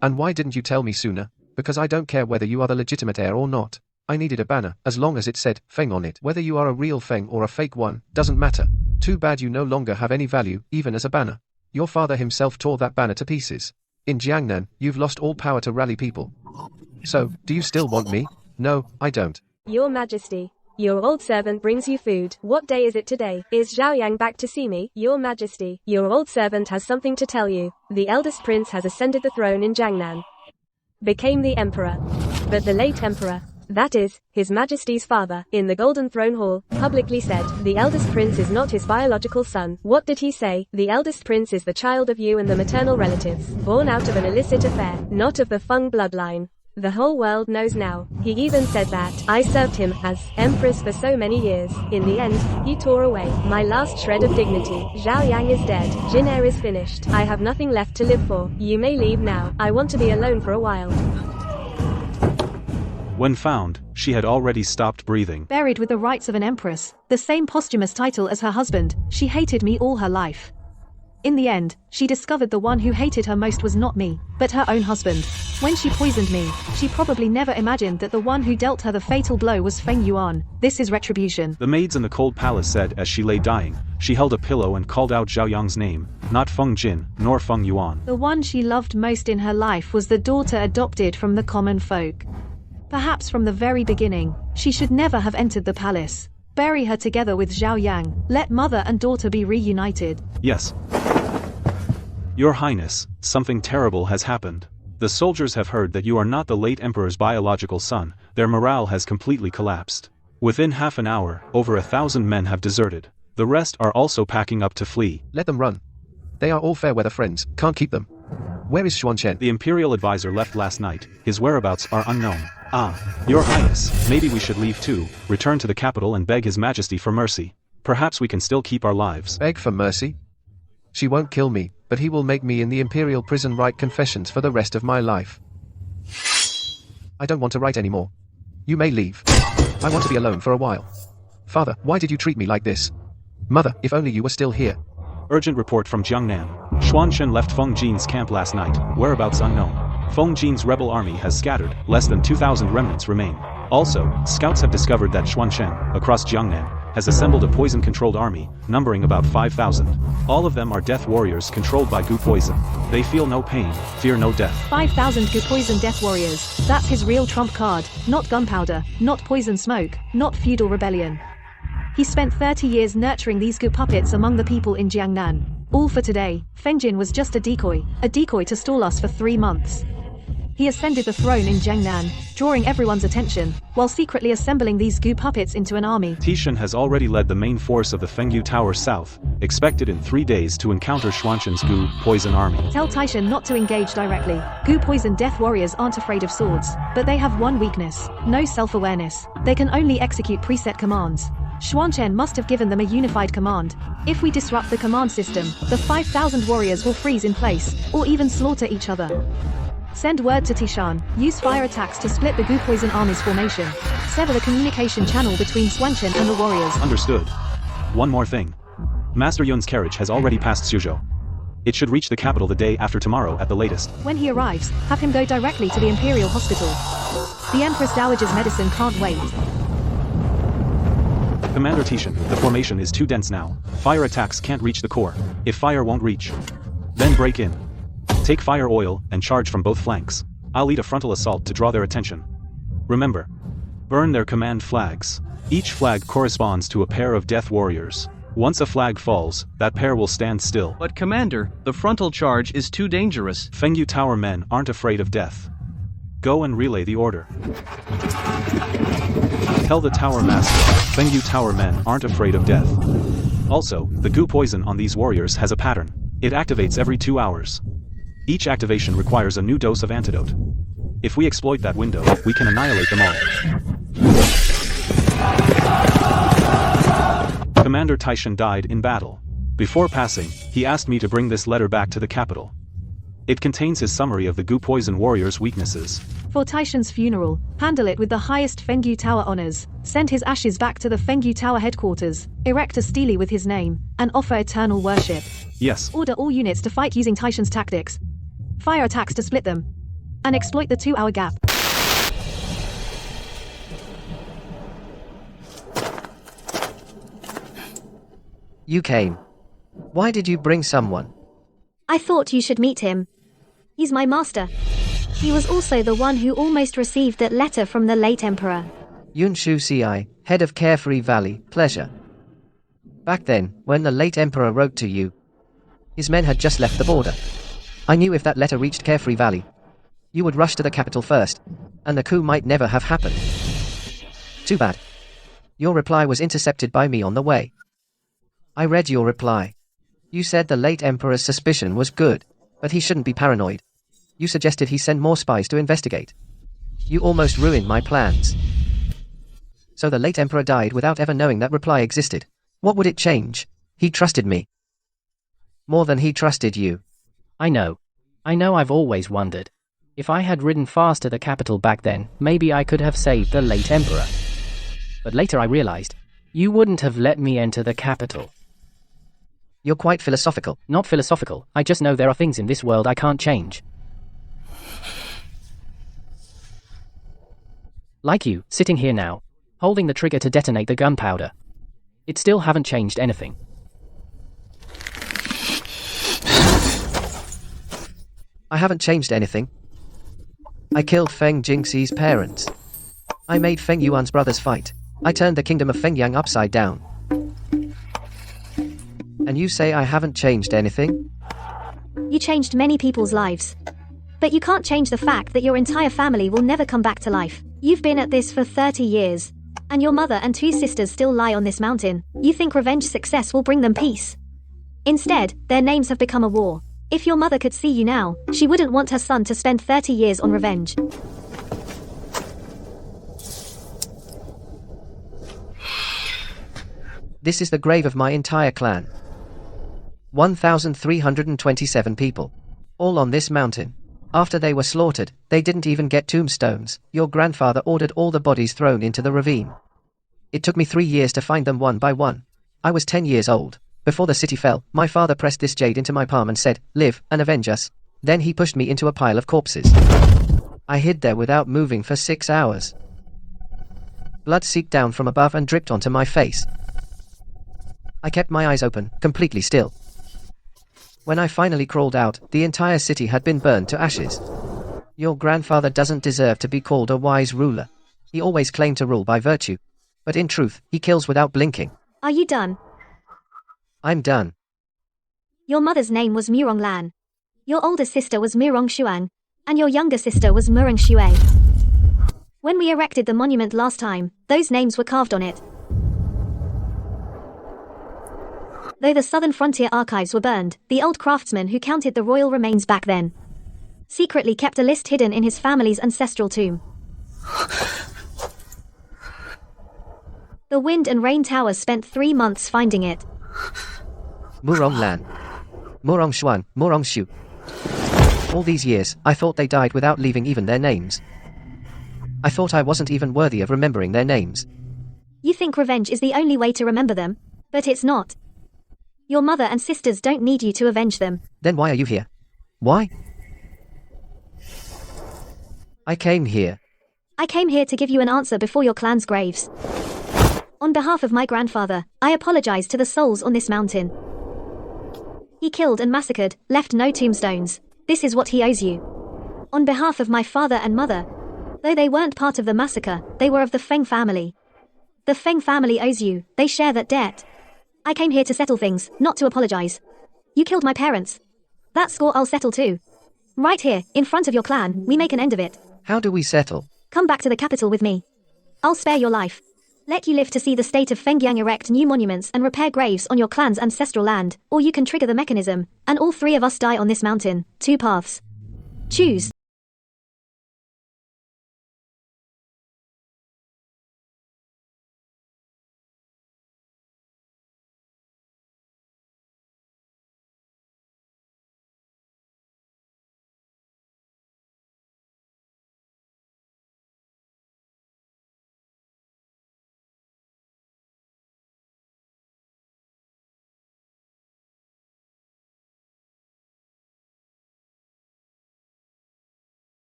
And why didn't you tell me sooner? Because I don't care whether you are the legitimate heir or not. I needed a banner, as long as it said Feng on it. Whether you are a real Feng or a fake one, doesn't matter. Too bad you no longer have any value, even as a banner. Your father himself tore that banner to pieces. In Jiangnan, you've lost all power to rally people. So, do you still want me? No, I don't. Your Majesty, your old servant brings you food. What day is it today? Is Zhao Yang back to see me? Your Majesty, your old servant has something to tell you. The eldest prince has ascended the throne in Jiangnan. Became the emperor. But the late emperor, that is, His Majesty's father, in the Golden Throne Hall, publicly said, the eldest prince is not his biological son. What did he say? The eldest prince is the child of you and the maternal relatives, born out of an illicit affair, not of the Feng bloodline. The whole world knows now. He even said that, I served him, as empress for so many years. In the end, he tore away my last shred of dignity. Zhao Yang is dead. Jin Heir is finished. I have nothing left to live for. You may leave now. I want to be alone for a while. When found, she had already stopped breathing. Buried with the rights of an empress, the same posthumous title as her husband, she hated me all her life. In the end, she discovered the one who hated her most was not me, but her own husband. When she poisoned me, she probably never imagined that the one who dealt her the fatal blow was Feng Yuan. This is retribution. The maids in the cold palace said as she lay dying, she held a pillow and called out Zhao Yang's name, not Feng Jin, nor Feng Yuan. The one she loved most in her life was the daughter adopted from the common folk. Perhaps from the very beginning, she should never have entered the palace. Bury her together with Zhao Yang. Let mother and daughter be reunited. Yes. Your Highness, something terrible has happened. The soldiers have heard that you are not the late emperor's biological son. Their morale has completely collapsed. Within half an hour, over 1,000 men have deserted. The rest are also packing up to flee. Let them run. They are all fair weather friends, can't keep them. Where is Xuanchen? The Imperial advisor left last night. His whereabouts are unknown. Ah, Your Highness, maybe we should leave too, return to the capital and beg His Majesty for mercy. Perhaps we can still keep our lives. Beg for mercy? She won't kill me, but he will make me in the Imperial prison write confessions for the rest of my life. I don't want to write anymore. You may leave. I want to be alone for a while. Father, why did you treat me like this? Mother, if only you were still here. Urgent report from Jiangnan. Xuanchen left Feng Jin's camp last night, whereabouts unknown. Feng Jin's rebel army has scattered, less than 2,000 remnants remain. Also, scouts have discovered that Xuanchen, across Jiangnan, has assembled a poison-controlled army, numbering about 5,000. All of them are death warriors controlled by goo poison. They feel no pain, fear no death. 5,000 goo poison death warriors. That's his real trump card. Not gunpowder, not poison smoke, not feudal rebellion. He spent 30 years nurturing these goo puppets among the people in Jiangnan. All for today. Feng Jin was just a decoy to stall us for 3 months. He ascended the throne in Jiangnan, drawing everyone's attention, while secretly assembling these goo puppets into an army. Tishan has already led the main force of the Fengyu Tower south, expected in 3 days to encounter Xuanchen's goo poison army. Tell Tishan not to engage directly. Goo poison death warriors aren't afraid of swords, but they have one weakness: no self-awareness. They can only execute preset commands. Xuanchen must have given them a unified command. If we disrupt the command system, the 5,000 warriors will freeze in place, or even slaughter each other. Send word to Tishan. Use fire attacks to split the goo poison army's formation. Sever the communication channel between Xuanchen and the warriors. Understood. One more thing. Master Yun's carriage has already passed Suzhou. It should reach the capital the day after tomorrow at the latest. When he arrives, have him go directly to the Imperial Hospital. The Empress Dowager's medicine can't wait. Commander Tishan, the formation is too dense now. Fire attacks can't reach the core. If fire won't reach, then break in. Take fire oil and charge from both flanks. I'll lead a frontal assault to draw their attention. Remember, burn their command flags. Each flag corresponds to a pair of death warriors. Once a flag falls, that pair will stand still. But Commander, the frontal charge is too dangerous. Fengyu Tower men aren't afraid of death. Go and relay the order. Tell the Tower Master, Fengyu Tower men aren't afraid of death. Also, the goo poison on these warriors has a pattern. It activates every 2 hours. Each activation requires a new dose of antidote. If we exploit that window, we can annihilate them all. Commander Tishan died in battle. Before passing, he asked me to bring this letter back to the capital. It contains his summary of the goo poison warriors' weaknesses. For Tishan's funeral, handle it with the highest Fengyu Tower honors. Send his ashes back to the Fengyu Tower headquarters, erect a stele with his name, and offer eternal worship. Yes. Order all units to fight using Tishan's tactics. Fire attacks to split them. And exploit the 2-hour gap. You came. Why did you bring someone? I thought you should meet him. He's my master. He was also the one who almost received that letter from the late Emperor. Yun Shu Ci, head of Carefree Valley, pleasure. Back then, when the late Emperor wrote to you, his men had just left the border. I knew if that letter reached Carefree Valley, you would rush to the capital first, and the coup might never have happened. Too bad. Your reply was intercepted by me on the way. I read your reply. You said the late Emperor's suspicion was good, but he shouldn't be paranoid. You suggested he send more spies to investigate. You almost ruined my plans. So the late Emperor died without ever knowing that reply existed. What would it change? He trusted me. More than he trusted you. I know I've always wondered. If I had ridden fast to the capital back then, maybe I could have saved the late Emperor. But later I realized, you wouldn't have let me enter the capital. You're quite philosophical. Not philosophical, I just know there are things in this world I can't change. Like you, sitting here now, holding the trigger to detonate the gunpowder. It still haven't changed anything. I haven't changed anything. I killed Feng Jingxi's parents. I made Feng Yuan's brothers fight. I turned the kingdom of Fengyang upside down. And you say I haven't changed anything? You changed many people's lives. But you can't change the fact that your entire family will never come back to life. You've been at this for 30 years. And your mother and 2 sisters still lie on this mountain. You think revenge success will bring them peace. Instead, their names have become a war. If your mother could see you now, she wouldn't want her son to spend 30 years on revenge. This is the grave of my entire clan. 1,327 people. All on this mountain. After they were slaughtered, they didn't even get tombstones. Your grandfather ordered all the bodies thrown into the ravine. It took me 3 years to find them one by one. I was 10 years old. Before the city fell, my father pressed this jade into my palm and said, "Live, and avenge us." Then he pushed me into a pile of corpses. I hid there without moving for 6 hours. Blood seeped down from above and dripped onto my face. I kept my eyes open, completely still. When I finally crawled out, the entire city had been burned to ashes. Your grandfather doesn't deserve to be called a wise ruler. He always claimed to rule by virtue. But in truth, he kills without blinking. Are you done? I'm done. Your mother's name was Murong Lan. Your older sister was Murong Shuang. And your younger sister was Murong Shui. When we erected the monument last time, those names were carved on it. Though the southern frontier archives were burned, the old craftsman who counted the royal remains back then secretly kept a list hidden in his family's ancestral tomb. The Wind and Rain Towers spent 3 months finding it. Murong Lan. Murong Xuan, Murong Shu. All these years, I thought they died without leaving even their names. I thought I wasn't even worthy of remembering their names. You think revenge is the only way to remember them, but it's not. Your mother and sisters don't need you to avenge them. Then why are you here? Why? I came here to give you an answer before your clan's graves. On behalf of my grandfather, I apologize to the souls on this mountain. He killed and massacred, left no tombstones. This is what he owes you. On behalf of my father and mother, though they weren't part of the massacre, they were of the Feng family. The Feng family owes you, they share that debt. I came here to settle things, not to apologize. You killed my parents. That score I'll settle too. Right here, in front of your clan, we make an end of it. How do we settle? Come back to the capital with me. I'll spare your life. Let you live to see the state of Fengyang erect new monuments and repair graves on your clan's ancestral land, or you can trigger the mechanism, and all 3 of us die on this mountain. 2 paths. Choose.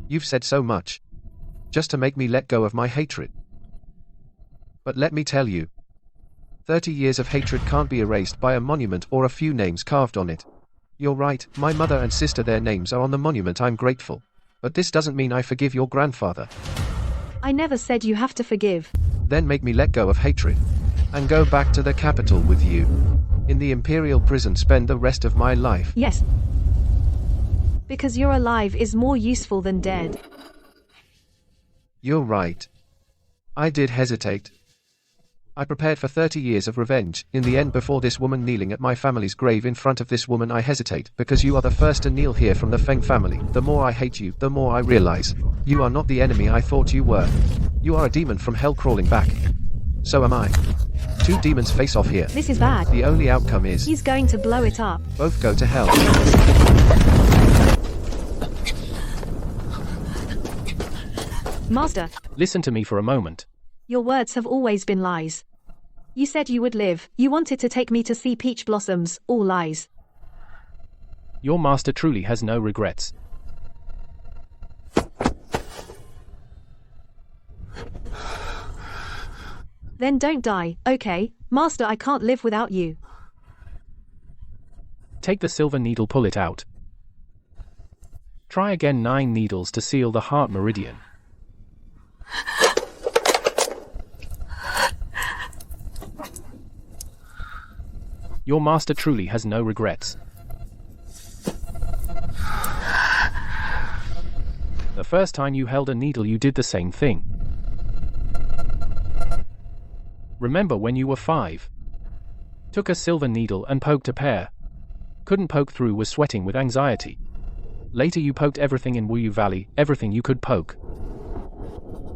You've said so much. Just to make me let go of my hatred. But let me tell you. 30 years of hatred can't be erased by a monument or a few names carved on it. You're right, my mother and sister, their names are on the monument. I'm grateful. But this doesn't mean I forgive your grandfather. I never said you have to forgive. Then make me let go of hatred. And go back to the capital with you. In the Imperial prison, spend the rest of my life. Yes. Because you're alive is more useful than dead. You're right. I did hesitate. I prepared for 30 years of revenge. In the end, before this woman kneeling at my family's grave in front of this woman, I hesitate, because you are the first to kneel here from the Feng family. The more I hate you, the more I realize. You are not the enemy I thought you were. You are a demon from hell crawling back. So am I. Two demons face off here. This is bad. The only outcome is... He's going to blow it up. Both go to hell. Master. Listen to me for a moment. Your words have always been lies. You said you would live. You wanted to take me to see peach blossoms. All lies. Your master truly has no regrets. Then don't die, okay? Master, I can't live without you. Take the silver needle, pull it out. Try again. 9 needles to seal the heart meridian. Your master truly has no regrets. The first time you held a needle, you did the same thing. Remember when you were 5? Took a silver needle and poked a pear. Couldn't poke through, was sweating with anxiety. Later you poked everything in Wuyu Valley, everything you could poke.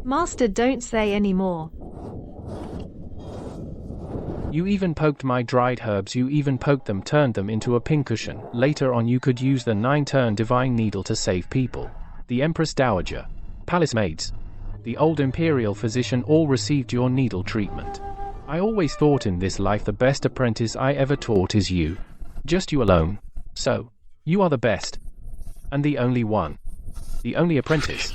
Master, don't say any more. You even poked my dried herbs, you even poked them, turned them into a pincushion. Later on you could use the 9-turn divine needle to save people. The Empress Dowager, palace maids, the old imperial physician all received your needle treatment. I always thought in this life the best apprentice I ever taught is you. Just you alone. So, you are the best. And the only one. The only apprentice.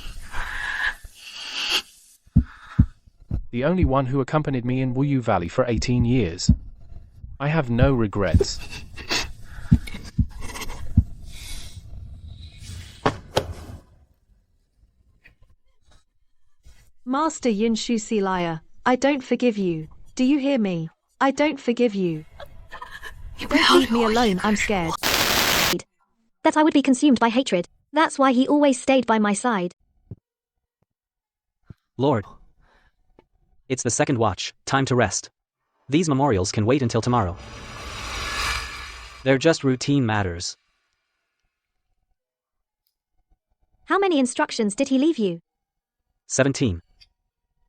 The only one who accompanied me in Wuyu Valley for 18 years. I have no regrets. Master Yunshu liar, I don't forgive you. Do you hear me? I don't forgive you. Don't leave me alone, I'm scared. That I would be consumed by hatred. That's why he always stayed by my side. Lord. It's the second watch, time to rest. These memorials can wait until tomorrow. They're just routine matters. How many instructions did he leave you? 17.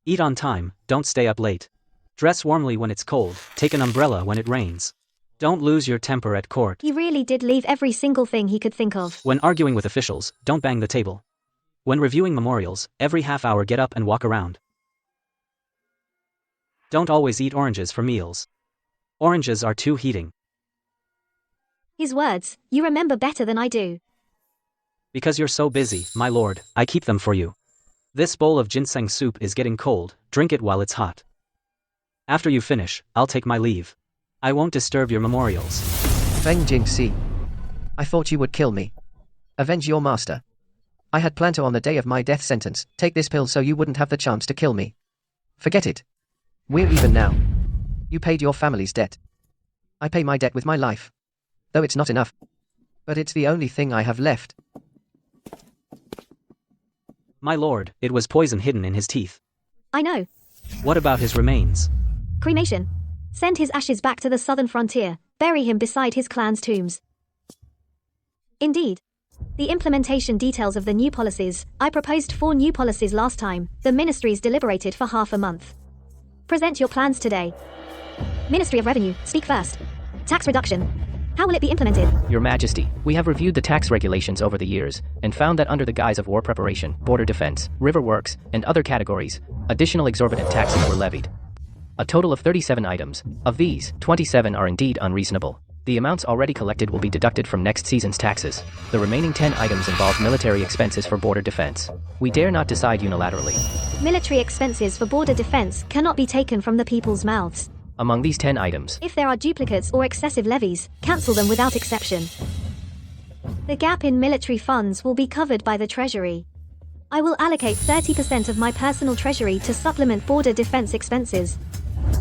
Eat on time, don't stay up late. Dress warmly when it's cold, take an umbrella when it rains. Don't lose your temper at court. He really did leave every single thing he could think of. When arguing with officials, don't bang the table. When reviewing memorials, every half hour get up and walk around. Don't always eat oranges for meals. Oranges are too heating. His words, you remember better than I do. Because you're so busy, my lord, I keep them for you. This bowl of ginseng soup is getting cold, drink it while it's hot. After you finish, I'll take my leave. I won't disturb your memorials. Feng Jingxi. I thought you would kill me. Avenge your master. I had planned to, on the day of my death sentence, take this pill so you wouldn't have the chance to kill me. Forget it. We're even now. You paid your family's debt. I pay my debt with my life. Though it's not enough. But it's the only thing I have left. My lord, it was poison hidden in his teeth. I know. What about his remains? Cremation. Send his ashes back to the southern frontier, bury him beside his clan's tombs. Indeed. The implementation details of the new policies. I proposed 4 new policies last time. The ministries deliberated for half a month. Present your plans today. Ministry of Revenue, speak first. Tax reduction. How will it be implemented? Your Majesty, we have reviewed the tax regulations over the years, and found that under the guise of war preparation, border defense, river works, and other categories, additional exorbitant taxes were levied. A total of 37 items. Of these, 27 are indeed unreasonable. The amounts already collected will be deducted from next season's taxes. The remaining 10 items involve military expenses for border defense. We dare not decide unilaterally. Military expenses for border defense cannot be taken from the people's mouths. Among these 10 items, If there are duplicates or excessive levies, cancel them without exception. The gap in military funds will be covered by the Treasury. I will allocate 30% of my personal treasury to supplement border defense expenses.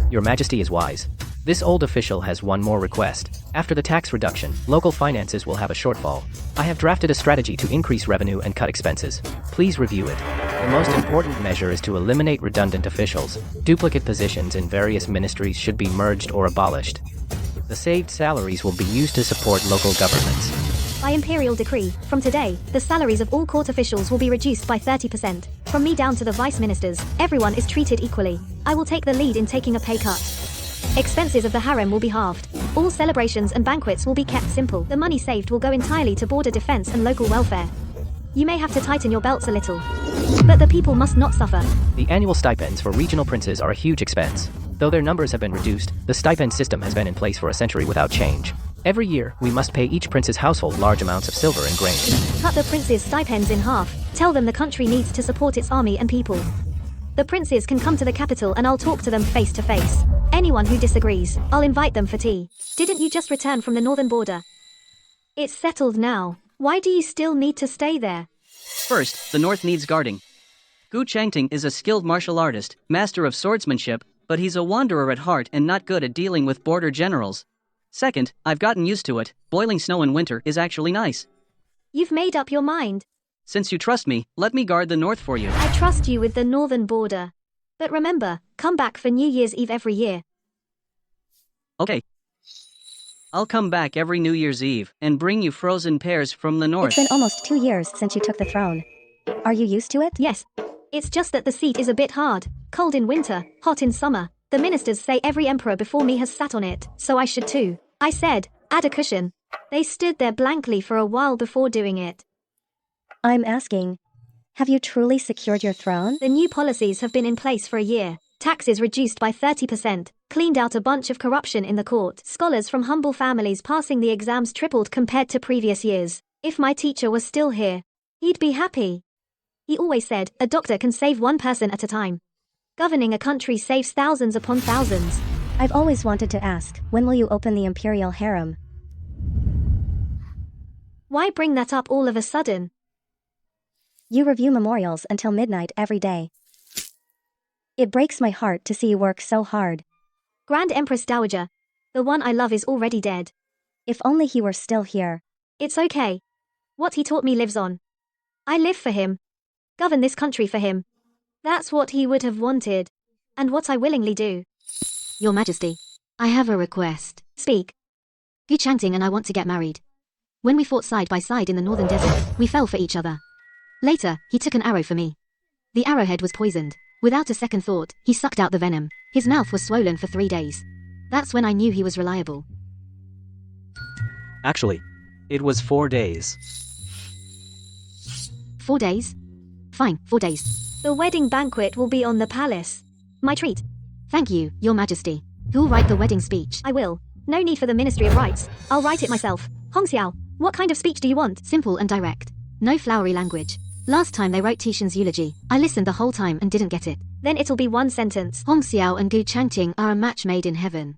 Your Majesty is wise. This old official has one more request. After the tax reduction, local finances will have a shortfall. I have drafted a strategy to increase revenue and cut expenses. Please review it. The most important measure is to eliminate redundant officials. Duplicate positions in various ministries should be merged or abolished. The saved salaries will be used to support local governments. By imperial decree, from today, the salaries of all court officials will be reduced by 30%. From me down to the vice ministers, everyone is treated equally. I will take the lead in taking a pay cut. Expenses of the harem will be halved. All celebrations and banquets will be kept simple. The money saved will go entirely to border defense and local welfare. You may have to tighten your belts a little, but the people must not suffer. The annual stipends for regional princes are a huge expense. Though their numbers have been reduced, the stipend system has been in place for a century without change. Every year, we must pay each prince's household large amounts of silver and grain. Cut the prince's stipends in half. Tell them the country needs to support its army and people. The princes can come to the capital and I'll talk to them face to face. Anyone who disagrees, I'll invite them for tea. Didn't you just return from the northern border? It's settled now. Why do you still need to stay there? First, the north needs guarding. Gu Changting is a skilled martial artist, master of swordsmanship, but he's a wanderer at heart and not good at dealing with border generals. Second, I've gotten used to it. Boiling snow in winter is actually nice. You've made up your mind. Since you trust me, let me guard the north for you. I trust you with the northern border. But remember, come back for New Year's Eve every year. Okay. I'll come back every New Year's Eve and bring you frozen pears from the north. It's been almost 2 years since you took the throne. Are you used to it? Yes. It's just that the seat is a bit hard. Cold in winter, hot in summer. The ministers say every emperor before me has sat on it, so I should too. I said, add a cushion. They stood there blankly for a while before doing it. I'm asking, have you truly secured your throne? The new policies have been in place for a year. Taxes reduced by 30%, cleaned out a bunch of corruption in the court. Scholars from humble families passing the exams tripled compared to previous years. If my teacher was still here, he'd be happy. He always said, a doctor can save one person at a time. Governing a country saves thousands upon thousands. I've always wanted to ask, when will you open the imperial harem? Why bring that up all of a sudden? You review memorials until midnight every day. It breaks my heart to see you work so hard. Grand Empress Dowager. The one I love is already dead. If only he were still here. It's okay. What he taught me lives on. I live for him. Govern this country for him. That's what he would have wanted. And what I willingly do. Your Majesty, I have a request. Speak. Gu Changting and I want to get married. When we fought side by side in the northern desert, we fell for each other. Later, he took an arrow for me. The arrowhead was poisoned. Without a second thought, he sucked out the venom. His mouth was swollen for 3 days. That's when I knew he was reliable. Actually, it was 4 days. 4 days? Fine, 4 days. The wedding banquet will be on the palace. My treat. Thank you, Your Majesty. Who'll write the wedding speech? I will. No need for the Ministry of Rights. I'll write it myself. Hongxiao, what kind of speech do you want? Simple and direct. No flowery language. Last time they wrote Tishan's eulogy, I listened the whole time and didn't get it. Then it'll be one sentence. Hongxiao and Gu Changting are a match made in heaven.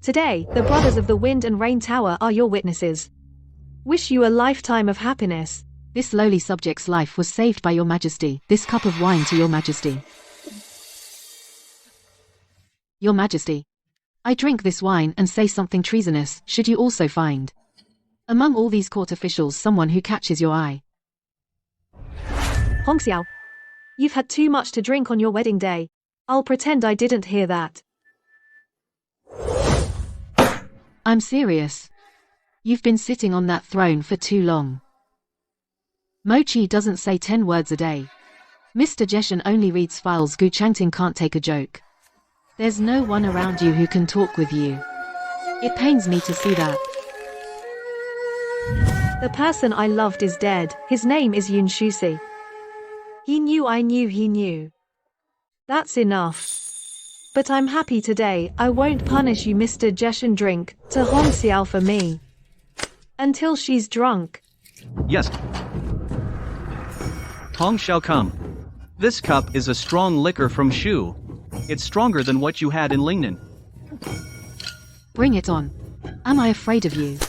Today, the brothers of the Wind and Rain Tower are your witnesses. Wish you a lifetime of happiness. This lowly subject's life was saved by your majesty. This cup of wine to your majesty. Your majesty. I drink this wine and say something treasonous, should you also find among all these court officials someone who catches your eye. Hong Xiao. You've had too much to drink on your wedding day. I'll pretend I didn't hear that. I'm serious. You've been sitting on that throne for too long. Mochi doesn't say 10 words a day. Mr. Jeshen only reads files. Gu Changting can't take a joke. There's no one around you who can talk with you. It pains me to see that. The person I loved is dead. His name is Yun Shusi. He knew I knew he knew. That's enough. But I'm happy today. I won't punish you, Mr. Jeshen. Drink to Hong Xiao for me. Until she's drunk. Yes. Hong shall come. This cup is a strong liquor from Shu. It's stronger than what you had in Lingnan. Bring it on. Am I afraid of you?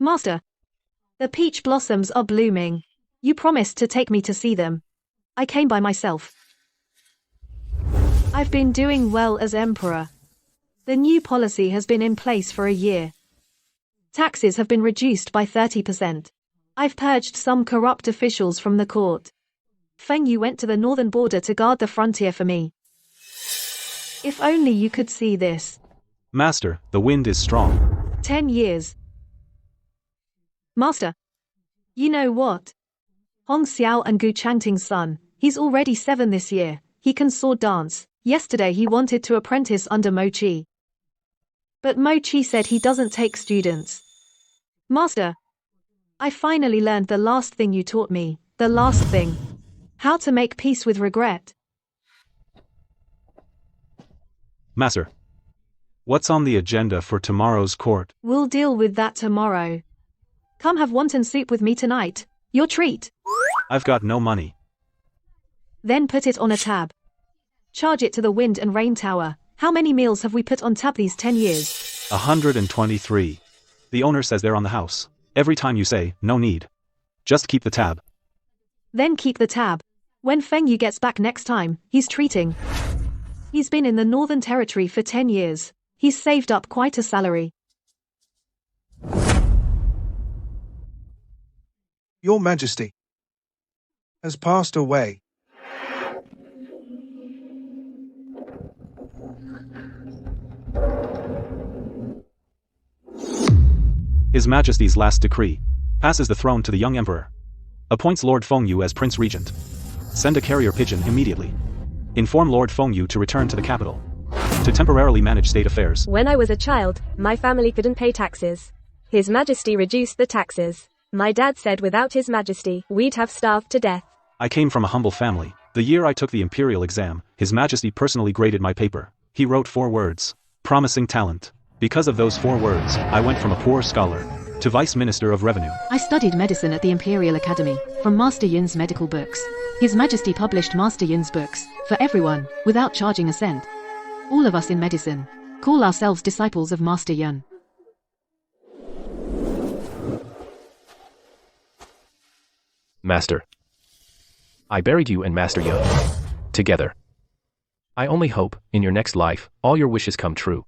Master. The peach blossoms are blooming. You promised to take me to see them. I came by myself. I've been doing well as emperor. The new policy has been in place for a year. Taxes have been reduced by 30%. I've purged some corrupt officials from the court. Feng Yu went to the northern border to guard the frontier for me. If only you could see this. Master, the wind is strong. 10 years. Master. You know what? Hong Xiao and Gu Changting's son, he's already 7 this year. He can sword dance. Yesterday he wanted to apprentice under Mochi. But Mochi said he doesn't take students. Master. I finally learned the last thing you taught me. The last thing. How to make peace with regret. Master. What's on the agenda for tomorrow's court? We'll deal with that tomorrow. Come have wonton soup with me tonight. Your treat. I've got no money. Then put it on a tab. Charge it to the Wind and Rain Tower. How many meals have we put on tab these 10 years? 123. The owner says they're on the house. Every time you say, no need. Just keep the tab. Then keep the tab. When Feng Yu gets back next time, he's treating. He's been in the Northern Territory for 10 years. He's saved up quite a salary. Your Majesty has passed away. His Majesty's last decree passes the throne to the young emperor. Appoints Lord Feng Yu as Prince Regent. Send a carrier pigeon immediately. Inform Lord Feng Yu to return to the capital to temporarily manage state affairs. When I was a child, my family couldn't pay taxes. His Majesty reduced the taxes. My dad said without His Majesty, we'd have starved to death. I came from a humble family. The year I took the imperial exam, His Majesty personally graded my paper. He wrote 4 words. Promising talent. Because of those 4 words, I went from a poor scholar to Vice Minister of Revenue. I studied medicine at the Imperial Academy, from Master Yun's medical books. His Majesty published Master Yun's books, for everyone, without charging a cent. All of us in medicine call ourselves disciples of Master Yun. Master. I buried you and Master Yun together. I only hope, in your next life, all your wishes come true.